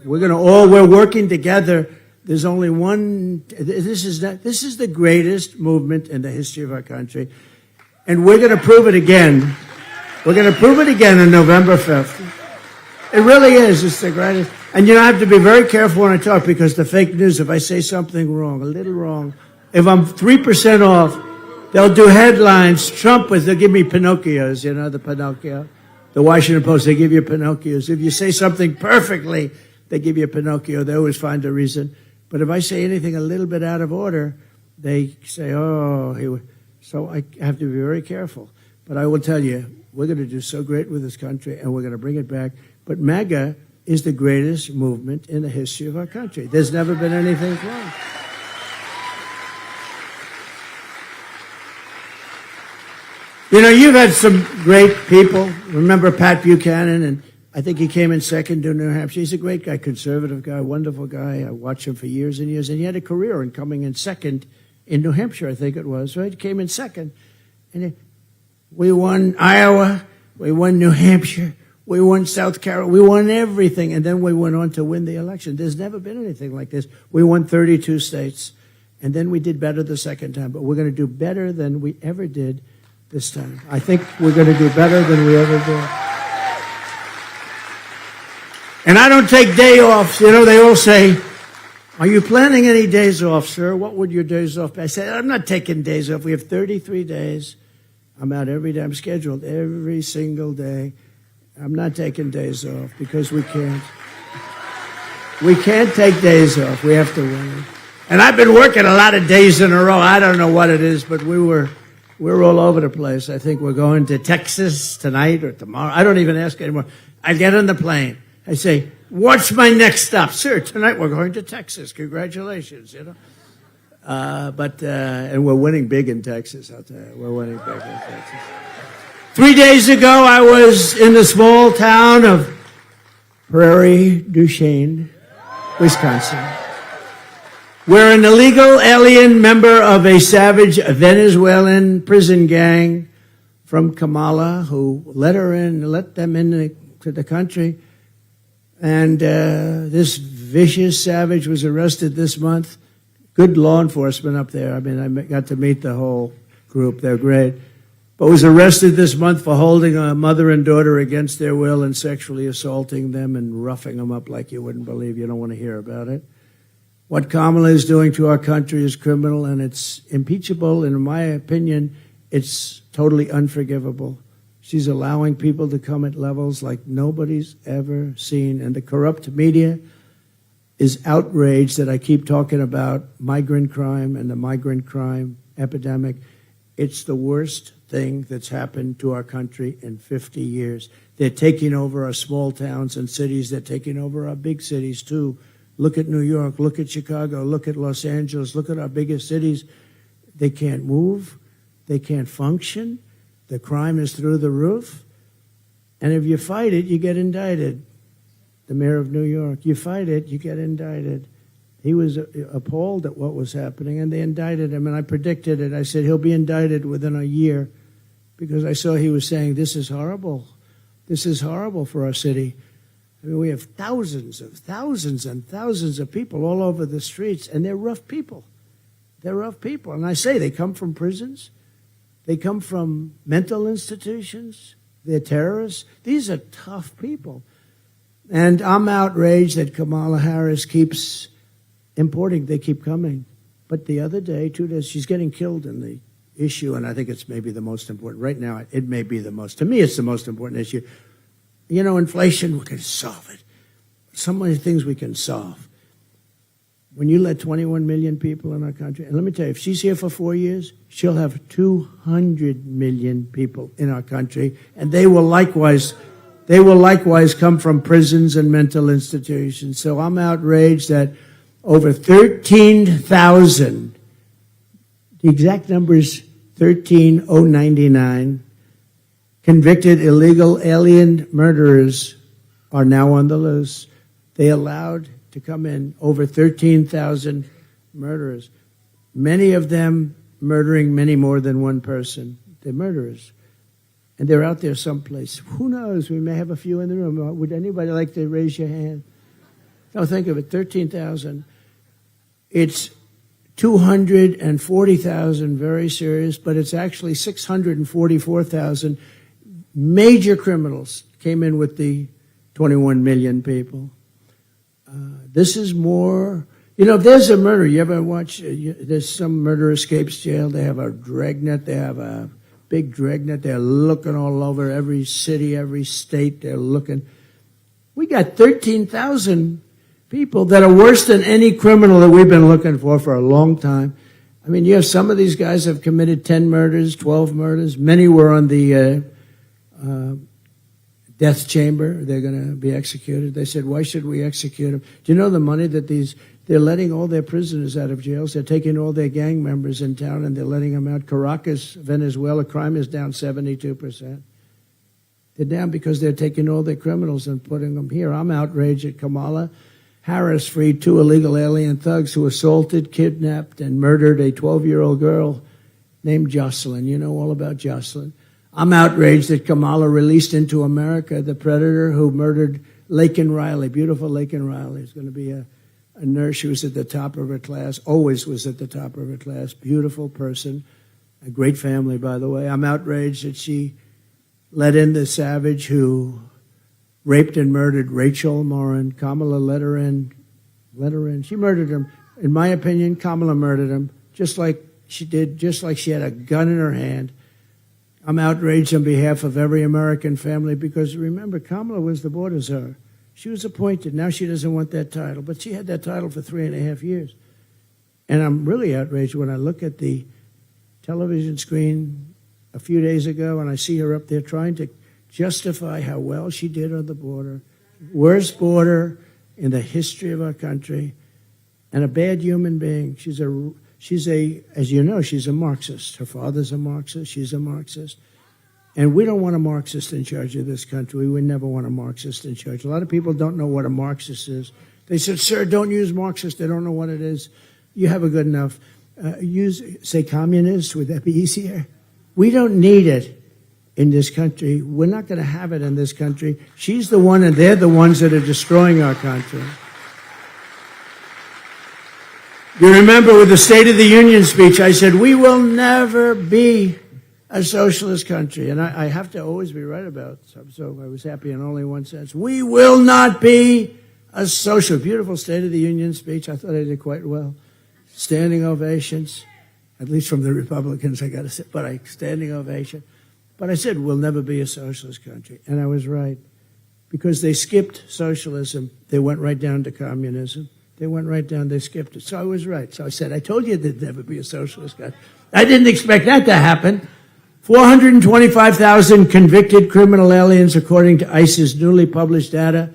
We're working together. There's only one. This is the greatest movement in the history of our country. And we're going to prove it again. We're going to prove it again on November 5th. It really is. It's the greatest. And you know, I have to be very careful when I talk, because the fake news, if I say something wrong, a little wrong, if I'm 3% off, they'll do headlines. They'll give me Pinocchios, you know, the Pinocchio. The Washington Post, they give you Pinocchios. If you say something perfectly, they give you a Pinocchio. They always find a reason. But if I say anything a little bit out of order, they say, so I have to be very careful. But I will tell you, we're going to do so great with this country, and we're going to bring it back. But MAGA is the greatest movement in the history of our country. There's never been anything wrong. You know, you've had some great people. Remember Pat Buchanan, and I think he came in second in New Hampshire. He's a great guy, conservative guy, wonderful guy. I watched him for years and years, and he had a career in coming in second in New Hampshire, I think it was, right? He came in second. And we won Iowa, we won New Hampshire, we won South Carolina, we won everything, and then we went on to win the election. There's never been anything like this. We won 32 states, and then we did better the second time, but we're going to do better than we ever did this time. I think we're going to do better than we ever did. And I don't take day offs. You know, they all say, are you planning any days off, sir? What would your days off be? I said, I'm not taking days off. We have 33 days. I'm out every day. I'm scheduled every single day. I'm not taking days off because we can't. We can't take days off. We have to work. And I've been working a lot of days in a row. I don't know what it is, but we're all over the place. I think we're going to Texas tonight or tomorrow. I don't even ask anymore. I get on the plane. I say, what's my next stop? Sir, tonight we're going to Texas. Congratulations, you know. And we're winning big in Texas, I'll tell you. We're winning big in Texas. 3 days ago, I was in the small town of Prairie du Chien, Wisconsin, where an illegal alien member of a savage Venezuelan prison gang from Kamala, who let them into the country, and this vicious savage was arrested this month. Good law enforcement up there. I mean, I got to meet the whole group. They're great. But was arrested this month for holding a mother and daughter against their will and sexually assaulting them and roughing them up like you wouldn't believe. You don't want to hear about it. What Kamala is doing to our country is criminal, and it's impeachable. And in my opinion, it's totally unforgivable. She's allowing people to come at levels like nobody's ever seen. And the corrupt media is outraged that I keep talking about migrant crime and the migrant crime epidemic. It's the worst thing that's happened to our country in 50 years. They're taking over our small towns and cities. They're taking over our big cities, too. Look at New York. Look at Chicago. Look at Los Angeles. Look at our biggest cities. They can't move. They can't function. The crime is through the roof. And if you fight it, you get indicted. The mayor of New York, you fight it, you get indicted. He was appalled at what was happening, and they indicted him, and I predicted it. I said he'll be indicted within a year because I saw he was saying, this is horrible. This is horrible for our city. I mean, we have thousands and thousands of people all over the streets, and they're rough people. They're rough people. And I say they come from prisons. They come from mental institutions. They're terrorists. These are tough people. And I'm outraged that Kamala Harris keeps importing. They keep coming. But the other day, 2 days, she's getting killed in the issue, and I think it's maybe the most important. Right now, it may be the most. To me, it's the most important issue. You know, inflation, we can solve it. So many things we can solve. When you let 21 million people in our country, and let me tell you, if she's here for 4 years, she'll have 200 million people in our country, and they will likewise come from prisons and mental institutions. So I'm outraged that over 13,000, the exact number is 13,099, convicted illegal alien murderers are now on the loose. They allowed to come in over 13,000 murderers, many of them murdering many more than one person. They're murderers. And they're out there someplace. Who knows? We may have a few in the room. Would anybody like to raise your hand? No, think of it, 13,000. It's 240,000 very serious, but it's actually 644,000 major criminals came in with the 21 million people. This is more, you know, if there's a murder, you ever watch, there's some murder escapes jail, they have a dragnet, they have a big dragnet, they're looking all over every city, every state, they're looking. We got 13,000 people that are worse than any criminal that we've been looking for a long time. I mean, you have some of these guys have committed 10 murders, 12 murders. Many were on the death chamber. They're going to be executed. They said, why should we execute them? Do you know the money that they're letting all their prisoners out of jails? They're taking all their gang members in town and they're letting them out. Caracas, Venezuela, crime is down 72%. They're down because they're taking all their criminals and putting them here. I'm outraged at Kamala Harris freed 2 illegal alien thugs who assaulted, kidnapped, and murdered a 12-year-old girl named Jocelyn. You know all about Jocelyn. I'm outraged that Kamala released into America the predator who murdered Laken Riley, beautiful Laken Riley. Is going to be a nurse. She was at the top of her class, always was at the top of her class. Beautiful person, a great family, by the way. I'm outraged that she let in the savage who raped and murdered Rachel Morin. Kamala let her in. She murdered him. In my opinion, Kamala murdered him, just like she did, just like she had a gun in her hand. I'm outraged on behalf of every American family because, remember, Kamala was the border czar. She was appointed. Now she doesn't want that title, but she had that title for 3.5 years. And I'm really outraged when I look at the television screen a few days ago and I see her up there trying to justify how well she did on the border. Worst border in the history of our country, and a bad human being. She's a, as you know, she's a Marxist. Her father's a Marxist. She's a Marxist. And we don't want a Marxist in charge of this country. We would never want a Marxist in charge. A lot of people don't know what a Marxist is. They said, sir, don't use Marxist. They don't know what it is. You have a good enough. Say communist. Would that be easier? We don't need it in this country. We're not going to have it in this country. She's the one, and they're the ones that are destroying our country. You remember with the State of the Union speech, I said, we will never be a socialist country. And I have to always be right about something, so I was happy in only one sense. We will not be a social. Beautiful State of the Union speech. I thought I did quite well. Standing ovations, at least from the Republicans, I got to say, but standing ovation. But I said, we'll never be a socialist country. And I was right, because they skipped socialism. They went right down to communism. They went right down, they skipped it. So I was right. So I said, I told you there'd never be a socialist country. I didn't expect that to happen. 425,000 convicted criminal aliens, according to ICE's newly published data,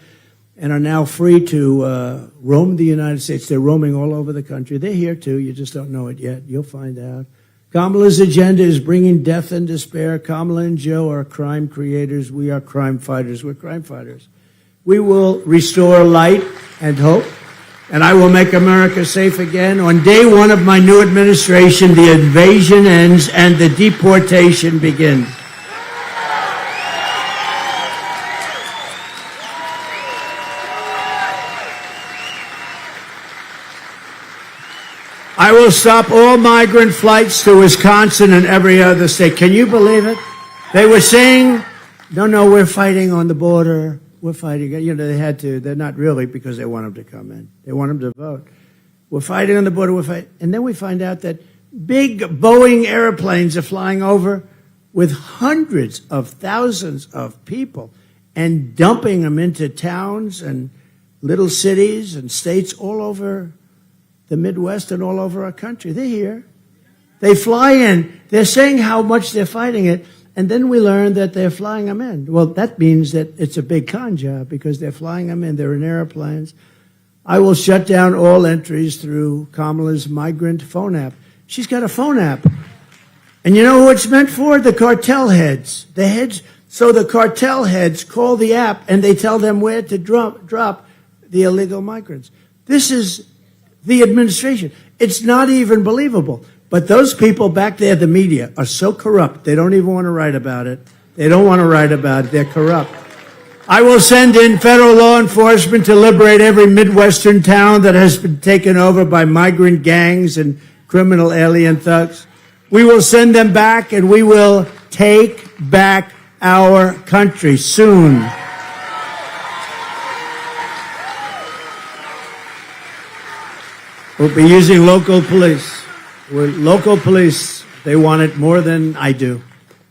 and are now free to roam the United States. They're roaming all over the country. They're here, too. You just don't know it yet. You'll find out. Kamala's agenda is bringing death and despair. Kamala and Joe are crime creators. We are crime fighters. We're crime fighters. We will restore light and hope, and I will make America safe again. On day one of my new administration, the invasion ends and the deportation begins. I will stop all migrant flights to Wisconsin and every other state. Can you believe it? They were saying, no, we're fighting on the border. We're fighting. You know, they had to. They're not really, because they want them to come in. They want them to vote. We're fighting on the border. We're fighting. And then we find out that big Boeing airplanes are flying over with hundreds of thousands of people and dumping them into towns and little cities and states all over the Midwest and all over our country. They're here. They fly in. They're saying how much they're fighting it. And then we learn that they're flying them in. Well, that means that it's a big con job, because they're flying them in. They're in airplanes. I will shut down all entries through Kamala's migrant phone app. She's got a phone app. And you know who it's meant for? The cartel heads. The heads. So the cartel heads call the app and they tell them where to drop the illegal migrants. This is the administration. It's not even believable. But those people back there, the media, are so corrupt, they don't even want to write about it. They don't want to write about it. They're corrupt. I will send in federal law enforcement to liberate every Midwestern town that has been taken over by migrant gangs and criminal alien thugs. We will send them back, and we will take back our country soon. We'll be using local police. Local police, they want it more than I do.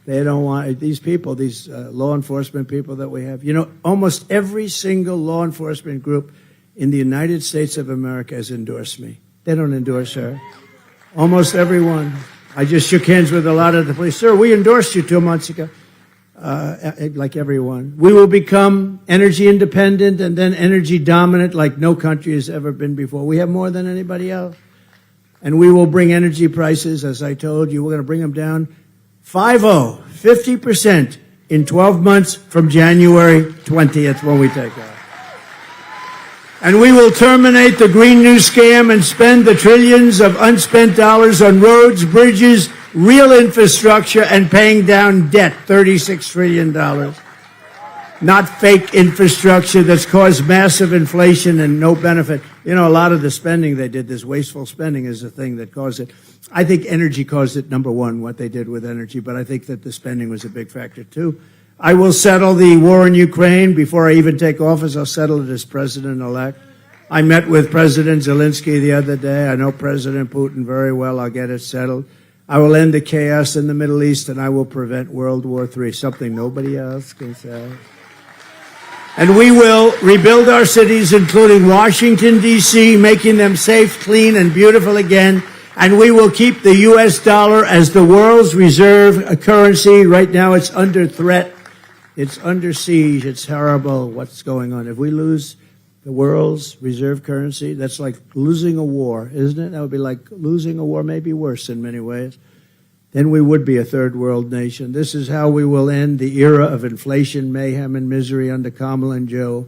They don't want it. These people, these law enforcement people that we have. You know, almost every single law enforcement group in the United States of America has endorsed me. They don't endorse her. Almost everyone. I just shook hands with a lot of the police. Sir, we endorsed you 2 months ago. Like everyone. We will become energy independent and then energy dominant like no country has ever been before. We have more than anybody else. And we will bring energy prices, as I told you, we're going to bring them down 50% in 12 months from January 20th when we take off. And we will terminate the Green New Scam and spend the trillions of unspent dollars on roads, bridges, real infrastructure, and paying down debt, $36 trillion. Not fake infrastructure that's caused massive inflation and no benefit. You know, a lot of the spending they did, this wasteful spending, is the thing that caused it. I think energy caused it, number one, what they did with energy, but I think that the spending was a big factor, too. I will settle the war in Ukraine before I even take office. I'll settle it as president-elect. I met with President Zelensky the other day. I know President Putin very well. I'll get it settled. I will end the chaos in the Middle East, and I will prevent World War III, something nobody else can say. And we will rebuild our cities, including Washington, D.C., making them safe, clean, and beautiful again. And we will keep the U.S. dollar as the world's reserve currency. Right now, it's under threat. It's under siege. It's horrible what's going on. If we lose the world's reserve currency, that's like losing a war, isn't it? That would be like losing a war, maybe worse in many ways. Then we would be a third world nation. This is how we will end the era of inflation, mayhem, and misery under Kamala and Joe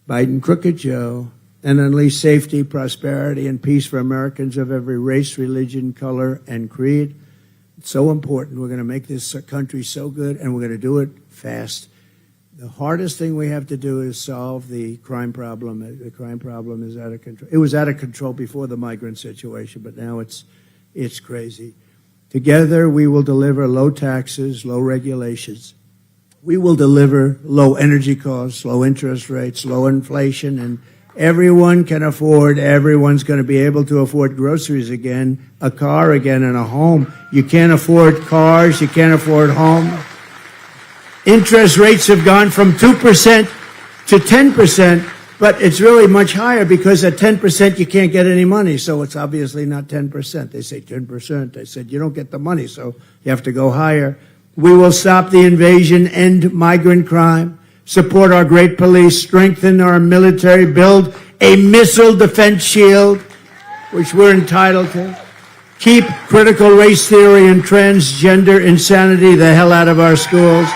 Biden, Crooked Joe, and unleash safety, prosperity, and peace for Americans of every race, religion, color, and creed. It's so important. We're going to make this country so good, and we're going to do it fast. The hardest thing we have to do is solve the crime problem. The crime problem is out of control. It was out of control before the migrant situation, but now it's crazy. Together, we will deliver low taxes, low regulations. We will deliver low energy costs, low interest rates, low inflation, and everyone's going to be able to afford groceries again, a car again, and a home. You can't afford cars. You can't afford homes. Interest rates have gone from 2% to 10%, but it's really much higher because at 10% you can't get any money, so it's obviously not 10%. They say 10%. I said, you don't get the money, so you have to go higher. We will stop the invasion, end migrant crime, support our great police, strengthen our military, build a missile defense shield, which we're entitled to, keep critical race theory and transgender insanity the hell out of our schools,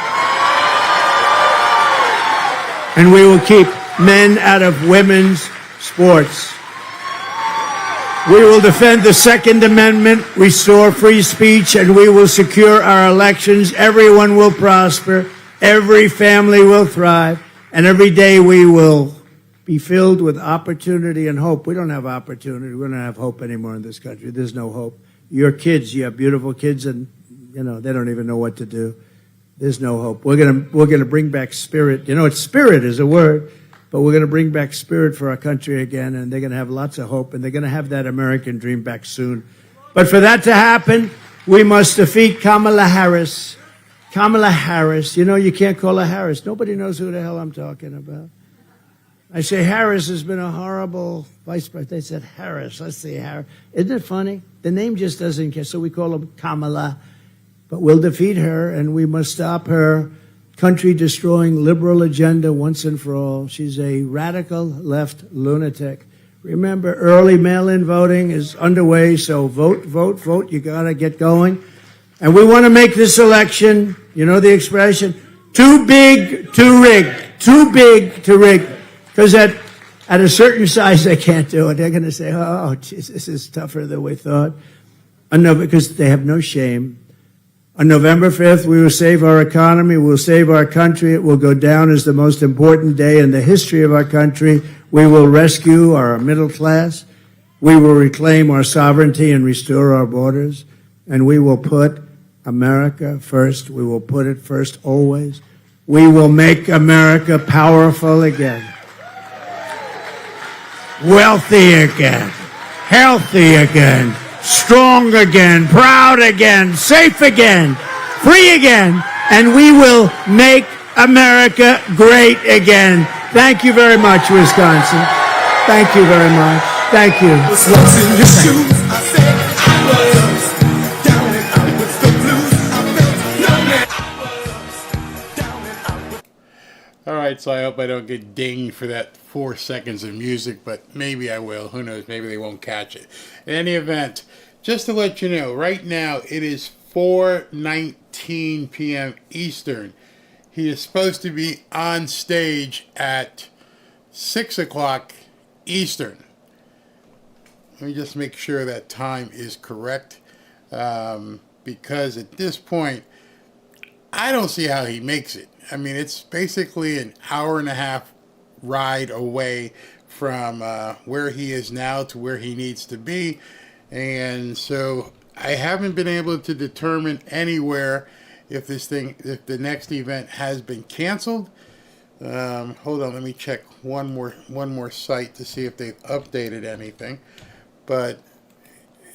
and we will keep men out of women's sports. We will defend the Second Amendment, restore free speech, and we will secure our elections. Everyone will prosper, every family will thrive, and every day we will be filled with opportunity and hope. We don't have opportunity. We don't have hope anymore in this country. There's no hope. Your kids, you have beautiful kids, and they don't even know what to do. There's no hope. We're gonna bring back spirit. Spirit is a word, but we're gonna bring back spirit for our country again, and they're gonna have lots of hope, and they're gonna have that American dream back soon. But for that to happen, we must defeat Kamala Harris. Kamala Harris. You can't call her Harris. Nobody knows who the hell I'm talking about. I say Harris has been a horrible vice president. They said Harris. Let's see, Harris. Isn't it funny? The name just doesn't care, so we call her Kamala. But we'll defeat her, and we must stop her country-destroying liberal agenda once and for all. She's a radical left lunatic. Remember, early mail-in voting is underway, so vote, vote, vote. You got to get going. And we want to make this election, you know the expression, too big to rig. Too big to rig. Because at a certain size, they can't do it. They're going to say, oh, geez, this is tougher than we thought. Because they have no shame. On November 5th, we will save our economy, we will save our country. It will go down as the most important day in the history of our country. We will rescue our middle class. We will reclaim our sovereignty and restore our borders. And we will put America first. We will put it first always. We will make America powerful again, wealthy again, healthy again, strong again, proud again, safe again, free again, and we will make America great again. Thank you very much, Wisconsin. Thank you very much. Thank you. All right, so I hope I don't get dinged for that 4 seconds of music, but maybe I will. Who knows? Maybe they won't catch it. In any event, just to let you know, right now it is 4:19 p.m. Eastern. He is supposed to be on stage at 6 o'clock Eastern. Let me just make sure that time is correct, because at this point, I don't see how he makes it. I mean, it's basically an hour and a half ride away from where he is now to where he needs to be. And so I haven't been able to determine anywhere if the next event has been canceled. Hold on, let me check one more site to see if they've updated anything. But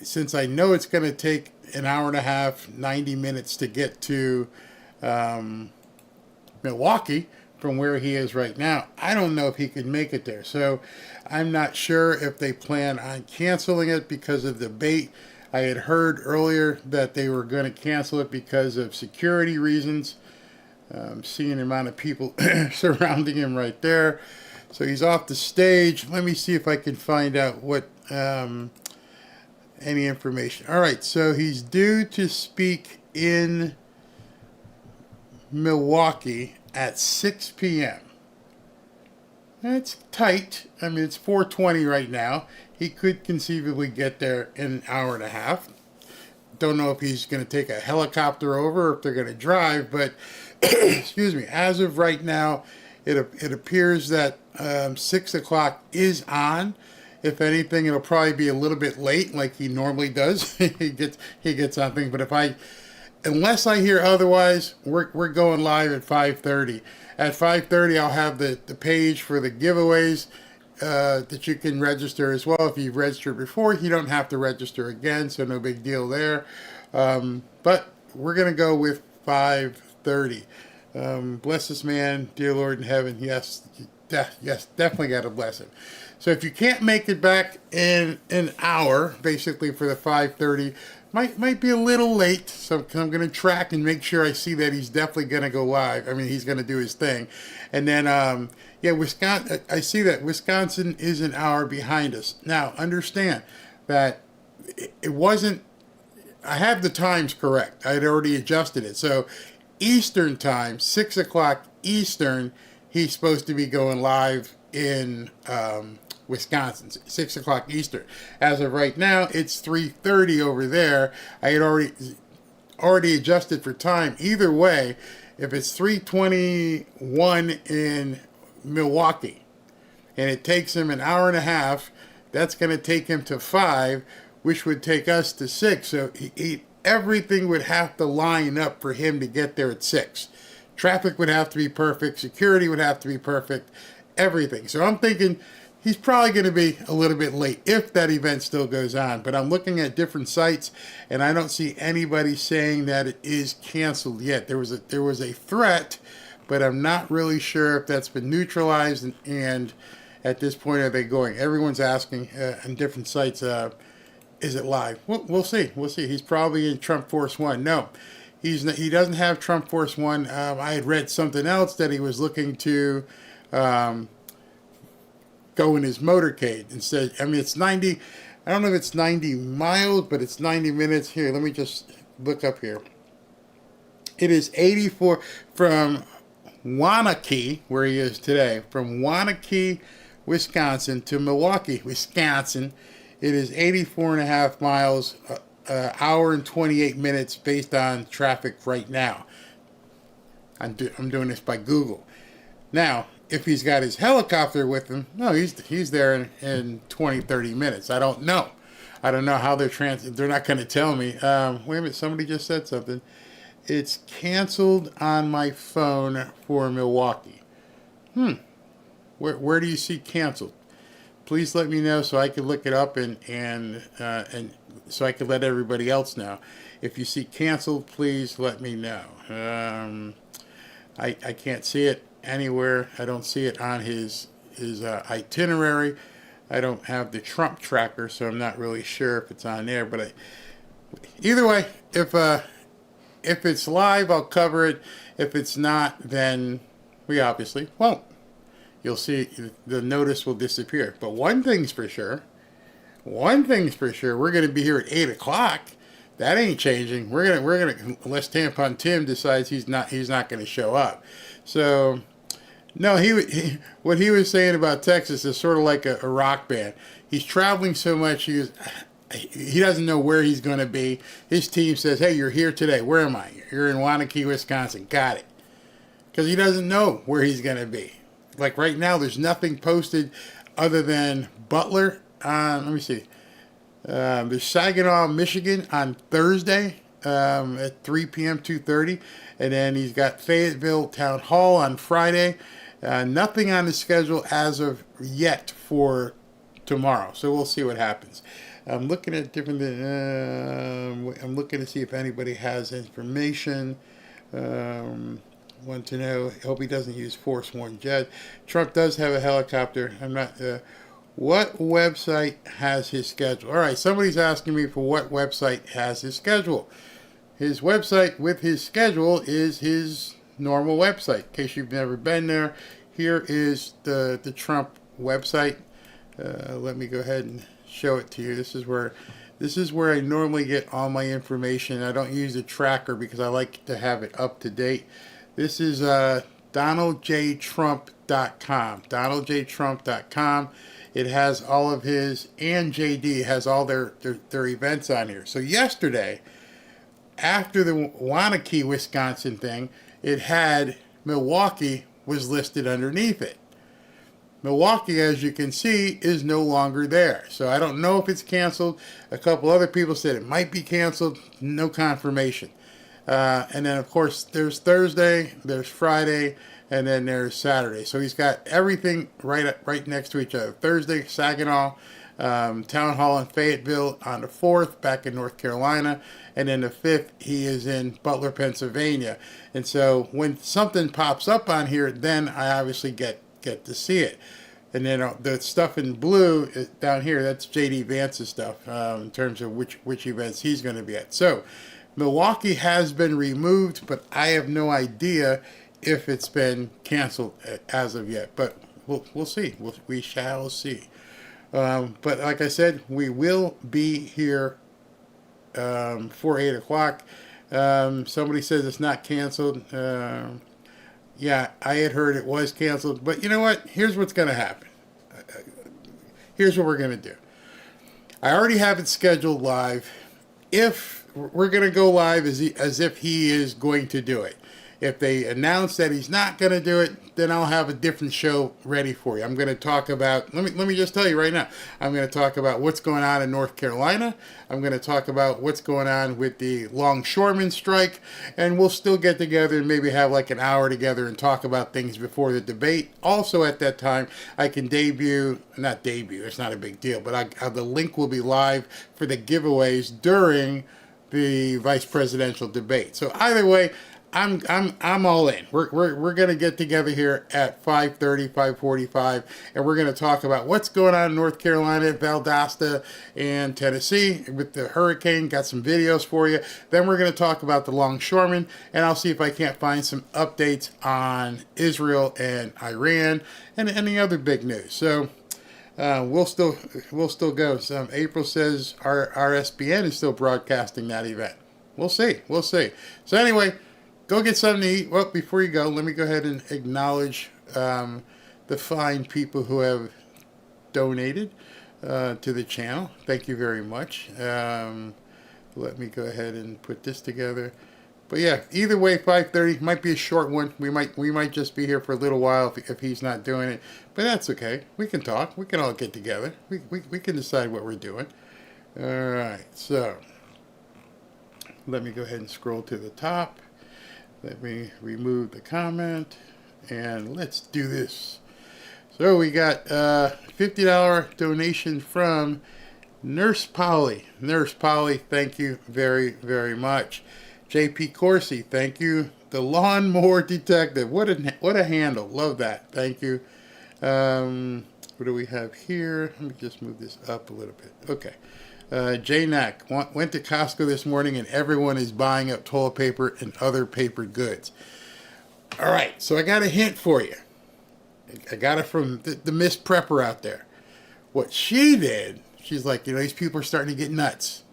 since I know it's going to take an hour and a half, 90 minutes to get to Milwaukee from where he is right now, I don't know if he could make it there. So I'm not sure if they plan on canceling it because of debate. I had heard earlier that they were going to cancel it because of security reasons. Seeing the amount of people surrounding him right there. So he's off the stage. Let me see if I can find out what any information. All right, so he's due to speak in Milwaukee at 6 p.m. That's tight. I mean, it's 4:20 right now. He could conceivably get there in an hour and a half. Don't know if he's going to take a helicopter over or if they're going to drive, but excuse me, as of right now, it appears that 6 o'clock is on. If anything, it'll probably be a little bit late, like he normally does. he gets something, but unless I hear otherwise, we're going live at 5:30. At 5:30, I'll have the page for the giveaways that you can register as well. If you've registered before, you don't have to register again, so no big deal there. But we're gonna go with 5:30. Bless this man, dear Lord in heaven. Yes, definitely got to bless him. So if you can't make it back in an hour, basically for the 5:30, might be a little late. So I'm going to track and make sure I see that he's definitely going to go live. I mean, he's going to do his thing. And then, Wisconsin. I see that Wisconsin is an hour behind us. Now, understand that it wasn't. I have the times correct. I had already adjusted it. So Eastern time, 6 o'clock Eastern, he's supposed to be going live in Wisconsin, 6 o'clock Eastern. As of right now, it's 3:30 over there. I had already adjusted for time. Either way, if it's 3:21 in Milwaukee and it takes him an hour and a half, that's going to take him to 5, which would take us to 6. So everything would have to line up for him to get there at 6. Traffic would have to be perfect. Security would have to be perfect. Everything. So I'm thinking he's probably going to be a little bit late if that event still goes on. But I'm looking at different sites, and I don't see anybody saying that it is canceled yet. There was a threat, but I'm not really sure if that's been neutralized. And at this point, are they going? Everyone's asking on different sites. Is it live? We'll see. We'll see. He's probably in Trump Force 1. No, he doesn't have Trump Force 1. I had read something else that he was looking to go in his motorcade instead. I mean, it's 90. I don't know if it's 90 miles, but it's 90 minutes. Here, let me just look up here. It is 84 from Waunakee, where he is today, from Waunakee, Wisconsin to Milwaukee, Wisconsin. It is 84 and a half miles, hour and 28 minutes based on traffic right now. I'm doing this by Google. Now, if he's got his helicopter with him, no, he's there in 20, 30 minutes. I don't know. I don't know how they're not going to tell me. Wait a minute, somebody just said something. It's canceled on my phone for Milwaukee. Where do you see canceled? Please let me know so I can look it up and so I can let everybody else know. If you see canceled, please let me know. I can't see it anywhere. I don't see it on his itinerary. I don't have the Trump tracker, so I'm not really sure if it's on there. But either way, if it's live, I'll cover it. If it's not, then we obviously won't. You'll see the notice will disappear. But one thing's for sure, we're going to be here at 8 o'clock. That ain't changing. We're gonna unless Tampon Tim decides he's not going to show up. So, no, what he was saying about Texas is sort of like a rock band. He's traveling so much, he doesn't know where he's going to be. His team says, "Hey, you're here today. Where am I? You're in Waunakee, Wisconsin. Got it." Because he doesn't know where he's going to be. Like right now, there's nothing posted other than Butler. Let me see. There's Saginaw, Michigan on Thursday at 3 p.m., 2:30. And then he's got Fayetteville Town Hall on Friday. Nothing on the schedule as of yet for tomorrow. So we'll see what happens. I'm looking at different. I'm looking to see if anybody has information. Want to know. Hope he doesn't use Force One jet. Trump does have a helicopter. I'm not. What website has his schedule? All right, somebody's asking me for what website has his schedule. His website with his schedule is his normal website. In case you've never been there, here is the Trump website. Let me go ahead and show it to you. This is where I normally get all my information. I don't use a tracker because I like to have it up to date. This is DonaldJTrump.com. DonaldJTrump.com. It has all of his, and JD has all their events on here. So yesterday, after the Waunakee, Wisconsin thing, it had Milwaukee was listed underneath it. Milwaukee, as you can see, is no longer there. So I don't know if it's canceled. A couple other people said it might be canceled. No confirmation. And then, of course, there's Thursday, there's Friday, and then there's Saturday. So he's got everything right next to each other. Thursday, Saginaw, Town Hall in Fayetteville on the 4th, back in North Carolina. And then the 5th, he is in Butler, Pennsylvania. And so when something pops up on here, then I obviously get to see it. And then the stuff in blue down here, that's J.D. Vance's stuff in terms of which events he's going to be at. So Milwaukee has been removed, but I have no idea if it's been canceled as of yet. But we'll see. We shall see. But like I said, we will be here for 8 o'clock. Somebody says it's not canceled. Yeah, I had heard it was canceled. But you know what? Here's what's going to happen. Here's what we're going to do. I already have it scheduled live. If we're going to go live as if he is going to do it. If they announce that he's not going to do it, then I'll have a different show ready for you. I'm going to talk about, let me just tell you right now, I'm going to talk about what's going on in North Carolina. I'm going to talk about what's going on with the longshoremen strike, and we'll still get together and maybe have like an hour together and talk about things before the debate. Also at that time, I can not debut, it's not a big deal, but the link will be live for the giveaways during the vice presidential debate. So either way, I'm all in. We're gonna get together here at 5:30, 5:45, and we're gonna talk about what's going on in North Carolina, Valdosta, and Tennessee with the hurricane. Got some videos for you. Then we're gonna talk about the longshoremen, and I'll see if I can't find some updates on Israel and Iran and any other big news. So we'll still go. April says our SBN is still broadcasting that event. We'll see. So anyway. Go get something to eat. Well, before you go, let me go ahead and acknowledge the fine people who have donated to the channel. Thank you very much. Let me go ahead and put this together. But yeah, either way, 5:30 might be a short one. We might just be here for a little while if he's not doing it. But that's okay. We can talk. We can all get together. We can decide what we're doing. All right. So let me go ahead and scroll to the top. Let me remove the comment, and let's do this. So we got a $50 donation from Nurse Polly. Nurse Polly, thank you very, very much. JP Corsi, thank you. The Lawnmower Detective, what a handle. Love that. Thank you. What do we have here? Let me just move this up a little bit. Okay. J Knack went to Costco this morning and everyone is buying up toilet paper and other paper goods. All right, so I got a hint for you. I got it from the Miss Prepper out there. What she did, she's like, these people are starting to get nuts.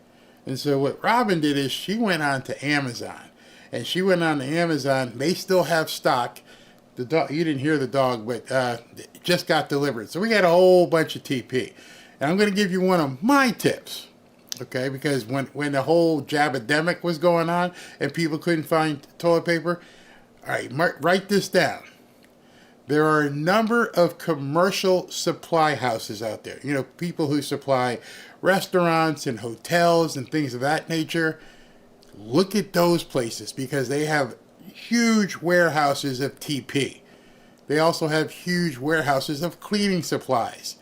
And so what Robin did is she went on to Amazon. And she went on to Amazon. They still have stock. The dog, you didn't hear the dog, but it just got delivered. So we got a whole bunch of TP. And I'm going to give you one of my tips, okay? Because when the whole jabademic was going on and people couldn't find toilet paper, all right, write this down. There are a number of commercial supply houses out there. People who supply restaurants and hotels and things of that nature. look at those places because they have huge warehouses of TP. They also have huge warehouses of cleaning supplies.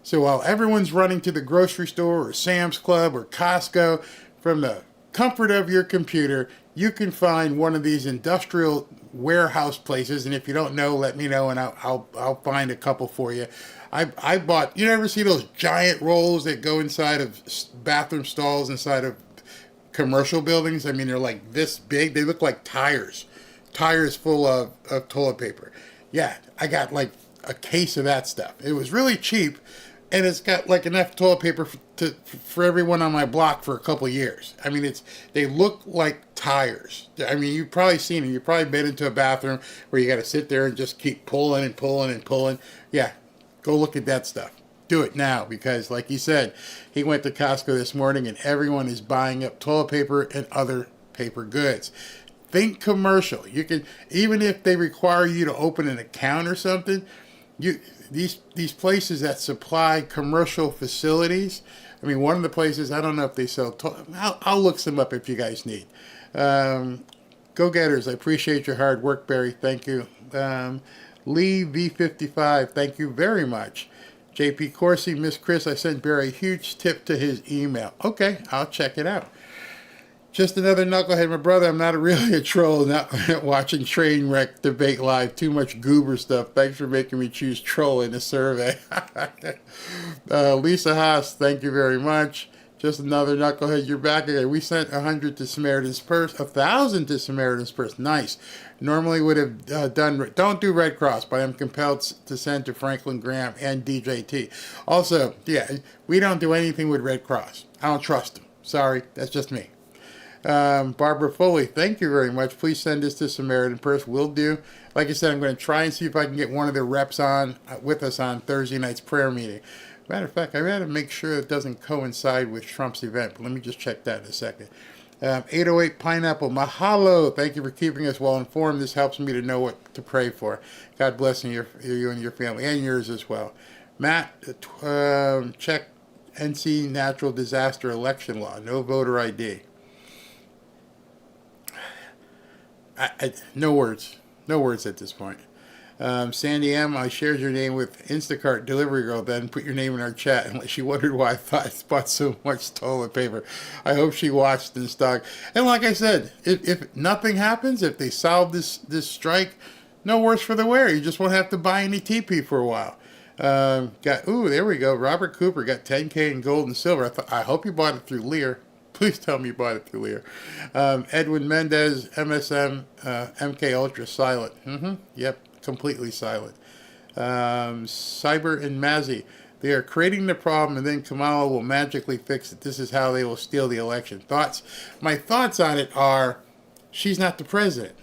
So while everyone's running to the grocery store or Sam's Club or Costco, from the comfort of your computer, you can find one of these industrial warehouse places. And if you don't know, let me know and I'll find a couple for you. I bought, you ever see those giant rolls that go inside of bathroom stalls inside of commercial buildings? I mean, they're like this big. They look like tires full of toilet paper. Yeah, I got like a case of that stuff. It was really cheap. And it's got like enough toilet paper for everyone on my block for a couple of years. I mean, they look like tires. I mean, you've probably seen them. You've probably been into a bathroom where you got to sit there and just keep pulling and pulling and pulling. Yeah, go look at that stuff. Do it now because, like he said, he went to Costco this morning and everyone is buying up toilet paper and other paper goods. Think commercial. You can, even if they require you to open an account or something, these places that supply commercial facilities. I mean, one of the places, I don't know if they sell. I'll look some up if you guys need. Go-getters, I appreciate your hard work, Barry. Thank you. Lee V55, thank you very much. JP Corsi, Miss Chris, I sent Barry a huge tip to his email. Okay, I'll check it out. Just another knucklehead, my brother. I'm not really a troll, not watching train wreck debate live. Too much goober stuff. Thanks for making me choose troll in the survey. Lisa Haas, thank you very much. Just another knucklehead. You're back again. We sent 100 to Samaritan's Purse, 1,000 to Samaritan's Purse. Nice. Normally would have done. Don't do Red Cross, but I'm compelled to send to Franklin Graham and DJT. Also, yeah, we don't do anything with Red Cross. I don't trust them. Sorry, that's just me. Barbara Foley, thank you very much. Please send this to Samaritan Purse. Will do. Like I said, I'm going to try and see if I can get one of the reps on with us on Thursday night's prayer meeting. Matter of fact, I got to make sure it doesn't coincide with Trump's event, but let me just check that in a second. 808 Pineapple, mahalo. Thank you for keeping us well informed. This helps me to know what to pray for. God bless you and your family, and yours as well. Matt, check NC natural disaster election law. No voter ID. No words at this point. Sandy M, I shared your name with Instacart delivery girl, then put your name in our chat unless she wondered why I bought so much toilet paper. I hope she watched in stock. And like I said, if nothing happens, if they solve this strike, no worse for the wear. You just won't have to buy any TP for a while. There we go. Robert Cooper got 10K in gold and silver. I hope you bought it through Lear. Please tell me you bought it through Lear. Edwin Mendez, MSM, MK Ultra, silent. Yep, completely silent. Cyber and Mazzy, they are creating the problem and then Kamala will magically fix it. This is how they will steal the election. Thoughts? My thoughts on it are, she's not the president.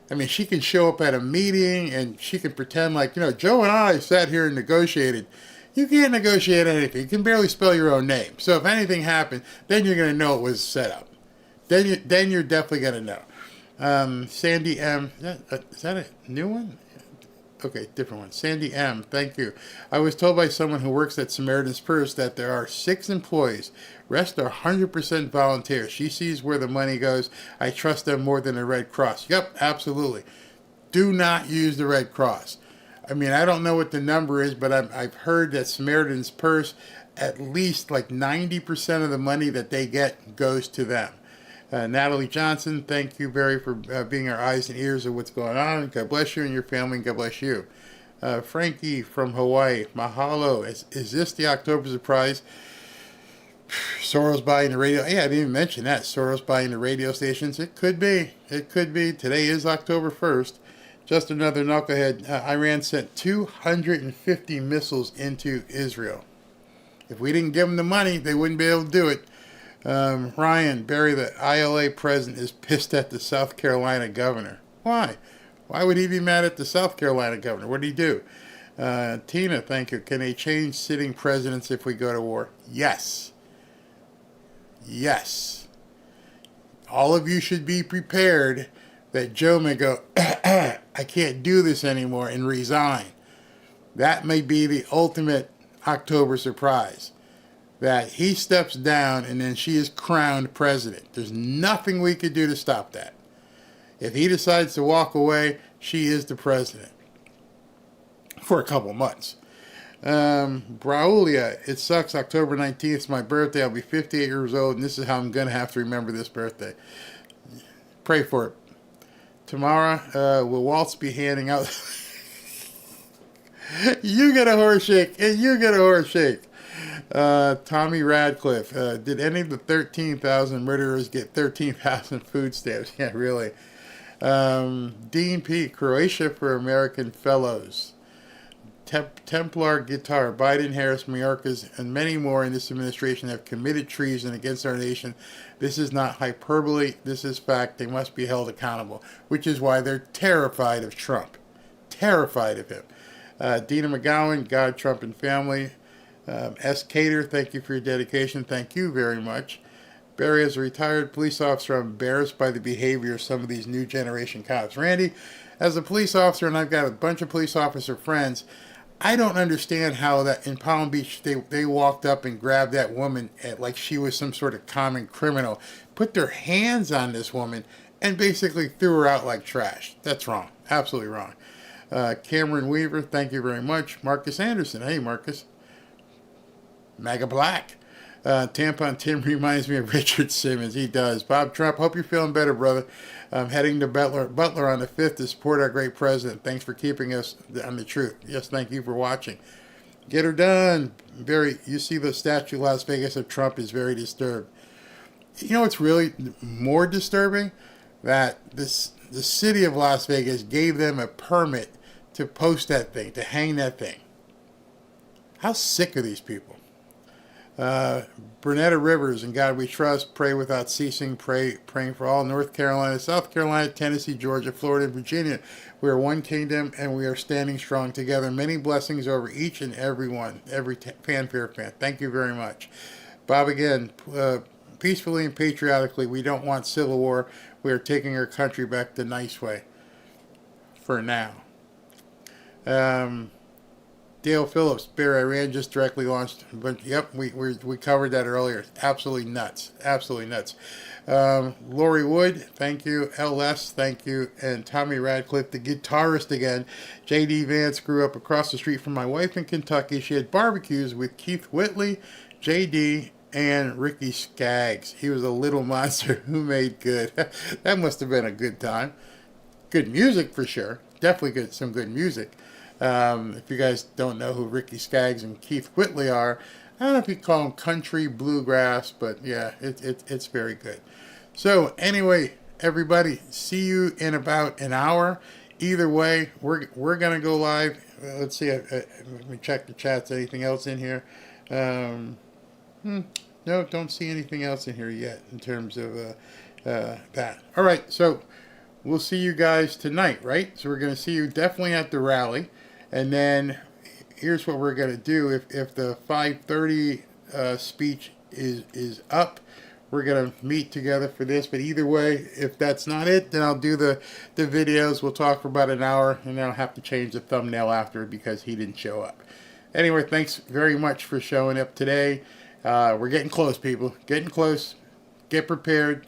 I mean, she can show up at a meeting and she can pretend like, Joe and I sat here and negotiated. You can't negotiate anything. You can barely spell your own name. So if anything happened, then you're going to know it was set up. Then you're definitely going to know. Sandy M. Is that a new one? Okay, different one. Sandy M. Thank you. I was told by someone who works at Samaritan's Purse that there are 6 employees. Rest are 100% volunteer. She sees where the money goes. I trust them more than the Red Cross. Yep, absolutely. Do not use the Red Cross. I mean, I don't know what the number is, but I've heard that Samaritan's Purse, at least like 90% of the money that they get goes to them. Natalie Johnson, thank you, Barry, for being our eyes and ears of what's going on. God bless you and your family, and God bless you. Frankie from Hawaii, mahalo. Is this the October surprise? Soros buying the radio. Yeah, I didn't even mention that. Soros buying the radio stations. It could be. It could be. Today is October 1st. Just another knucklehead. Iran sent 250 missiles into Israel. If we didn't give them the money, they wouldn't be able to do it. Ryan, Barry, the ILA president is pissed at the South Carolina governor. Why? Why would he be mad at the South Carolina governor? What did he do? Tina, thank you. Can they change sitting presidents if we go to war? Yes. Yes. All of you should be prepared that Joe may go, I can't do this anymore, and resign. That may be the ultimate October surprise. that he steps down and then she is crowned president. There's nothing we could do to stop that. If he decides to walk away, she is the president for a couple months. Braulia, it sucks. October 19th is my birthday. I'll be 58 years old, and this is how I'm going to have to remember this birthday. Pray for it. Tomorrow, will Waltz be handing out... You get a horse shake, and you get a horse shake. Tommy Radcliffe, did any of the 13,000 murderers get 13,000 food stamps? Yeah, really. Dean P., Croatia for American Fellows. Templar Guitar, Biden, Harris, Mayorkas, and many more in this administration have committed treason against our nation. This is not hyperbole. This is fact. They must be held accountable, which is why they're terrified of Trump. Terrified of him. Dina McGowan, God, Trump, and family. S. Cater, thank you for your dedication. Thank you very much. Barry, as a retired police officer, I'm embarrassed by the behavior of some of these new generation cops. Randy, as a police officer, and I've got a bunch of police officer friends, I don't understand how that in Palm Beach they walked up and grabbed that woman like she was some sort of common criminal, put their hands on this woman, and basically threw her out like trash. That's wrong. Absolutely wrong. Cameron Weaver, thank you very much. Marcus Anderson, hey Marcus. MAGA Black. Tampon Tim reminds me of Richard Simmons. He does. Bob Trump, hope you're feeling better, brother. I'm heading to Butler on the 5th to support our great president. Thanks for keeping us on the truth. Yes, thank you for watching. Get her done. You see the statue in Las Vegas of Trump is very disturbed. You know what's really more disturbing? That the city of Las Vegas gave them a permit to post that thing, to hang that thing. How sick are these people? Bernetta Rivers, in God we trust, pray without ceasing, praying for all North Carolina, South Carolina, Tennessee, Georgia, Florida, and Virginia. We are one kingdom, and we are standing strong together. Many blessings over each and every one, every Fanfare fan. Thank you very much. Bob, again, peacefully and patriotically, we don't want civil war. We are taking our country back the nice way. For now. Dale Phillips, Bear Iran just directly launched. But yep, we covered that earlier. Absolutely nuts. Absolutely nuts. Lori Wood, thank you. LS, thank you. And Tommy Radcliffe, the guitarist again. J.D. Vance grew up across the street from my wife in Kentucky. She had barbecues with Keith Whitley, J.D., and Ricky Skaggs. He was a little monster who made good. That must have been a good time. Good music for sure. Definitely some good music. If you guys don't know who Ricky Skaggs and Keith Whitley are, I don't know if you call them country bluegrass, but yeah, it's very good. So anyway, everybody, see you in about an hour. Either way, we're gonna go live. Let's see. Let me check the chats. Anything else in here? No, don't see anything else in here yet in terms of that. All right, so we'll see you guys tonight, right? So we're going to see you definitely at the rally. And then here's what we're going to do. If the 5:30 speech is up, we're going to meet together for this. But either way, if that's not it, then I'll do the videos. We'll talk for about an hour, and then I'll have to change the thumbnail after because he didn't show up. Anyway, thanks very much for showing up today. We're getting close, people. Getting close. Get prepared.